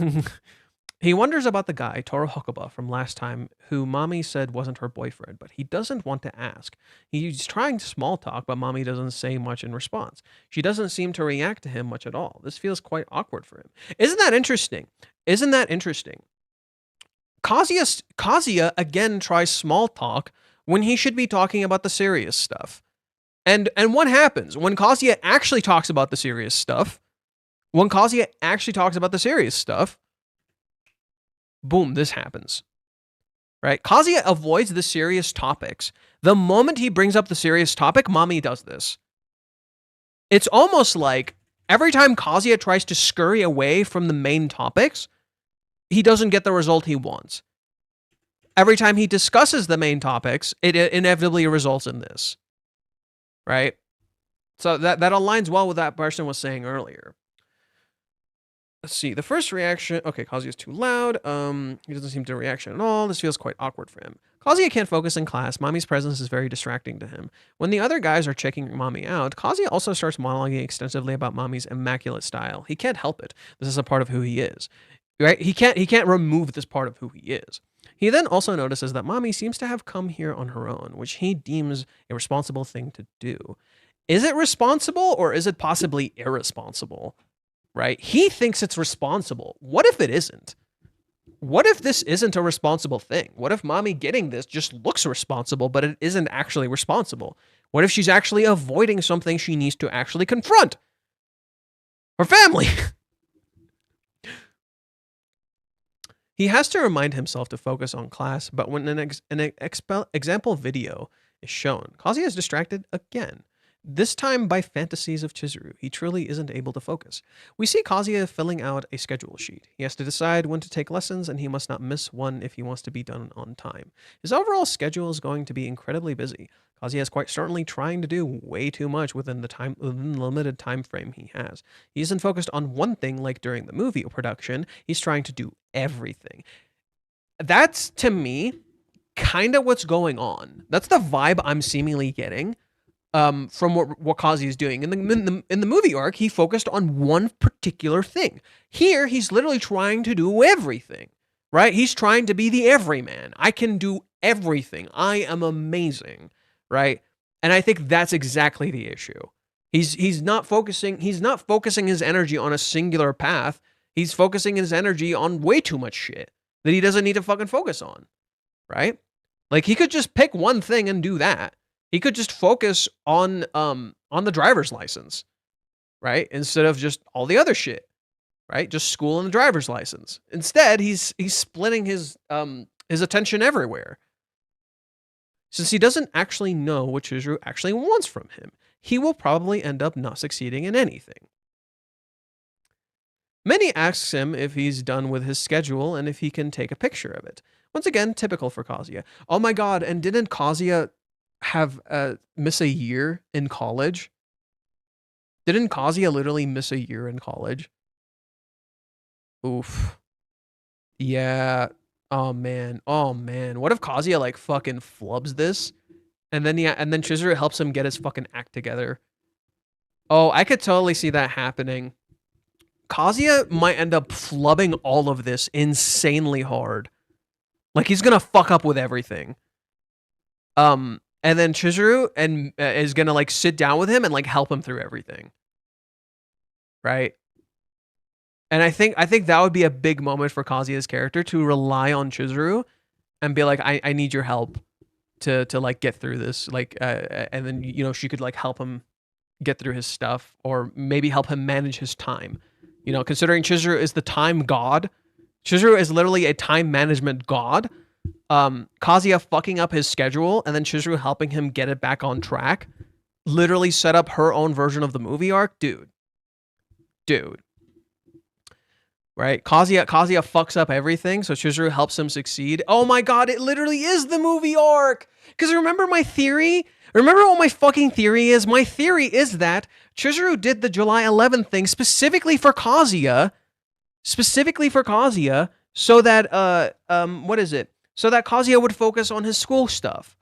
Speaker 1: He wonders about the guy, Toro Hokuba, from last time, who Mommy said wasn't her boyfriend, but he doesn't want to ask. He's trying small talk, but Mommy doesn't say much in response. She doesn't seem to react to him much at all. This feels quite awkward for him. Isn't that interesting? Kazuya again tries small talk when he should be talking about the serious stuff. And what happens? When Kazuya actually talks about the serious stuff, boom, this happens, right? Kazuya avoids the serious topics. The moment he brings up the serious topic, Mommy does this. It's almost like every time Kazuya tries to scurry away from the main topics, he doesn't get the result he wants. Every time he discusses the main topics, it inevitably results in this, right? So that aligns well with what that person was saying earlier. Let's see. The first reaction. Okay, Kazuya's too loud. He doesn't seem to reaction at all. This feels quite awkward for him. Kazuya can't focus in class. Mommy's presence is very distracting to him. When the other guys are checking Mommy out, Kazuya also starts monologuing extensively about Mommy's immaculate style. He can't help it. This is a part of who he is. Right? He can't remove this part of who he is. He then also notices that Mommy seems to have come here on her own, which he deems a responsible thing to do. Is it responsible or is it possibly irresponsible? Right? He thinks it's responsible. What if it isn't? What if this isn't a responsible thing? What if Mommy getting this just looks responsible, but it isn't actually responsible? What if she's actually avoiding something she needs to actually confront? Her family. He has to remind himself to focus on class, but when an example video is shown, Kazuya is distracted again. This time by fantasies of Chizuru, he truly isn't able to focus. We see Kazuya filling out a schedule sheet. He has to decide when to take lessons, and he must not miss one if he wants to be done on time. His overall schedule is going to be incredibly busy. Kazuya is quite certainly trying to do way too much within the limited time frame he has. He isn't focused on one thing like during the movie production. He's trying to do everything. That's, to me, kind of what's going on. That's the vibe I'm seemingly getting. From what Kazuya is doing. In the movie arc, he focused on one particular thing. Here, he's literally trying to do everything, right? He's trying to be the everyman. I can do everything. I am amazing, right? And I think that's exactly the issue. He's not focusing his energy on a singular path. He's focusing his energy on way too much shit that he doesn't need to fucking focus on, right? Like, he could just pick one thing and do that. He could just focus on the driver's license, right? Instead of just all the other shit, right? Just school and the driver's license. Instead, he's splitting his attention everywhere. Since he doesn't actually know what Chizuru actually wants from him, he will probably end up not succeeding in anything. Many asks him if he's done with his schedule and if he can take a picture of it. Once again, typical for Kazuya. Oh my god, and didn't Kazuya have miss a year in college? Didn't Kazuya literally miss a year in college? Oof. Yeah. Oh man. What if Kazuya like fucking flubs this? And then Chizuru helps him get his fucking act together. Oh, I could totally see that happening. Kazuya might end up flubbing all of this insanely hard. Like, he's gonna fuck up with everything. And then Chizuru is gonna like sit down with him and like help him through everything, right? And I think that would be a big moment for Kazuya's character, to rely on Chizuru and be like, I need your help to like get through this, like, and then, you know, she could like help him get through his stuff, or maybe help him manage his time. You know, considering Chizuru is the time god, Chizuru is literally a time management god. Kazuya fucking up his schedule and then Chizuru helping him get it back on track. literally set up her own version of the movie arc, dude. Right? Kazuya fucks up everything, so Chizuru helps him succeed. Oh my god, it literally is the movie arc! Because remember my theory? Remember what my fucking theory is? My theory is that Chizuru did the July 11th thing specifically for Kazuya, so that, what is it? So that Kazuya would focus on his school stuff.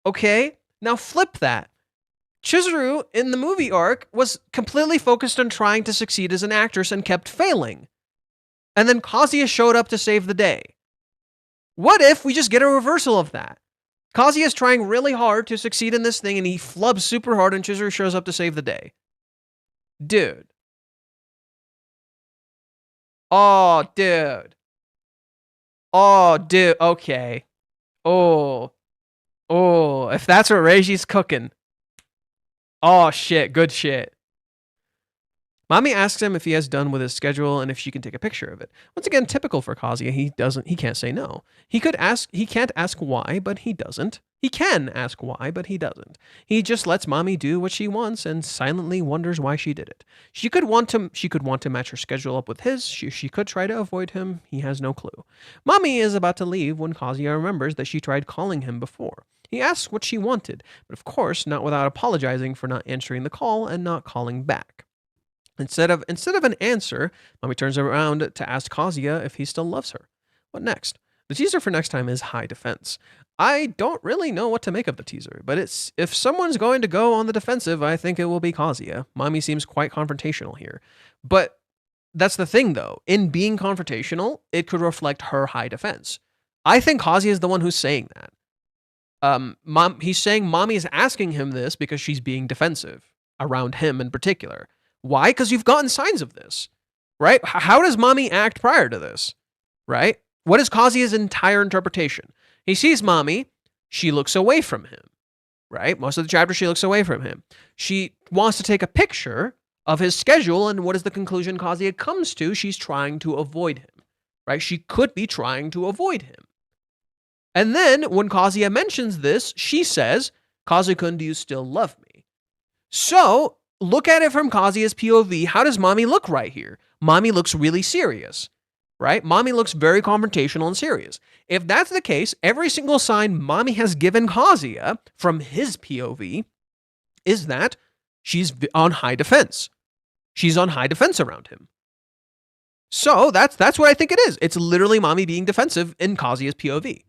Speaker 1: Okay? Now flip that. Chizuru, in the movie arc, was completely focused on trying to succeed as an actress and kept failing. And then Kazuya showed up to save the day. What if we just get a reversal of that? Kazuya is trying really hard to succeed in this thing, and he flubs super hard, and Chizuru shows up to save the day. Dude. Oh, dude. Okay. Oh, if that's what Reiji's cooking. Oh, shit. Good shit. Mommy asks him if he has done with his schedule and if she can take a picture of it. Once again, typical for Kazuya. He can't say no. He can't ask why, but he doesn't. He can ask why, but he doesn't. He just lets Mommy do what she wants and silently wonders why she did it. She could want to match her schedule up with his. She could try to avoid him. He has no clue. Mommy is about to leave when Kazuya remembers that she tried calling him before. He asks what she wanted, but of course not without apologizing for not answering the call and not calling back. Instead of an answer, Mommy turns around to ask Kazuya if he still loves her. What next? The teaser for next time is high defense. I don't really know what to make of the teaser, but if someone's going to go on the defensive, I think it will be Kazuya. Mommy seems quite confrontational here. But that's the thing, though. In being confrontational, it could reflect her high defense. I think Kazuya is the one who's saying that. He's saying Mommy is asking him this because she's being defensive around him in particular. Why? Because you've gotten signs of this, right? How does Mommy act prior to this, right? What is Kazuya's entire interpretation? He sees Mommy, she looks away from him, right? Most of the chapter, she looks away from him. She wants to take a picture of his schedule, and what is the conclusion Kazuya comes to? She's trying to avoid him, right? She could be trying to avoid him. And then, when Kazuya mentions this, she says, Kazu-kun, do you still love me? So, look at it from Kazuya's POV. How does Mommy look right here? Mommy looks really serious, right? Mommy looks very confrontational and serious. If that's the case, every single sign Mommy has given Kazuya from his POV is that she's on high defense. She's on high defense around him. So that's what I think it is. It's literally Mommy being defensive in Kazuya's POV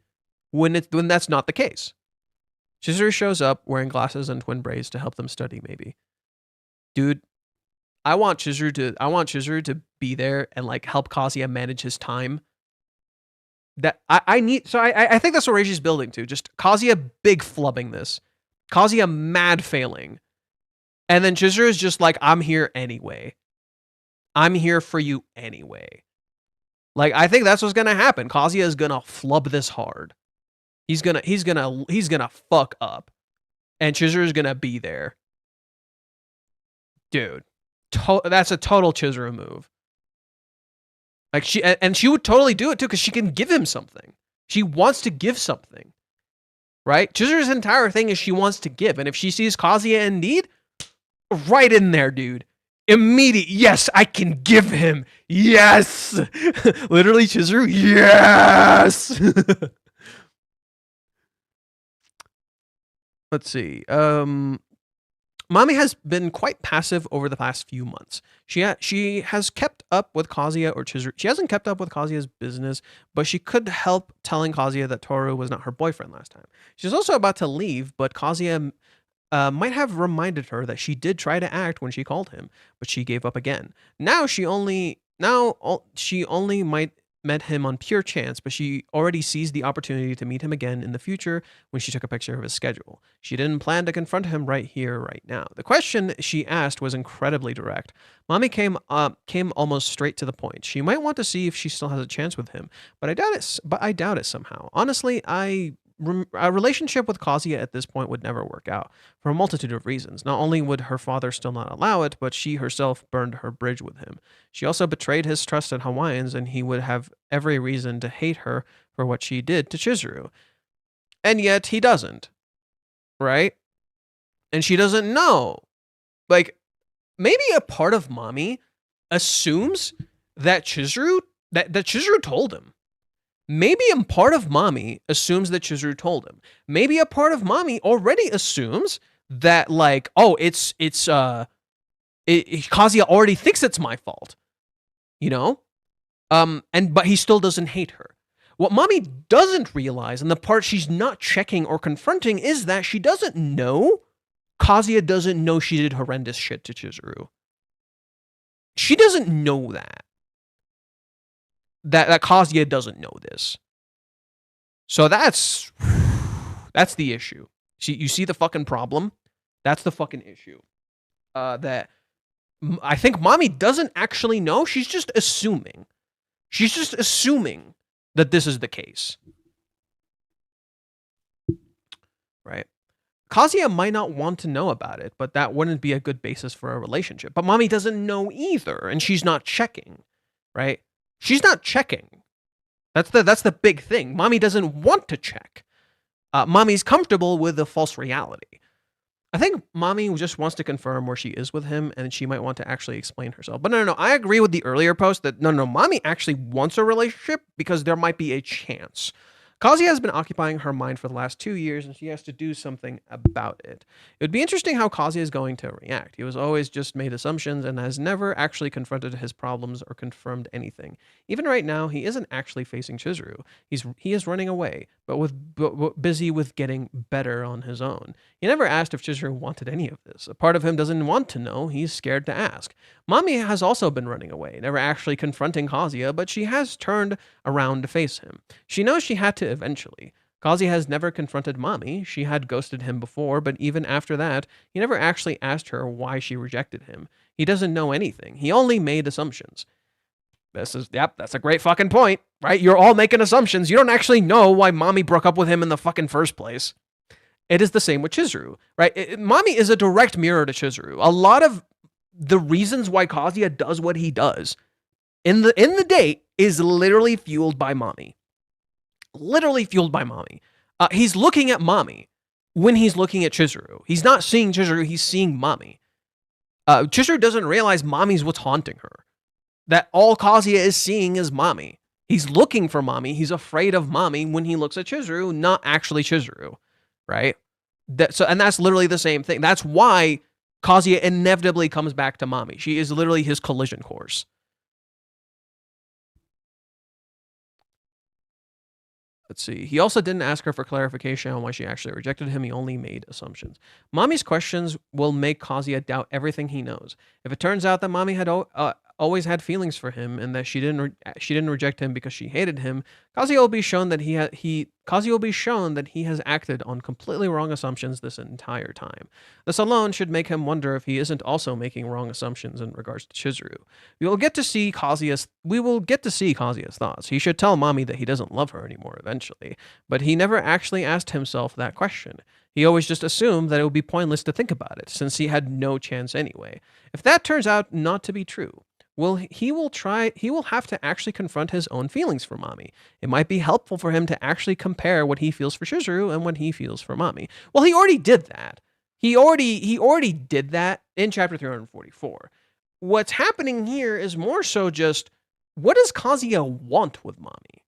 Speaker 1: when that's not the case. Chizuru shows up wearing glasses and twin braids to help them study, maybe. Dude, I want Chizuru to be there and like help Kazuya manage his time. I think that's what Reiji's building to. Just Kazuya big flubbing this. Kazuya mad failing. And then Chizuru is just like, I'm here anyway. I'm here for you anyway. Like, I think that's what's gonna happen. Kazuya is gonna flub this hard. He's gonna fuck up. And Chizuru is gonna be there. Dude, that's a total Chizuru move. Like she would totally do it too, because she can give him something. She wants to give something, right? Chizuru's entire thing is she wants to give, and if she sees Kazuya in need, right in there, dude. Immediate, yes, I can give him. Yes, literally, Chizuru. Yes. Let's see. Mommy has been quite passive over the past few months. She has kept up with Kazuya or Chizuru. She hasn't kept up with Kazuya's business, but she could help telling Kazuya that Toru was not her boyfriend last time. She's also about to leave, but Kazuya might have reminded her that she did try to act when she called him, but she gave up again. Now she only might met him on pure chance, but she already sees the opportunity to meet him again in the future when she took a picture of his schedule. She didn't plan to confront him right here, right now. The question she asked was incredibly direct. Mommy came almost straight to the point. She might want to see if she still has a chance with him, but I doubt it somehow. Honestly, a relationship with Kazuya at this point would never work out for a multitude of reasons. Not only would her father still not allow it, but she herself burned her bridge with him. She also betrayed his trust in Hawaiians, and he would have every reason to hate her for what she did to Chizuru. And yet he doesn't, right? and she doesn't know. Like, maybe a part of mommy assumes that Chizuru that Chizuru told him. Maybe a part of mommy assumes that Chizuru told him. Maybe a part of mommy already assumes that, like, oh, Kazuya already thinks it's my fault, you know? But he still doesn't hate her. What mommy doesn't realize, and the part she's not checking or confronting, is that she doesn't know. Kazuya doesn't know she did horrendous shit to Chizuru. She doesn't know that. That Kazuya doesn't know this. So that's the issue. You see the fucking problem? That's the fucking issue. That I think mommy doesn't actually know. She's just assuming. She's just assuming that this is the case. Right? Kazuya might not want to know about it, but that wouldn't be a good basis for a relationship. But mommy doesn't know either, and she's not checking. Right? She's not checking. That's the big thing. Mommy doesn't want to check. Mommy's comfortable with the false reality. I think mommy just wants to confirm where she is with him, and she might want to actually explain herself. But no. I agree with the earlier post that no. Mommy actually wants a relationship because there might be a chance. Kazuya has been occupying her mind for the last 2 years, and she has to do something about it. It would be interesting how Kazuya is going to react. He was always just made assumptions and has never actually confronted his problems or confirmed anything. Even right now, he isn't actually facing Chizuru. He is running away, but busy with getting better on his own. He never asked if Chizuru wanted any of this. A part of him doesn't want to know. He's scared to ask. Mommy has also been running away, never actually confronting Kazuya, but she has turned around to face him. She knows she had to eventually. Kazuya has never confronted mommy. She had ghosted him before, but even after that, he never actually asked her why she rejected him. He doesn't know anything. He only made assumptions. That's a great fucking point, right? You're all making assumptions. You don't actually know why mommy broke up with him in the fucking first place. It is the same with Chizuru, right? Mommy is a direct mirror to Chizuru. A lot of the reasons why Kazuya does what he does in the date is literally fueled by mommy. Literally fueled by mommy. He's looking at mommy when he's looking at Chizuru. He's not seeing Chizuru, he's seeing mommy. Chizuru doesn't realize mommy's what's haunting her. That all Kazuya is seeing is mommy. He's looking for mommy. He's afraid of mommy when he looks at Chizuru, not actually Chizuru, right? And that's literally the same thing. That's why Kazuya inevitably comes back to mommy. She is literally his collision course. Let's see. He also didn't ask her for clarification on why she actually rejected him. He only made assumptions. Mommy's questions will make Kazuya doubt everything he knows. If it turns out that mommy had always had feelings for him and that she didn't reject him because she hated him, Kazuya will be shown that he has acted on completely wrong assumptions this entire time. This alone should make him wonder if he isn't also making wrong assumptions in regards to Chizuru. We will get to see Kazuya's thoughts. He should tell mommy that he doesn't love her anymore eventually, but he never actually asked himself that question. He always just assumed that it would be pointless to think about it, since he had no chance anyway. If that turns out not to be true, he will have to actually confront his own feelings for mommy. It might be helpful for him to actually compare what he feels for Chizuru and what he feels for mommy. Well, he already did that. He already did that in chapter 344. What's happening here is more so just, what does Kazuya want with mommy?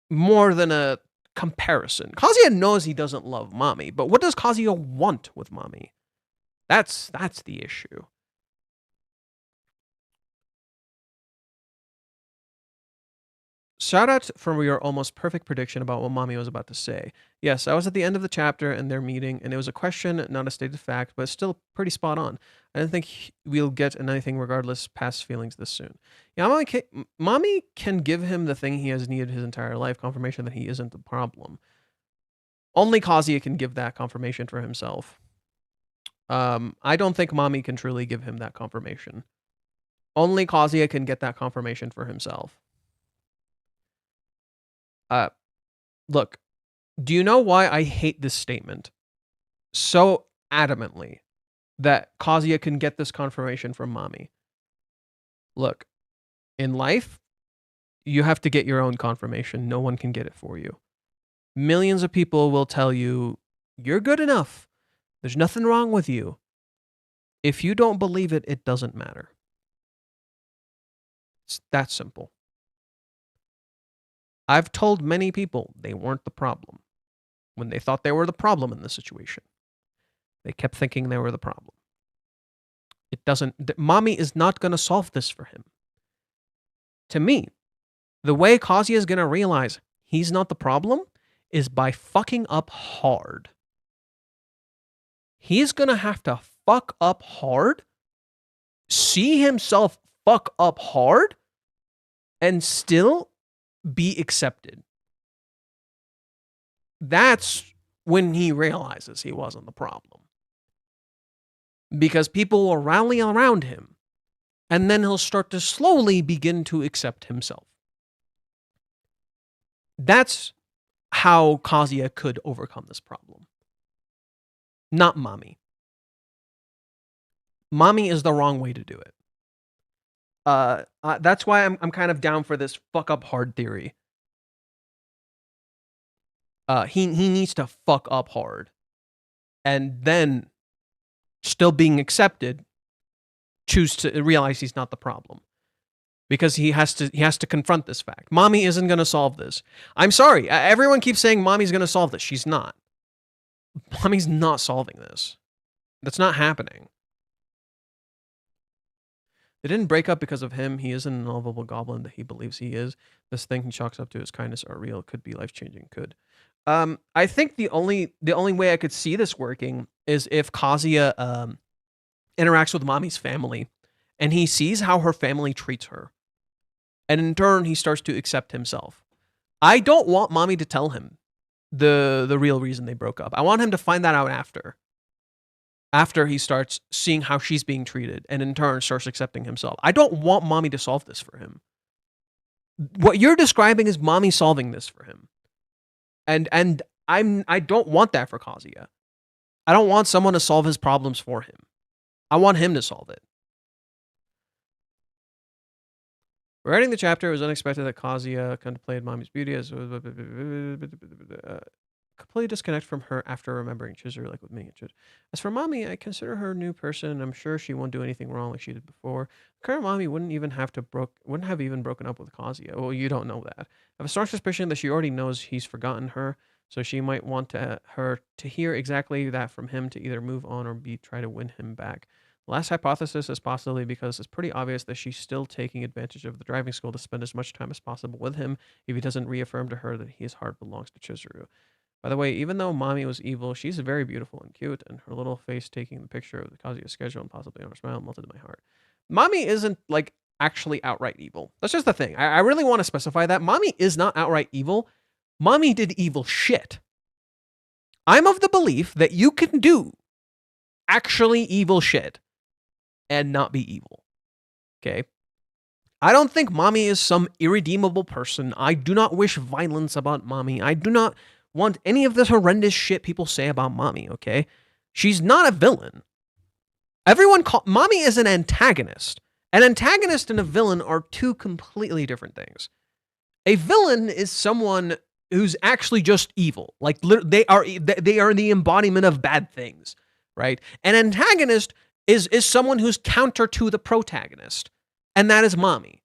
Speaker 1: More than a comparison. Kazuya knows he doesn't love mommy, but what does Kazuya want with mommy? That's the issue. Shout out for your almost perfect prediction about what mommy was about to say. Yes, I was at the end of the chapter in their meeting, and it was a question, not a stated fact, but still pretty spot on. I didn't think we'll get anything regardless past feelings this soon. Yeah, mommy can give him the thing he has needed his entire life, confirmation that he isn't the problem. Only Kazuya can give that confirmation for himself. I don't think mommy can truly give him that confirmation. Only Kazuya can get that confirmation for himself. Look, do you know why I hate this statement so adamantly, that Kazuya can get this confirmation from mommy? Look, in life, you have to get your own confirmation. No one can get it for you. Millions of people will tell you, you're good enough. There's nothing wrong with you. If you don't believe it, it doesn't matter. It's that simple. I've told many people they weren't the problem when they thought they were the problem in the situation. They kept thinking they were the problem. It doesn't, mommy is not going to solve this for him. To me, the way Kazuya is going to realize he's not the problem is by fucking up hard. He's going to have to fuck up hard, see himself fuck up hard, and still be accepted. That's when he realizes he wasn't the problem. Because people will rally around him, and then he'll start to slowly begin to accept himself. That's how Kazuya could overcome this problem. Not mommy. Mommy is the wrong way to do it. That's why I'm kind of down for this fuck up hard theory. He needs to fuck up hard, and then, still being accepted, choose to realize he's not the problem, because he has to confront this fact. Mommy isn't going to solve this. I'm sorry. Everyone keeps saying mommy's going to solve this. She's not. Mommy's not solving this. That's not happening. They didn't break up because of him. He isn't an unlovable goblin that he believes he is. This thing he chalks up to his kindness are real. Could be life-changing. Could. I think the only way I could see this working is if Kazuya interacts with mommy's family, and he sees how her family treats her, and in turn he starts to accept himself. I don't want mommy to tell him the real reason they broke up. I want him to find that out after he starts seeing how she's being treated, and in turn starts accepting himself. I don't want mommy to solve this for him. What you're describing is mommy solving this for him. And I don't want that for Kazuya. I don't want someone to solve his problems for him. I want him to solve it. Writing the chapter, it was unexpected that Kazuya contemplated mommy's beauty as completely disconnect from her after remembering Chizuru, like with me. As for mommy, I consider her a new person. I'm sure she won't do anything wrong like she did before. Current mommy wouldn't have even broken up with Kazuya. Well, you don't know that. I have a strong suspicion that she already knows he's forgotten her, so she might want her to hear exactly that from him to either move on or try to win him back. The last hypothesis is possibly because it's pretty obvious that she's still taking advantage of the driving school to spend as much time as possible with him if he doesn't reaffirm to her that his heart belongs to Chizuru. By the way, even though mommy was evil, she's very beautiful and cute, and her little face taking the picture of the Kazuya schedule and possibly on her smile melted my heart. Mommy isn't, like, actually outright evil. That's just the thing. I really want to specify that. Mommy is not outright evil. Mommy did evil shit. I'm of the belief that you can do actually evil shit and not be evil. Okay? I don't think mommy is some irredeemable person. I do not wish violence about mommy. I do not want any of this horrendous shit people say about mommy, okay? She's not a villain. Mommy is an antagonist. An antagonist and a villain are two completely different things. A villain is someone who's actually just evil. Like, they are the embodiment of bad things, right? An antagonist is someone who's counter to the protagonist, and that is mommy.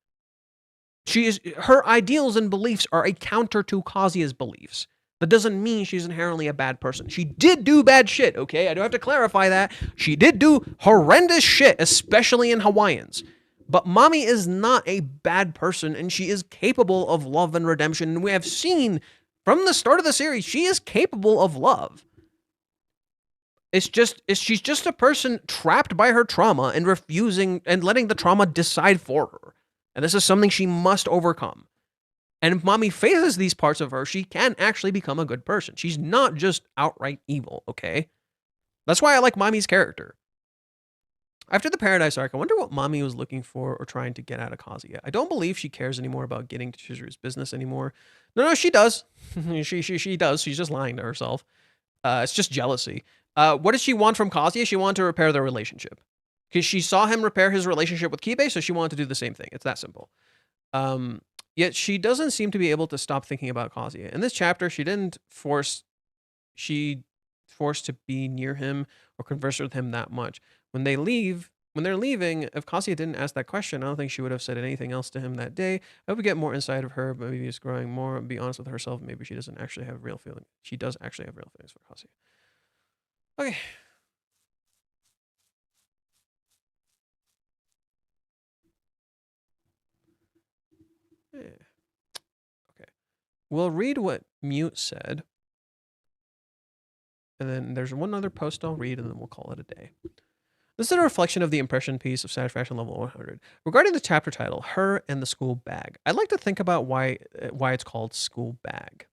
Speaker 1: Her ideals and beliefs are a counter to Kazuya's beliefs. That doesn't mean she's inherently a bad person. She did do bad shit, okay? I do have to clarify that. She did do horrendous shit, especially in Hawaiians. But mommy is not a bad person, and she is capable of love and redemption. And we have seen from the start of the series, she is capable of love. She's just a person trapped by her trauma and refusing and letting the trauma decide for her. And this is something she must overcome. And if mommy faces these parts of her, she can actually become a good person. She's not just outright evil, okay? That's why I like mommy's character. After the Paradise arc, I wonder what mommy was looking for or trying to get out of Kazuya. I don't believe she cares anymore about getting to Chizuru's business anymore. No, she does. she does. She's just lying to herself. It's just jealousy. What does she want from Kazuya? She wanted to repair their relationship. Because she saw him repair his relationship with Kibe, so she wanted to do the same thing. It's that simple. Yet she doesn't seem to be able to stop thinking about Kazuya. In this chapter, she forced to be near him or converse with him that much. When they're leaving, if Kazuya didn't ask that question, I don't think she would have said anything else to him that day. I would get more insight of her, but maybe it's growing more, be honest with herself. Maybe she doesn't actually have real feelings. She does actually have real feelings for Kazuya. Okay. Yeah. Okay. We'll read what Mute said. And then there's one other post I'll read, and then we'll call it a day. This is a reflection of the impression piece of Satisfaction Level 100. Regarding the chapter title, Her and the School Bag, I'd like to think about why it's called School Bag.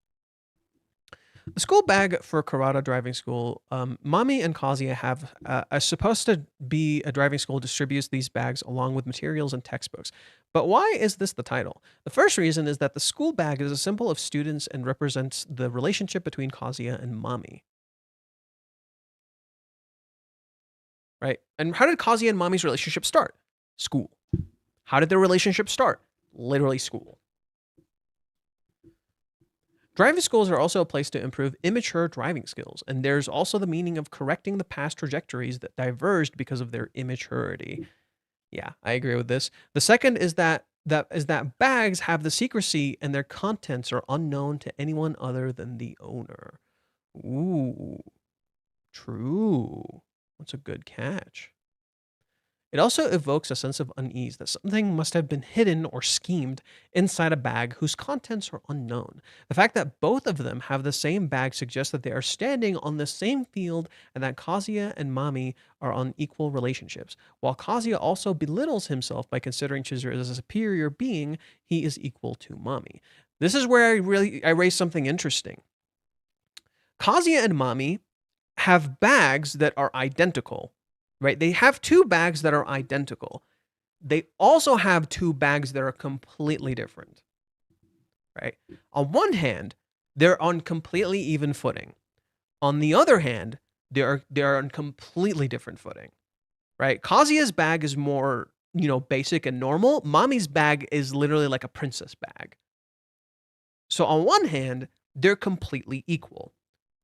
Speaker 1: The school bag for Karada Driving School, Mami and Kazuya have supposed to be a driving school distributes these bags along with materials and textbooks. But why is this the title? The first reason is that the school bag is a symbol of students and represents the relationship between Kazuya and Mami. Right? And how did Kazuya and Mami's relationship start? School. How did their relationship start? Literally school. Driving schools are also a place to improve immature driving skills, and there's also the meaning of correcting the past trajectories that diverged because of their immaturity. Yeah, I agree with this. The second is that bags have the secrecy and their contents are unknown to anyone other than the owner. Ooh, true. That's a good catch. It also evokes a sense of unease that something must have been hidden or schemed inside a bag whose contents are unknown. The fact that both of them have the same bag suggests that they are standing on the same field and that Kazuya and Mami are on equal relationships. While Kazuya also belittles himself by considering Chizuru as a superior being, he is equal to Mami. This is where I raise something interesting. Kazuya and Mami have bags that are identical, right? They have two bags that are identical. They also have two bags that are completely different, right? On one hand, they're on completely even footing. On the other hand, they're on completely different footing, right? Kazuya's bag is more, basic and normal. Mami's bag is literally like a princess bag. So on one hand, they're completely equal.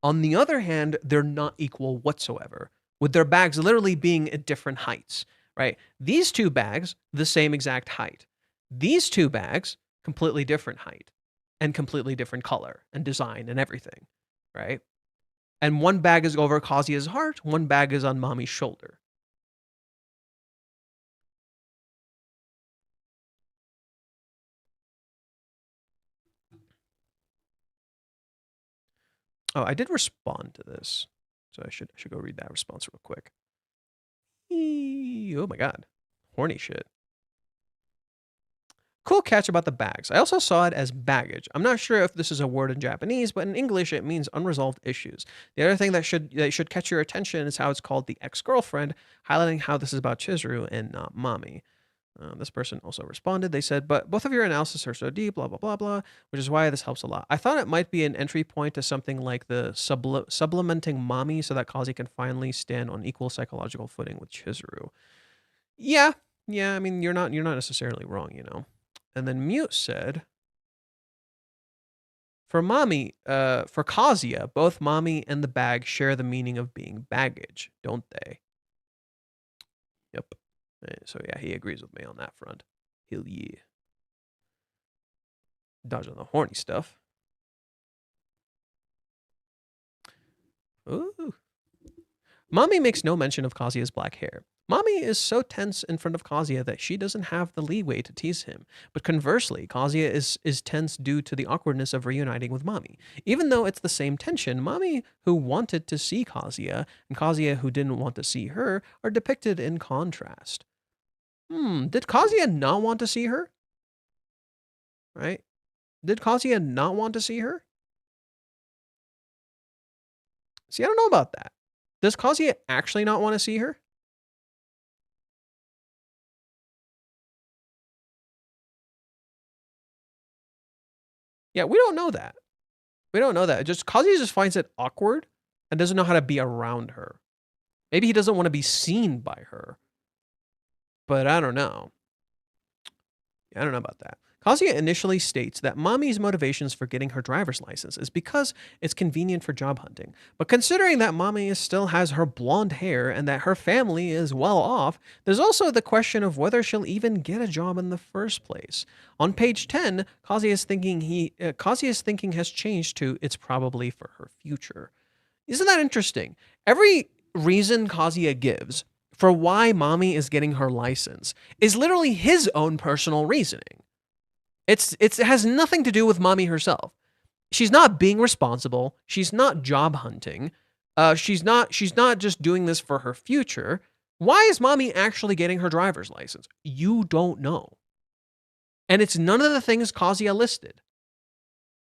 Speaker 1: On the other hand, they're not equal whatsoever, with their bags literally being at different heights, right? These two bags, the same exact height. These two bags, completely different height and completely different color and design and everything, right? And one bag is over Kazuya's heart, one bag is on Mami's shoulder. Oh, I did respond to this, so I should go read that response real quick. Oh my god, horny shit. Cool catch about the bags. I also saw it as baggage. I'm not sure if this is a word in Japanese, but in English it means unresolved issues. The other thing that should catch your attention is how it's called the ex-girlfriend, highlighting how this is about Chizuru and not Mami. This person also responded. They said, but both of your analysis are so deep, blah, blah, blah, blah, which is why this helps a lot. I thought it might be an entry point to something like the supplementing Mami so that Kazi can finally stand on equal psychological footing with Chizuru. Yeah, I mean, you're not necessarily wrong, And then Mute said, for Kazuya, both Mami and the bag share the meaning of being baggage, don't they? Yep. So yeah, he agrees with me on that front. Hell yeah. Dodging the horny stuff. Ooh. Mami makes no mention of Kazuya's black hair. Mami is so tense in front of Kazuya that she doesn't have the leeway to tease him. But conversely, Kazuya is tense due to the awkwardness of reuniting with Mami. Even though it's the same tension, Mami, who wanted to see Kazuya, and Kazuya, who didn't want to see her, are depicted in contrast. Did Kazuya not want to see her? Right? Did Kazuya not want to see her? See, I don't know about that. Does Kazuya actually not want to see her? Yeah, we don't know that. We don't know that. Kazuya just finds it awkward and doesn't know how to be around her. Maybe he doesn't want to be seen by her. But I don't know. I don't know about that. Kazuya initially states that Mami's motivations for getting her driver's license is because it's convenient for job hunting. But considering that Mami still has her blonde hair and that her family is well off, there's also the question of whether she'll even get a job in the first place. On page 10, Kazuya's thinking has changed to it's probably for her future. Isn't that interesting? Every reason Kazuya gives for why Mami is getting her license is literally his own personal reasoning. It has nothing to do with Mami herself. She's not being responsible. She's not job hunting. She's not just doing this for her future. Why is Mami actually getting her driver's license? You don't know. And it's none of the things Kazuya listed.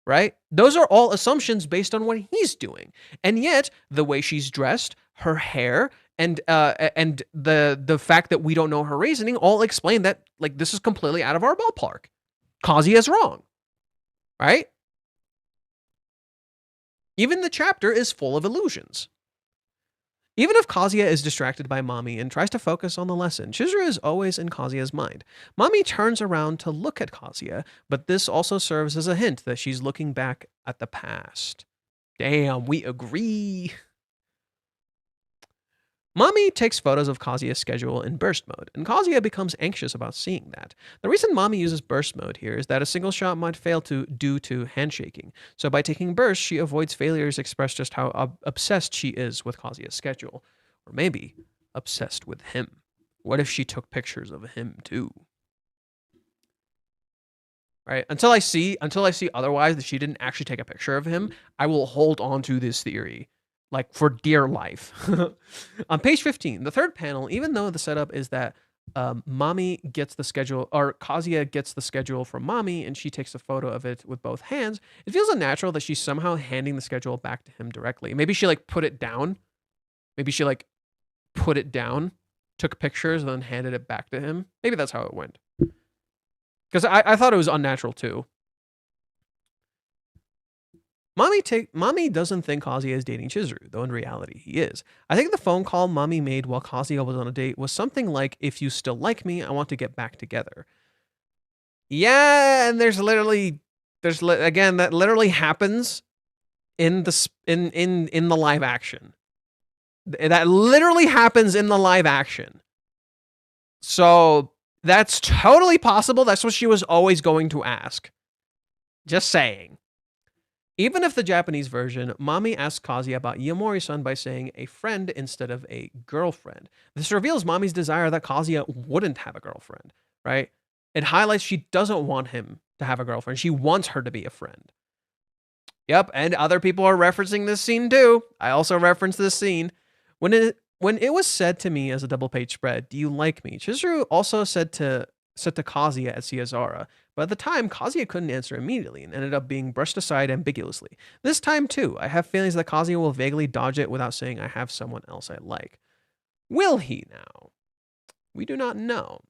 Speaker 1: Right? Those are all assumptions based on what he's doing. And yet, the way she's dressed, her hair, and the fact that we don't know her reasoning all explain that like this is completely out of our ballpark. Kazuya's wrong. Right? Even the chapter is full of illusions. Even if Kazuya is distracted by Mami and tries to focus on the lesson, Chizuru is always in Kazuya's mind. Mami turns around to look at Kazuya, but this also serves as a hint that she's looking back at the past. Damn, we agree. Mami takes photos of Kazuya's schedule in burst mode, and Kazuya becomes anxious about seeing that. The reason Mami uses burst mode here is that a single shot might fail due to handshaking, so by taking burst, she avoids failures express just how obsessed she is with Kazuya's schedule. Or maybe obsessed with him. What if she took pictures of him too? Right? Until I see otherwise that she didn't actually take a picture of him, I will hold on to this theory. Like for dear life. On page 15, the third panel, even though the setup is that Mami gets the schedule, or Kazuya gets the schedule from Mami and she takes a photo of it with both hands, it feels unnatural that she's somehow handing the schedule back to him directly. Maybe she like put it down. Took pictures, and then handed it back to him. Maybe that's how it went. Because I thought it was unnatural too. Mami doesn't think Kazuya is dating Chizuru, though in reality he is. I think the phone call Mami made while Kazuya was on a date was something like, "If you still like me, I want to get back together." Yeah, and that literally happens in the live action. That literally happens in the live action. So that's totally possible. That's what she was always going to ask. Just saying. Even if the Japanese version, Mami asks Kazuya about Yamori-san by saying a friend instead of a girlfriend. This reveals Mami's desire that Kazuya wouldn't have a girlfriend, right? It highlights she doesn't want him to have a girlfriend. She wants her to be a friend. Yep, and other people are referencing this scene too. I also referenced this scene. When it was said to me as a double-page spread, "Do you like me?" Chizuru also said to Kazuya at Shiozara, but at the time, Kazuya couldn't answer immediately and ended up being brushed aside ambiguously. This time, too, I have feelings that Kazuya will vaguely dodge it without saying I have someone else I like. Will he now? We do not know.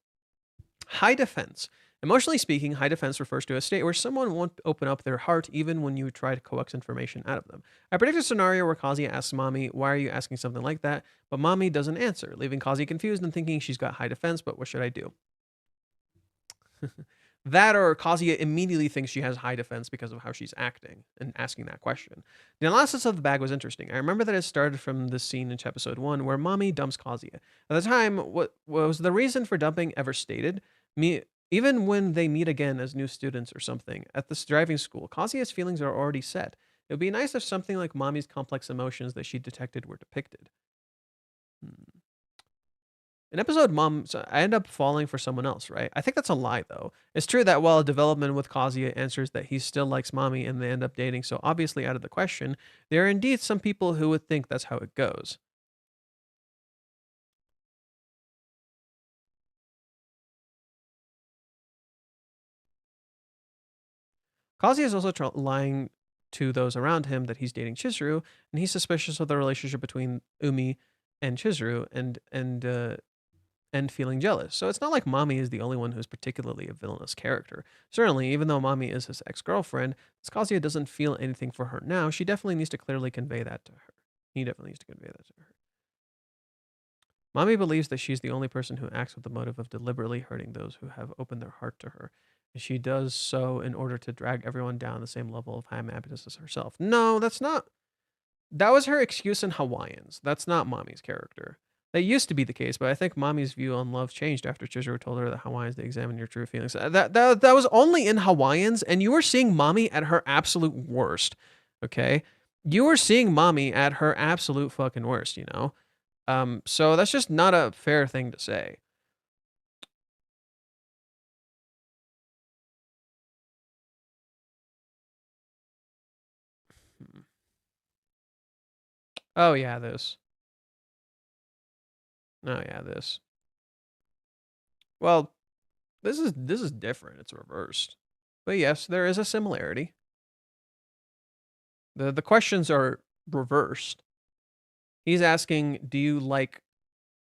Speaker 1: High defense. Emotionally speaking, high defense refers to a state where someone won't open up their heart even when you try to coax information out of them. I predict a scenario where Kazuya asks Mami, "Why are you asking something like that?" But Mami doesn't answer, leaving Kazuya confused and thinking she's got high defense, but what should I do? That or Kazuya immediately thinks she has high defense because of how she's acting and asking that question. The analysis of the bag was interesting. I remember that it started from this scene in episode 1 where Mami dumps Kazuya. At the time, what was the reason for dumping ever stated? Even when they meet again as new students or something at this driving school, Kazuya's feelings are already set. It would be nice if something like Mami's complex emotions that she detected were depicted. In episode Mom, so I end up falling for someone else, right? I think that's a lie, though. It's true that while a development with Kazuya answers that he still likes Mami and they end up dating so obviously out of the question, there are indeed some people who would think that's how it goes. Kazuya is also lying to those around him that he's dating Chizuru, and he's suspicious of the relationship between Umi and Chizuru, and feeling jealous. So it's not like Mami is the only one who's particularly a villainous character. Certainly, even though Mami is his ex-girlfriend, Kazuya doesn't feel anything for her now. She definitely needs to clearly convey that to her. He definitely needs to convey that to her. Mommy believes that she's the only person who acts with the motive of deliberately hurting those who have opened their heart to her. And she does so in order to drag everyone down the same level of high happiness as herself. No, that's not. That was her excuse in Hawaiians. That's not Mommy's character. That used to be the case, but I think Mommy's view on love changed after Chizuru told her that Hawaiians they examine your true feelings. That was only in Hawaiians, and you were seeing Mommy at her absolute worst. Okay, you were seeing Mommy at her absolute fucking worst. You know, so that's just not a fair thing to say. Hmm. Oh yeah, this. Oh yeah, this. Well, this is different. It's reversed. But yes, there is a similarity. The questions are reversed. He's asking, "Do you like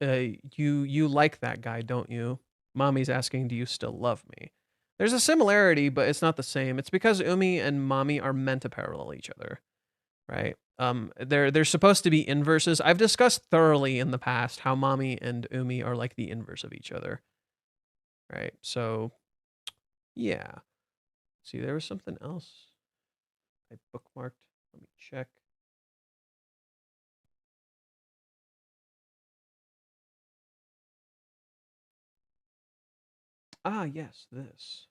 Speaker 1: you like that guy, don't you?" Mommy's asking, "Do you still love me?" There's a similarity, but it's not the same. It's because Umi and Mommy are meant to parallel each other, right? They're supposed to be inverses. I've discussed thoroughly in the past how Mommy and Umi are like the inverse of each other, right? So, yeah. See, there was something else I bookmarked. Let me check. Ah, yes, this.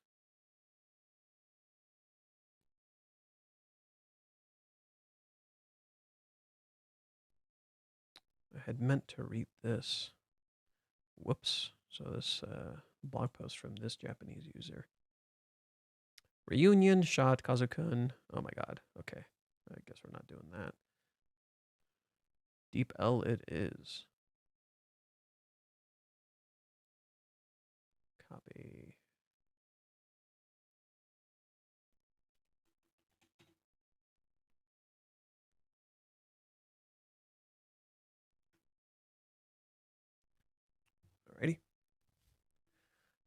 Speaker 1: I had meant to read this. Whoops. So this blog post from this Japanese user. Reunion shot Kazukun. Oh my god. Okay. I guess we're not doing that. Deep L it is. Copy. Alrighty.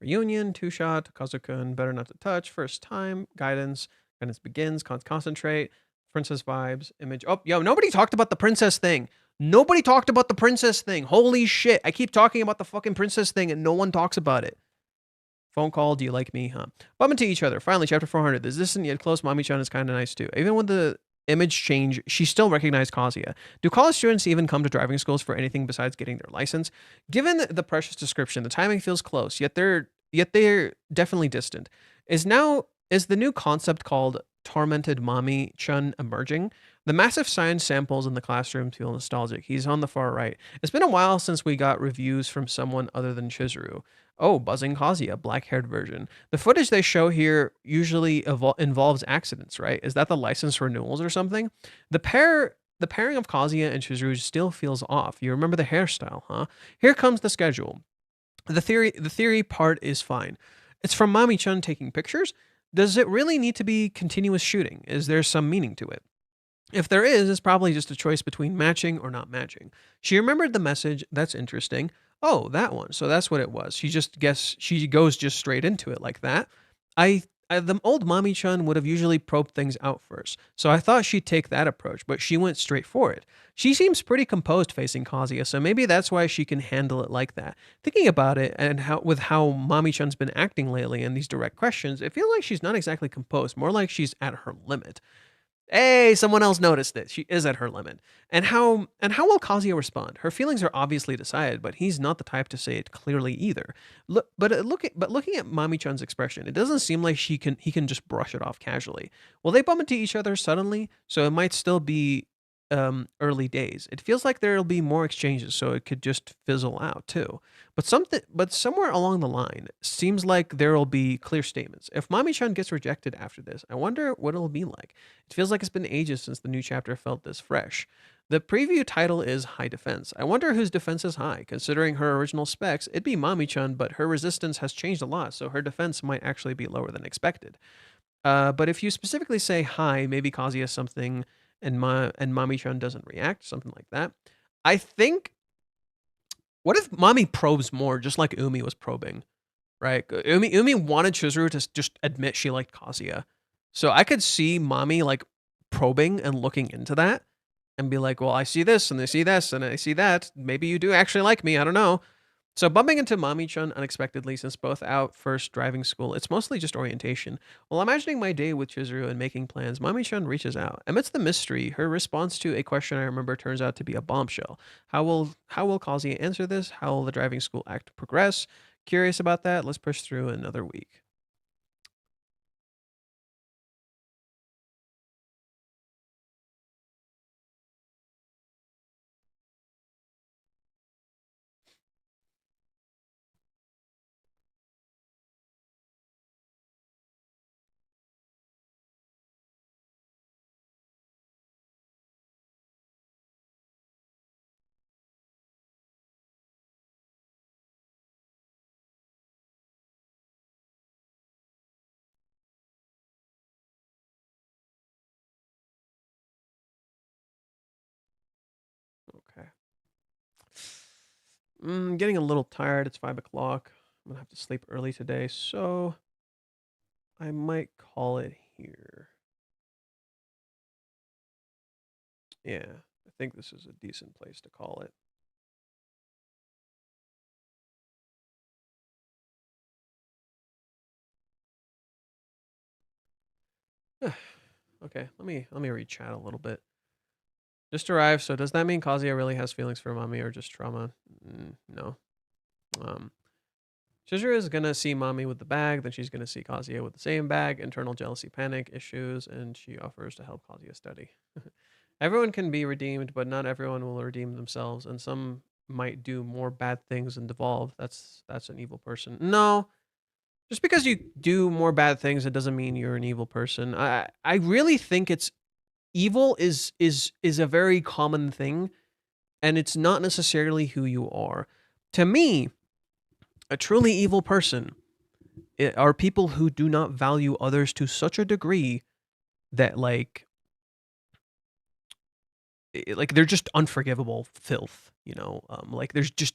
Speaker 1: Reunion, two shot, Kazukun, better not to touch, first time, guidance, guidance begins, concentrate, princess vibes, image. Oh, yo, nobody talked about the princess thing. Nobody talked about the princess thing. Holy shit. I keep talking about the fucking princess thing and no one talks about it. Phone call, do you like me? Huh? Bump into each other. Finally, chapter 400. This isn't yet close. Mommy-chan is kind of nice too. Even with the image change, she still recognized Kazuya. Do college students even come to driving schools for anything besides getting their license? Given the precious description, the timing feels close, yet they're definitely distant. Is the new concept called tormented mommy-chun emerging? The massive science samples in the classroom feel nostalgic. He's on the far right. It's been a while since we got reviews from someone other than Chizuru. Oh, Buzzing Kazuya, black-haired version. The footage they show here usually involves accidents, right? Is that the license renewals or something? The pairing of Kazuya and Chizuru still feels off. You remember the hairstyle, huh? Here comes the schedule. The theory part is fine. It's from Mami-chan taking pictures. Does it really need to be continuous shooting? Is there some meaning to it? If there is, it's probably just a choice between matching or not matching. She remembered the message. That's interesting. Oh, that one. So that's what it was. She goes just straight into it like that. The old mommy chun would have usually probed things out first. So I thought she'd take that approach, but she went straight for it. She seems pretty composed facing Kazuya, so maybe that's why she can handle it like that. Thinking about it and how mommy chun's been acting lately in these direct questions, it feels like she's not exactly composed, more like she's at her limit. Hey, someone else noticed it. She is at her limit. And how will Kazuya respond? Her feelings are obviously decided, but he's not the type to say it clearly either. Looking at Mami-chan's expression, it doesn't seem like he can just brush it off casually. Will they bump into each other suddenly? So it might still be early days. It feels like there'll be more exchanges, so it could just fizzle out too. But somewhere along the line, seems like there'll be clear statements. If Mami-chan gets rejected after this, I wonder what it'll be like. It feels like it's been ages since the new chapter felt this fresh. The preview title is High Defense. I wonder whose defense is high. Considering her original specs, it'd be Mami-chan, but her resistance has changed a lot, so her defense might actually be lower than expected. But if you specifically say hi, maybe Kazuya something and Mami-chan doesn't react, something like that. I think. What if Mommy probes more, just like Umi was probing, right? Umi wanted Chizuru to just admit she liked Kazuya, so I could see Mommy like probing and looking into that, and be like, well, I see this and I see this and I see that. Maybe you do actually like me. I don't know. So bumping into Mommy-chan unexpectedly since both out first driving school, it's mostly just orientation. While imagining my day with Chizuru and making plans, Mommy-chan reaches out. Amidst the mystery, her response to a question I remember turns out to be a bombshell. How will Kazuya answer this? How will the driving school act progress? Curious about that. Let's push through another week. Okay. Getting a little tired. It's 5 o'clock. I'm gonna have to sleep early today, so I might call it here. Yeah, I think this is a decent place to call it. Okay, let me read chat a little bit. Just arrived. So does that mean Kazuya really has feelings for Mami or just trauma? No. Um, Chizuru is gonna see Mami with the bag, then she's gonna see Kazuya with the same bag. Internal jealousy, panic issues, and she offers to help Kazuya study. Everyone can be redeemed, but not everyone will redeem themselves, and some might do more bad things and devolve. That's an evil person. No, just because you do more bad things, it doesn't mean you're an evil person. I really think it's evil is a very common thing, and it's not necessarily who you are. To me, a truly evil person are people who do not value others to such a degree that like they're just unforgivable filth, you know. Like there's just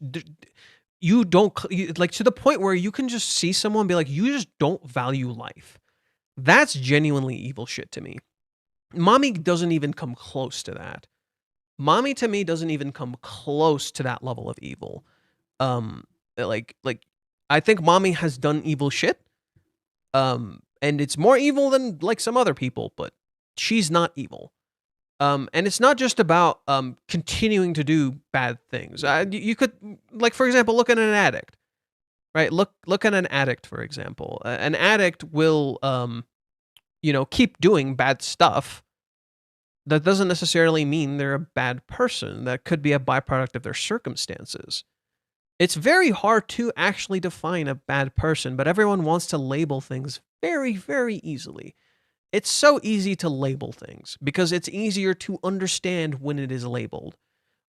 Speaker 1: you don't like to the point where you can just see someone and be like, you just don't value life. That's genuinely evil shit to me. Mommy doesn't even come close to that. Mommy to me doesn't even come close to that level of evil. Like I think Mommy has done evil shit. And it's more evil than like some other people, but she's not evil. And it's not just about continuing to do bad things. You could, like, for example, look at an addict, right? Look at an addict, for example. An addict will keep doing bad stuff. That doesn't necessarily mean they're a bad person. That could be a byproduct of their circumstances. It's very hard to actually define a bad person, but everyone wants to label things very, very easily. It's so easy to label things because it's easier to understand when it is labeled.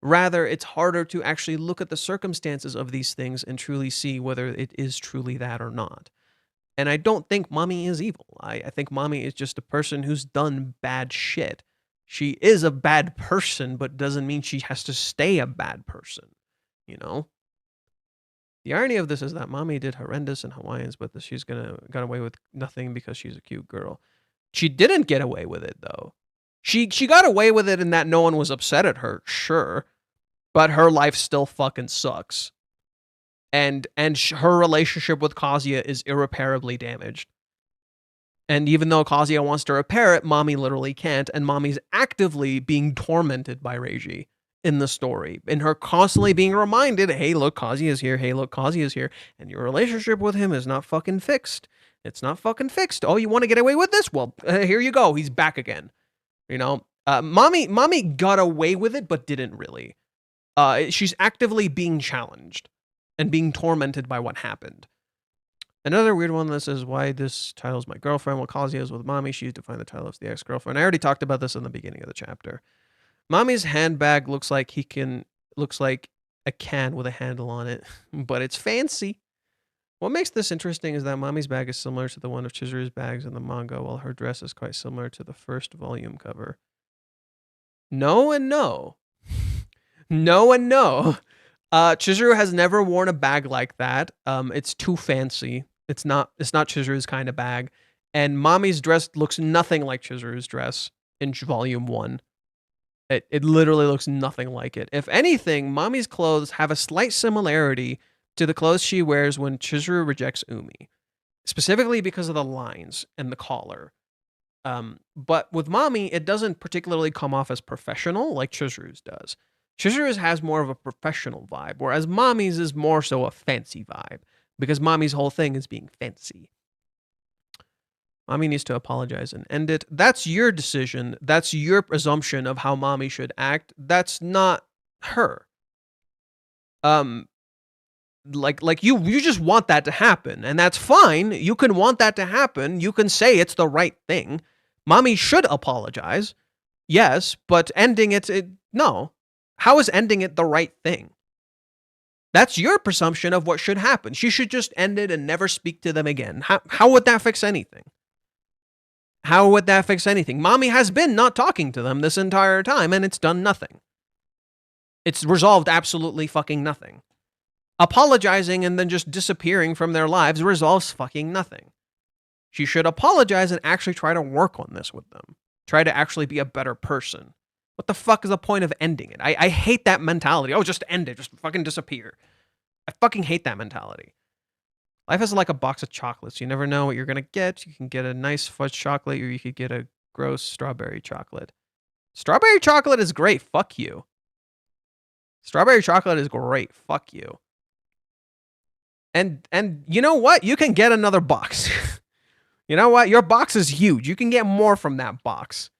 Speaker 1: Rather, it's harder to actually look at the circumstances of these things and truly see whether it is truly that or not. And I don't think Mommy is evil. I think Mommy is just a person who's done bad shit. She is a bad person, but doesn't mean she has to stay a bad person, you know? The irony of this is that Mommy did horrendous in Hawaiians, but she's got away with nothing because she's a cute girl. She didn't get away with it though. She got away with it in that no one was upset at her, sure, but her life still fucking sucks. And her relationship with Kazuya is irreparably damaged. And even though Kazuya wants to repair it, Mommy literally can't, and Mommy's actively being tormented by Reiji in the story, and her constantly being reminded, hey, look, Kazuya's here, hey, look, Kazuya's here, and your relationship with him is not fucking fixed. It's not fucking fixed. Oh, you want to get away with this? Well, here you go. He's back again. You know, Mommy got away with it, but didn't really. She's actively being challenged and being tormented by what happened. Another weird one. This is why this title is My Girlfriend. While Kazuya is with Mommy, she's defined the title as the ex-girlfriend. I already talked about this in the beginning of the chapter. Mommy's handbag looks like a can with a handle on it, but it's fancy. What makes this interesting is that Mommy's bag is similar to the one of Chizuru's bags in the manga, while her dress is quite similar to the first volume cover. No and no. No and no. Chizuru has never worn a bag like that. It's too fancy. It's not Chizuru's kind of bag. And Mommy's dress looks nothing like Chizuru's dress in volume 1. It literally looks nothing like it. If anything, Mommy's clothes have a slight similarity to the clothes she wears when Chizuru rejects Umi, specifically because of the lines and the collar. But with Mommy, it doesn't particularly come off as professional like Chizuru's does. Chizuru's has more of a professional vibe, whereas Mommy's is more so a fancy vibe, because Mommy's whole thing is being fancy. Mommy needs to apologize and end it. That's your decision. That's your presumption of how Mommy should act. That's not her. Like you just want that to happen, and that's fine. You can want that to happen. You can say it's the right thing. Mommy should apologize. Yes, but ending it no. How is ending it the right thing? That's your presumption of what should happen. She should just end it and never speak to them again. How would that fix anything? How would that fix anything? Mommy has been not talking to them this entire time, and it's done nothing. It's resolved absolutely fucking nothing. Apologizing and then just disappearing from their lives resolves fucking nothing. She should apologize and actually try to work on this with them. Try to actually be a better person. What the fuck is the point of ending it? I hate that mentality. Oh, just end it. Just fucking disappear. I fucking hate that mentality. Life is like a box of chocolates. You never know what you're going to get. You can get a nice fudge chocolate, or you could get a gross strawberry chocolate. Strawberry chocolate is great. Fuck you. Strawberry chocolate is great. Fuck you. And you know what? You can get another box. You know what? Your box is huge. You can get more from that box.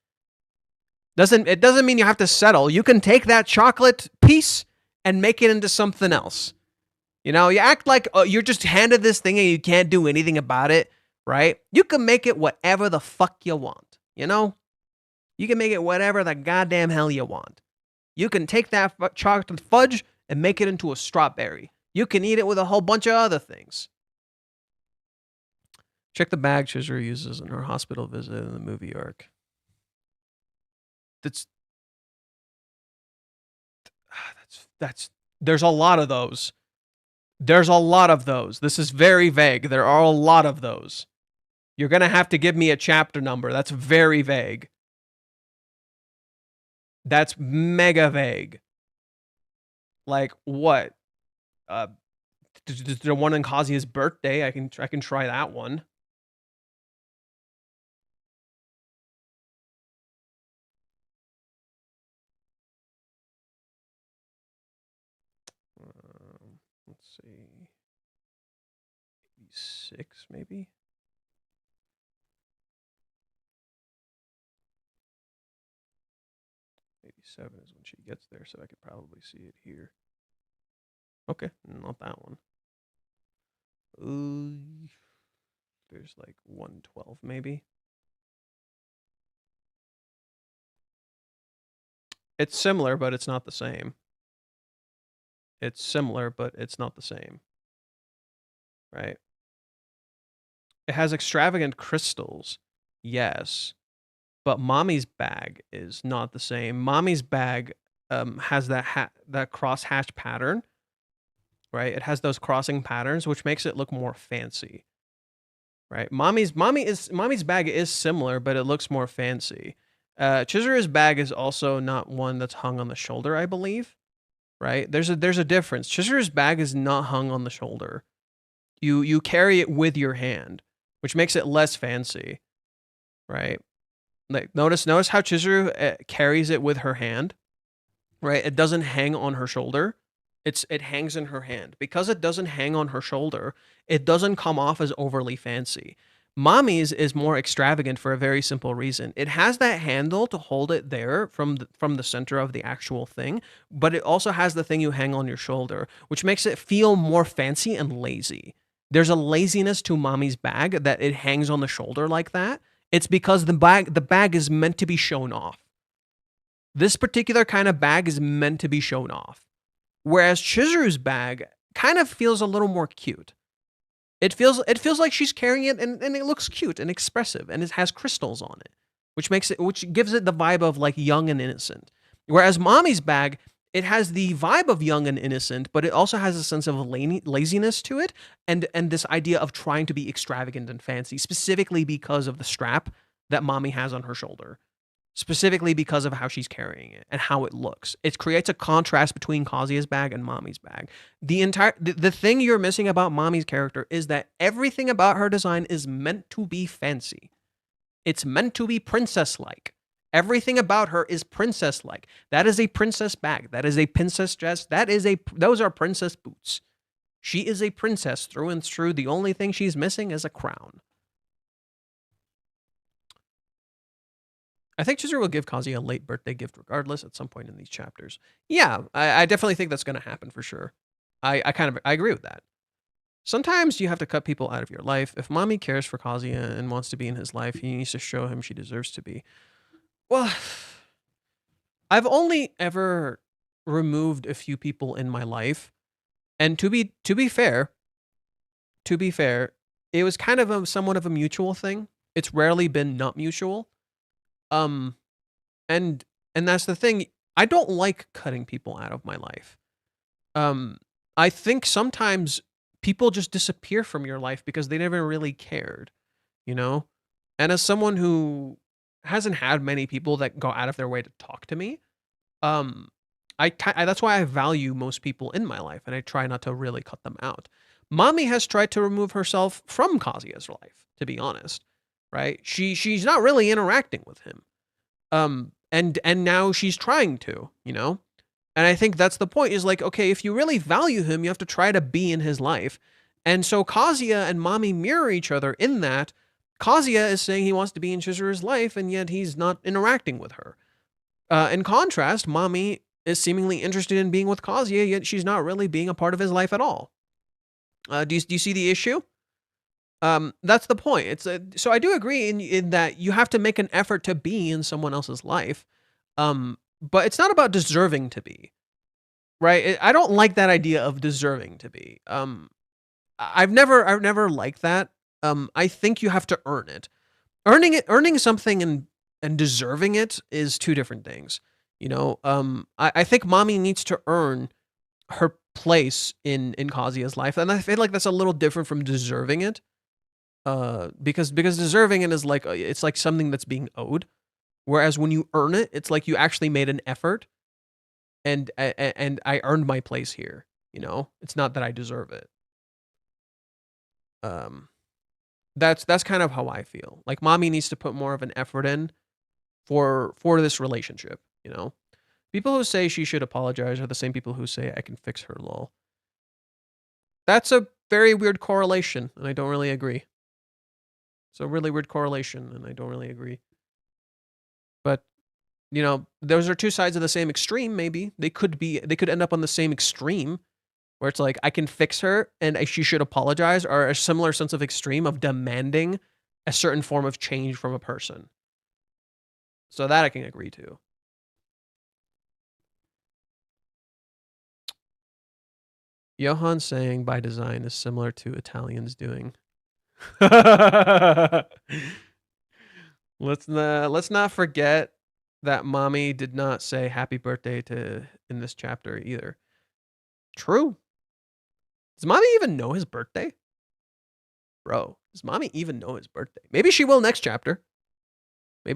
Speaker 1: It doesn't mean you have to settle. You can take that chocolate piece and make it into something else. You know, you act like you're just handed this thing and you can't do anything about it, right? You can make it whatever the fuck you want, you know? You can make it whatever the goddamn hell you want. You can take that chocolate fudge and make it into a strawberry. You can eat it with a whole bunch of other things. Check the bag Chizuru uses in her hospital visit in the movie arc. There's a lot of those. There's a lot of those. This is very vague. There are a lot of those. You're going to have to give me a chapter number. That's very vague. That's mega vague. Like what? The one on Kazuya's birthday. I can try that one. Let's see. 86 maybe. Seven is when she gets there, so I could probably see it here. Okay, not that one. There's like 112 maybe. It's similar, but it's not the same. It's similar, but it's not the same. Right? It has extravagant crystals. Yes. But Mommy's bag is not the same. Mommy's bag has that cross-hatch pattern, right? It has those crossing patterns, which makes it look more fancy, right? Mommy's bag is similar, but it looks more fancy. Chizuru's bag is also not one that's hung on the shoulder, I believe, right? There's a difference. Chizuru's bag is not hung on the shoulder. You carry it with your hand, which makes it less fancy, right? Like notice how Chizuru carries it with her hand, right? It doesn't hang on her shoulder. It hangs in her hand. Because it doesn't hang on her shoulder, it doesn't come off as overly fancy. Mommy's is more extravagant for a very simple reason. It has that handle to hold it there from the center of the actual thing, but it also has the thing you hang on your shoulder, which makes it feel more fancy and lazy. There's a laziness to Mommy's bag that it hangs on the shoulder like that. It's because the bag is meant to be shown off. This particular kind of bag is meant to be shown off. Whereas Chizuru's bag kind of feels a little more cute. It feels like she's carrying it and it looks cute and expressive and it has crystals on it, which gives it the vibe of like young and innocent. Whereas Mommy's bag, it has the vibe of young and innocent, but it also has a sense of laziness to it and this idea of trying to be extravagant and fancy, specifically because of the strap that Mommy has on her shoulder. specifically because of how she's carrying it and how it looks. It creates a contrast between Kazuya's bag and Mami's bag. The thing you're missing about Mami's character is that everything about her design is meant to be fancy. It's meant to be princess-like. Everything about her is princess-like. That is a princess bag. That is a princess dress. Those are princess boots. She is a princess through and through. The only thing she's missing is a crown. I think Chizuru will give Kazuya a late birthday gift regardless at some point in these chapters. Yeah, I definitely think that's going to happen for sure. I agree with that. Sometimes you have to cut people out of your life. If Mami cares for Kazuya and wants to be in his life, he needs to show him she deserves to be. Well, I've only ever removed a few people in my life, and to be fair, it was kind of somewhat of a mutual thing. It's rarely been not mutual. And that's the thing. I don't like cutting people out of my life. I think sometimes people just disappear from your life because they never really cared, you know? And as someone who hasn't had many people that go out of their way to talk to me, that's why I value most people in my life, and I try not to really cut them out. Mami has tried to remove herself from Kazuya's life, to be honest, right? She's not really interacting with him. And now she's trying to, you know? And I think that's the point, is like, okay, if you really value him, you have to try to be in his life. And so Kazuya and Mami mirror each other in that Kazuya is saying he wants to be in Chizuru's life, and yet he's not interacting with her. In contrast, Mami is seemingly interested in being with Kazuya, yet she's not really being a part of his life at all. Do you see the issue? That's the point. So I do agree in that you have to make an effort to be in someone else's life. But it's not about deserving to be, right? I don't like that idea of deserving to be. I've never liked that. I think you have to earn it. Earning something and deserving it is two different things. You know, I think Mami needs to earn her place in Kazuya's life, and I feel like that's a little different from deserving it. Because deserving it is like, it's like something that's being owed, whereas when you earn it, it's like you actually made an effort, and I earned my place here. You know, it's not that I deserve it. That's kind of how I feel. Like Mami needs to put more of an effort in for this relationship. You know, people who say she should apologize are the same people who say I can fix her. Lol. That's a very weird correlation, and I don't really agree. It's a really weird correlation, and I don't really agree. But, you know, those are two sides of the same extreme, maybe. They could end up on the same extreme, where it's like, I can fix her, and she should apologize, or a similar sense of extreme of demanding a certain form of change from a person. So that I can agree to. Johan saying by design is similar to Italians doing. Let's not forget that Mami did not say happy birthday in this chapter either. True. Does Mami even know his birthday? Bro, does Mami even know his birthday? Maybe she will next chapter. I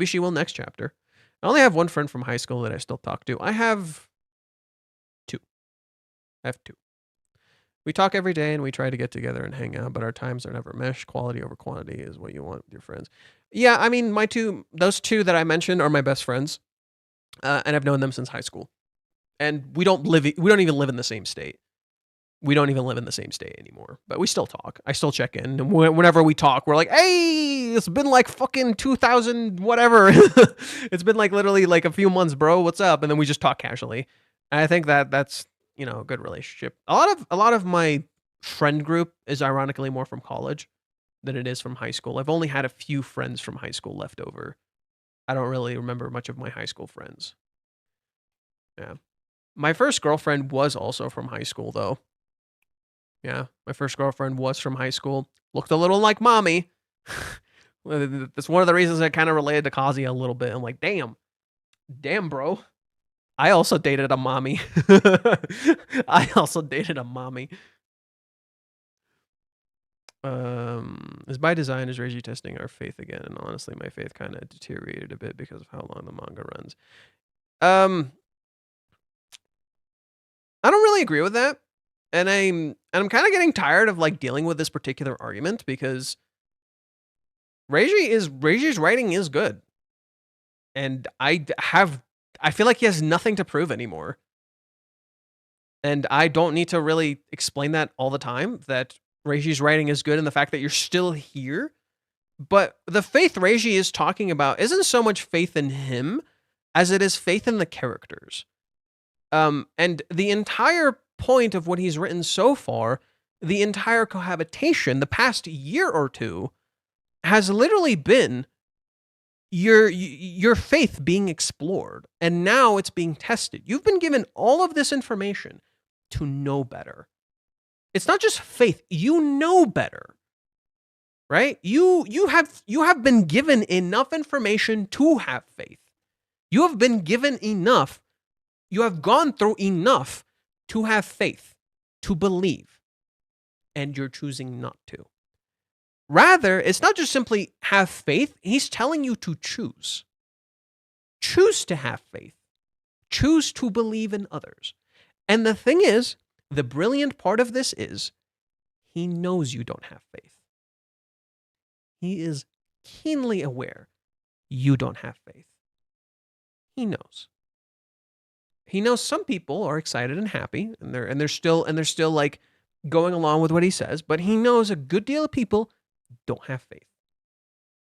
Speaker 1: only have one friend from high school that I still talk to. I have two. We talk every day and we try to get together and hang out, but our times are never meshed. Quality over quantity is what you want with your friends. Yeah, I mean, those two that I mentioned are my best friends, and I've known them since high school. And we don't even live in the same state. We don't even live in the same state anymore, but we still talk. I still check in, and whenever we talk, we're like, "Hey, it's been like fucking 2000 whatever. It's been like literally like a few months, bro. What's up?" And then we just talk casually. And I think that's, you know, a good relationship. A lot of my friend group is ironically more from college than it is from high school. I've only had a few friends from high school left over. I don't really remember much of my high school friends. Yeah. My first girlfriend was also from high school, though. Yeah, my first girlfriend was from high school. Looked a little like Mami. That's one of the reasons I kind of related to Kazuya a little bit. I'm like, damn, bro. I also dated a Mami. Is by design is Reiji testing our faith again? And honestly, my faith kind of deteriorated a bit because of how long the manga runs. I don't really agree with that. And I'm kind of getting tired of like dealing with this particular argument because Reiji's writing is good. And I feel like he has nothing to prove anymore. And I don't need to really explain that all the time, that Reiji's writing is good and the fact that you're still here. But the faith Reiji is talking about isn't so much faith in him as it is faith in the characters. And the entire point of what he's written so far, the entire cohabitation, the past year or two, has literally been your faith being explored, and now it's being tested. You've been given all of this information to know better. It's not just faith, you know better. Right? You have been given enough information to have faith. You have been given enough. You have gone through enough to have faith, to believe, and you're choosing not to. Rather, it's not just simply have faith. He's telling you to choose. Choose to have faith. Choose to believe in others. And the thing is, the brilliant part of this is, he knows you don't have faith. He is keenly aware you don't have faith. He knows. He knows some people are excited and happy, and they're still like going along with what he says, but he knows a good deal of people don't have faith.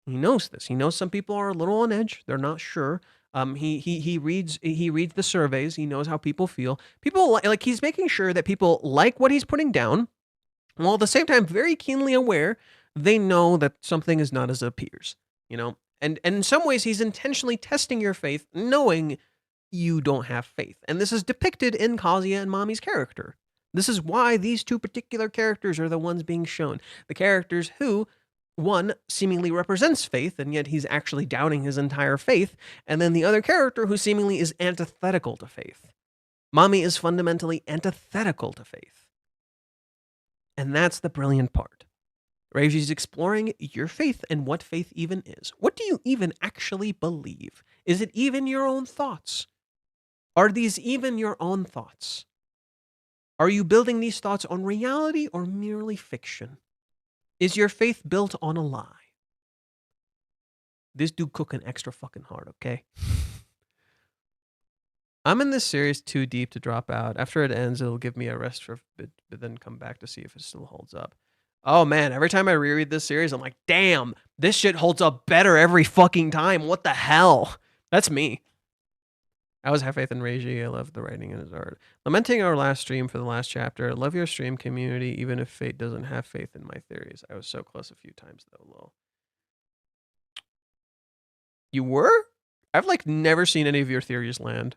Speaker 1: He knows this. He knows some people are a little on edge. They're not sure. He reads the surveys. He knows how people feel. People like he's making sure that people like what he's putting down, while at the same time very keenly aware they know that something is not as it appears. And in some ways he's intentionally testing your faith, knowing you don't have faith. And this is depicted in Kazuya and Mami's character. This is why these two particular characters are the ones being shown. The characters who, one, seemingly represents faith, and yet he's actually doubting his entire faith, and then the other character who seemingly is antithetical to faith. Mami is fundamentally antithetical to faith. And that's the brilliant part. Reiji's exploring your faith and what faith even is. What do you even actually believe? Is it even your own thoughts? Are these even your own thoughts? Are you building these thoughts on reality or merely fiction? Is your faith built on a lie? This dude cooking extra fucking hard, okay? I'm in this series too deep to drop out. After it ends, it'll give me a rest for a bit, but then come back to see if it still holds up. Oh man, every time I reread this series, I'm like, damn, this shit holds up better every fucking time. What the hell? That's me. I always have faith in Reiji. I love the writing in his art. Lamenting our last stream for the last chapter. Love your stream community, even if fate doesn't have faith in my theories. I was so close a few times though, lol. You were? I've like never seen any of your theories land.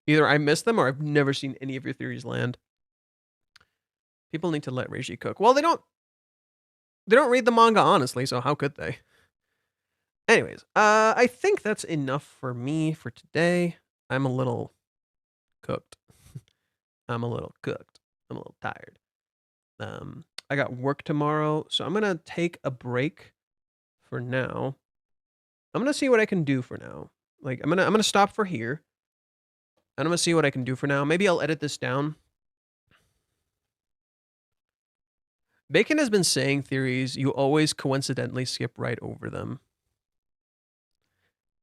Speaker 1: Either I missed them or I've never seen any of your theories land. People need to let Reiji cook. Well, they don't read the manga honestly, so how could they? Anyways, I think that's enough for me for today. I'm a little cooked. I'm a little cooked. I'm a little tired. I got work tomorrow, so I'm gonna take a break for now. I'm gonna see what I can do for now. Like I'm gonna stop for here. And I'm gonna see what I can do for now. Maybe I'll edit this down. Bacon has been saying theories, you always coincidentally skip right over them.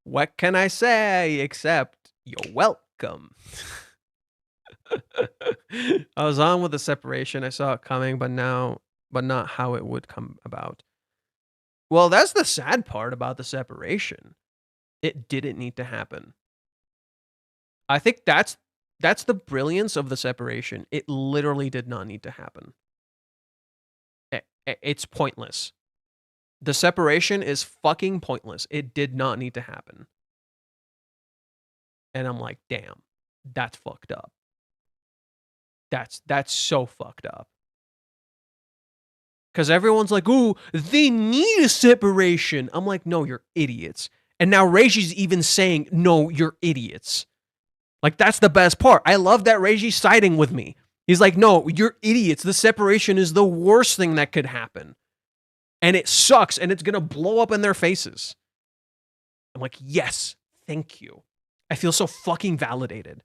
Speaker 1: What can I say except you're welcome? I was on with the separation. I saw it coming, but not how it would come about. Well, that's the sad part about the separation. It didn't need to happen. I think that's the brilliance of the separation. It literally did not need to happen. It's pointless. The separation is fucking pointless. It did not need to happen. And I'm like, damn, that's fucked up. That's so fucked up. Because everyone's like, ooh, they need a separation. I'm like, no, you're idiots. And now Reiji's even saying, no, you're idiots. Like, that's the best part. I love that Reiji's siding with me. He's like, no, you're idiots. The separation is the worst thing that could happen. And it sucks, and it's going to blow up in their faces. I'm like, yes, thank you. I feel so fucking validated.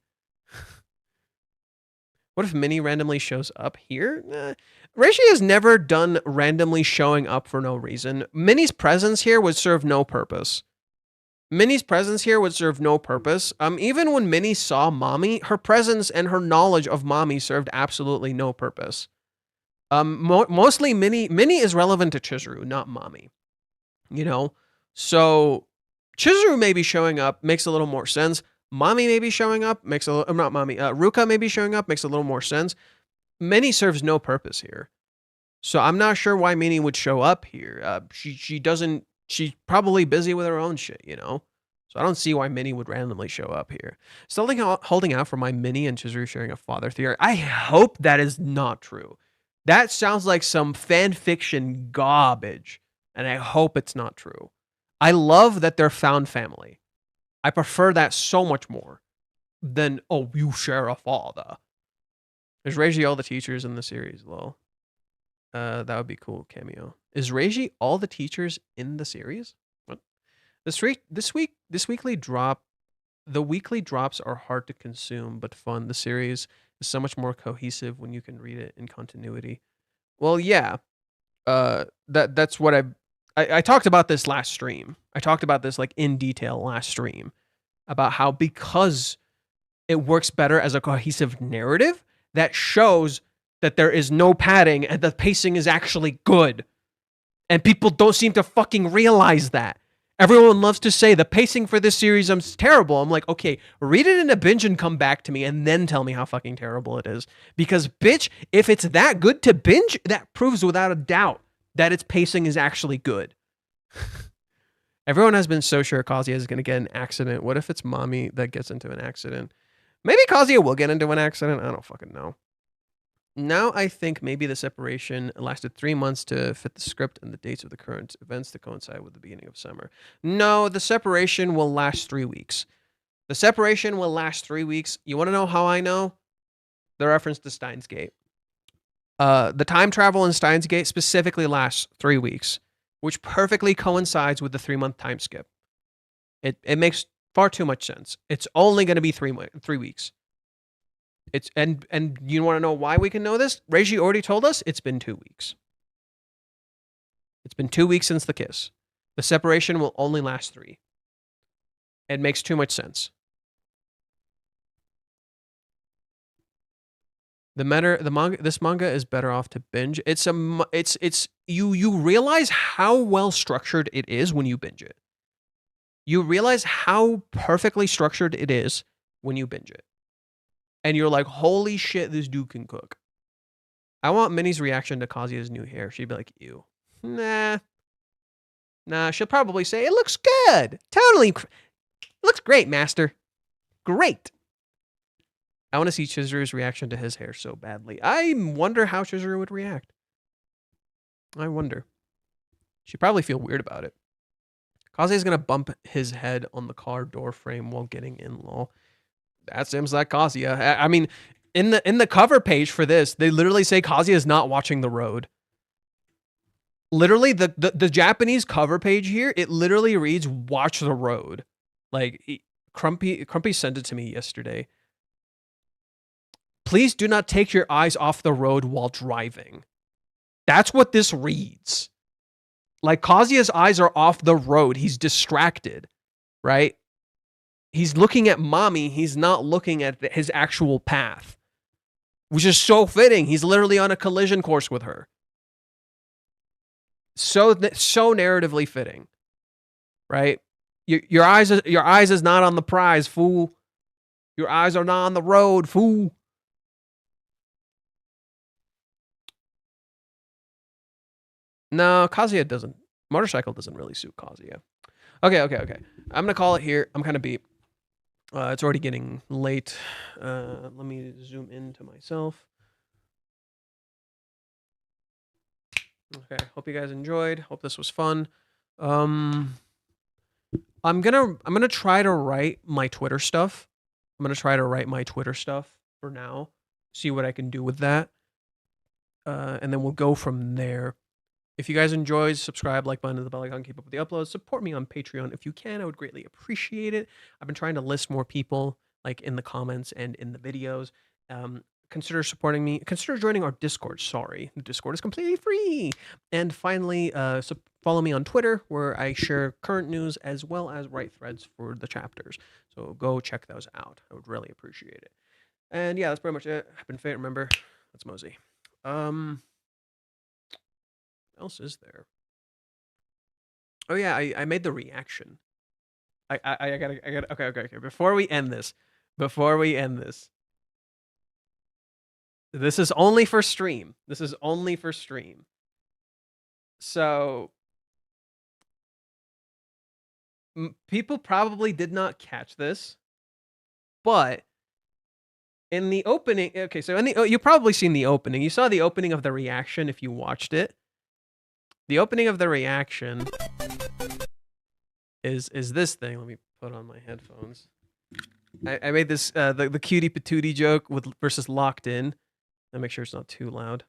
Speaker 1: What if Minnie randomly shows up here? Reishi has never done randomly showing up for no reason. Minnie's presence here would serve no purpose. Minnie's presence here would serve no purpose. Even when Minnie saw Mommy, her presence and her knowledge of Mommy served absolutely no purpose. Mostly Minnie is relevant to Chizuru, not Mommy. You know? So Chizuru maybe showing up makes a little more sense. Mommy maybe showing up makes a little, not Mommy, Ruka maybe showing up makes a little more sense. Minnie serves no purpose here. So I'm not sure why Minnie would show up here. She doesn't, she's probably busy with her own shit, you know? So I don't see why Minnie would randomly show up here. Still holding out for my Minnie and Chizuru sharing a father theory. I hope that is not true. That sounds like some fan fiction garbage, and I hope it's not true. I love that they're found family. I prefer that so much more than, oh, you share a father. Is Reiji all the teachers in the series? Lol. That would be cool cameo. Is Reiji all the teachers in the series? What? This weekly drop. The weekly drops are hard to consume, but fun. The series is so much more cohesive when you can read it in continuity. Well, yeah. That's what I talked about this last stream. I talked about this like in detail last stream about how because it works better as a cohesive narrative that shows that there is no padding and the pacing is actually good. And people don't seem to fucking realize that. Everyone loves to say the pacing for this series is terrible. I'm like, okay, read it in a binge and come back to me and then tell me how fucking terrible it is. Because, bitch, if it's that good to binge, that proves without a doubt that its pacing is actually good. Everyone has been so sure Kazuya is going to get an accident. What if it's Mommy that gets into an accident? Maybe Kazuya will get into an accident. I don't fucking know. Now I think maybe the separation lasted 3 months to fit the script and the dates of the current events to coincide with the beginning of summer. No, the separation will last 3 weeks. The separation will last 3 weeks. You want to know how I know? The reference to Steins Gate. The time travel in Steins Gate specifically lasts 3 weeks, which perfectly coincides with the 3-month time skip. It makes far too much sense. It's only going to be 3 weeks. It's and you want to know why we can know this? Reiji already told us it's been 2 weeks. It's been 2 weeks since the kiss. The separation will only last 3. It makes too much sense. This manga is better off to binge. You realize how well structured it is when you binge it. You realize how perfectly structured it is when you binge it. And you're like, holy shit, this dude can cook. I want Minnie's reaction to Kazuya's new hair. She'd be like, ew. Nah, she'll probably say, it looks good. Totally. Looks great, master. Great. I want to see Chizuru's reaction to his hair so badly. I wonder how Chizuru would react. I wonder. She'd probably feel weird about it. Kazuya's going to bump his head on the car door frame while getting in, lol. That seems like Kazuya. I mean, in the cover page for this, they literally say Kazuya is not watching the road. Literally, the Japanese cover page here, it literally reads, watch the road. Like, Crumpy sent it to me yesterday. Please do not take your eyes off the road while driving. That's what this reads. Like, Kazuya's eyes are off the road. He's distracted, right? He's looking at Mommy. He's not looking at his actual path, which is so fitting. He's literally on a collision course with her. So narratively fitting, right? Your eyes is not on the prize, fool. Your eyes are not on the road, fool. No, Kazuya doesn't. Motorcycle doesn't really suit Kazuya. Okay. I'm gonna call it here. I'm kind of beat. It's already getting late. Let me zoom into myself. Okay, hope you guys enjoyed. Hope this was fun. I'm gonna try to write my Twitter stuff. For now. see what I can do with that. And then we'll go from there. If you guys enjoy, subscribe, like button, and the bell icon, keep up with the uploads. Support me on Patreon if you can. I would greatly appreciate it. I've been trying to list more people like in the comments and in the videos. Consider supporting me. Consider joining our Discord. Sorry, the Discord is completely free. And finally, follow me on Twitter, where I share current news as well as write threads for the chapters. So go check those out. I would really appreciate it. And yeah, that's pretty much it. I've been Fate. Remember, let's mosey. What else is there? Oh yeah, I made the reaction. I gotta. Okay. Before we end this, this is only for stream. So people probably did not catch this, but in the opening, okay, so you probably seen the opening. You saw the opening of the reaction if you watched it. The opening of the reaction is this thing. Let me put on my headphones. I made this the cutie patootie joke versus Locked In. I'll make sure it's not too loud.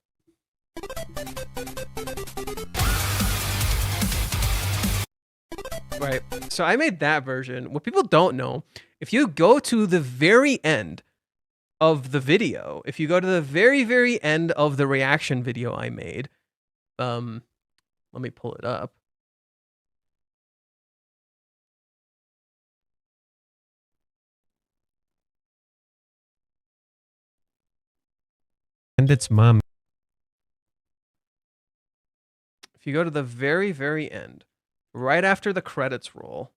Speaker 1: Right. So I made that version. What people don't know, if you go to the very end of the video, if you go to the very, very end of the reaction video I made, let me pull it up. And it's mom. If you go to the very, very end, right after the credits roll,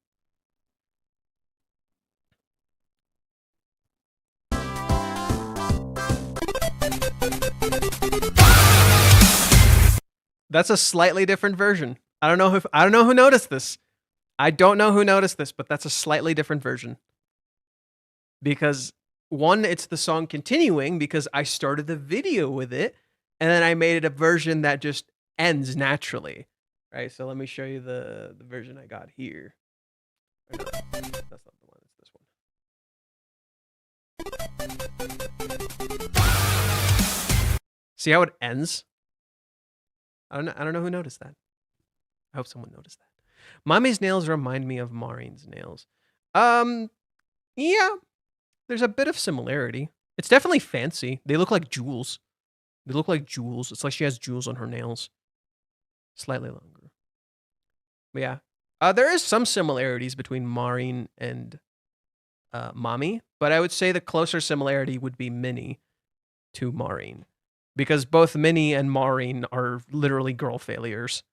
Speaker 1: that's a slightly different version. I don't know who noticed this. I don't know who noticed this, but that's a slightly different version. Because one, it's the song continuing because I started the video with it, and then I made it a version that just ends naturally. Right? So let me show you the version I got here. No, that's not the one, it's this one. See how it ends? I don't know who noticed that. I hope someone noticed that. Mommy's nails remind me of Maureen's nails. Yeah. There's a bit of similarity. It's definitely fancy. They look like jewels. It's like she has jewels on her nails. Slightly longer. But yeah. There is some similarities between Maureen and Mommy, but I would say the closer similarity would be Minnie to Maureen. Because both Minnie and Maureen are literally girl failures.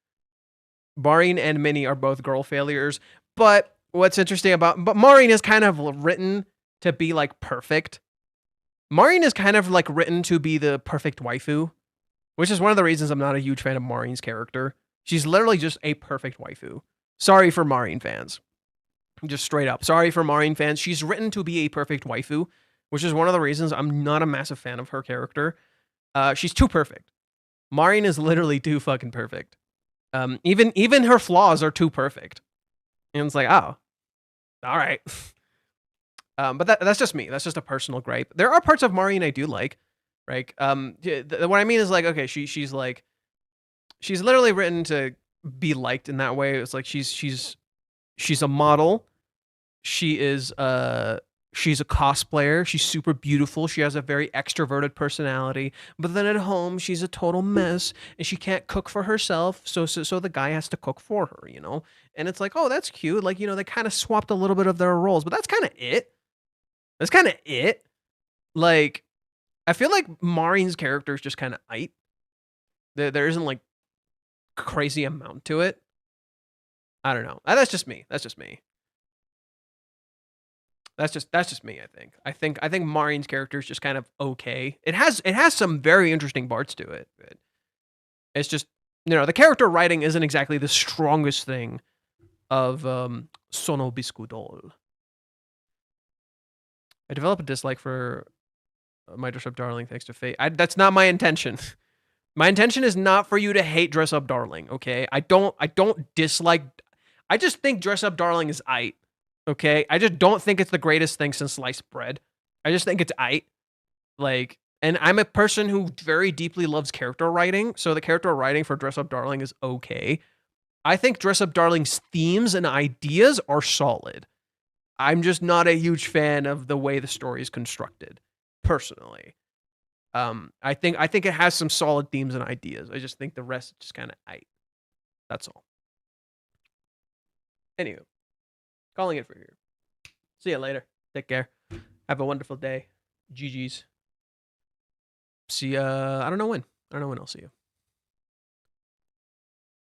Speaker 1: Maureen and Minnie are both girl failures. But what's interesting but Maureen is kind of written to be like perfect. Maureen is kind of like written to be the perfect waifu, which is one of the reasons I'm not a huge fan of Maureen's character. She's literally just a perfect waifu. Sorry for Maureen fans. Just straight up. Sorry for Maureen fans. She's written to be a perfect waifu, which is one of the reasons I'm not a massive fan of her character. She's too perfect. Maureen is literally too fucking perfect. Even her flaws are too perfect. And it's like, oh, all right. But that's just me. That's just a personal gripe. There are parts of Maureen I do like, right? What I mean is like, okay, she's literally written to be liked in that way. It's like she's a model. She's a cosplayer. She's super beautiful. She has a very extroverted personality. But then at home, she's a total mess, and she can't cook for herself. So the guy has to cook for her, you know? And it's like, oh, that's cute. Like, you know, they kind of swapped a little bit of their roles, but that's kind of it. Like, I feel like Maureen's character is just kind of aight. There isn't like crazy amount to it. I don't know. That's just me. That's just me, I think. I think Maureen's character is just kind of okay. It has some very interesting parts to it. But it's just, you know, the character writing isn't exactly the strongest thing of Sono Biscudol. I developed a dislike for my Dress Up Darling thanks to Fate. That's not my intention. My intention is not for you to hate Dress Up Darling, okay? I don't dislike. I just think Dress Up Darling is aight. Okay, I just don't think it's the greatest thing since sliced bread. I just think it's aight. Like, And I'm a person who very deeply loves character writing, so the character writing for Dress Up Darling is okay. I think Dress Up Darling's themes and ideas are solid. I'm just not a huge fan of the way the story is constructed, personally. I think it has some solid themes and ideas. I just think the rest is just kind of aight. That's all. Anywho, calling it for here. See you later. Take care. Have a wonderful day. GG's. See ya. I don't know when. I'll see you.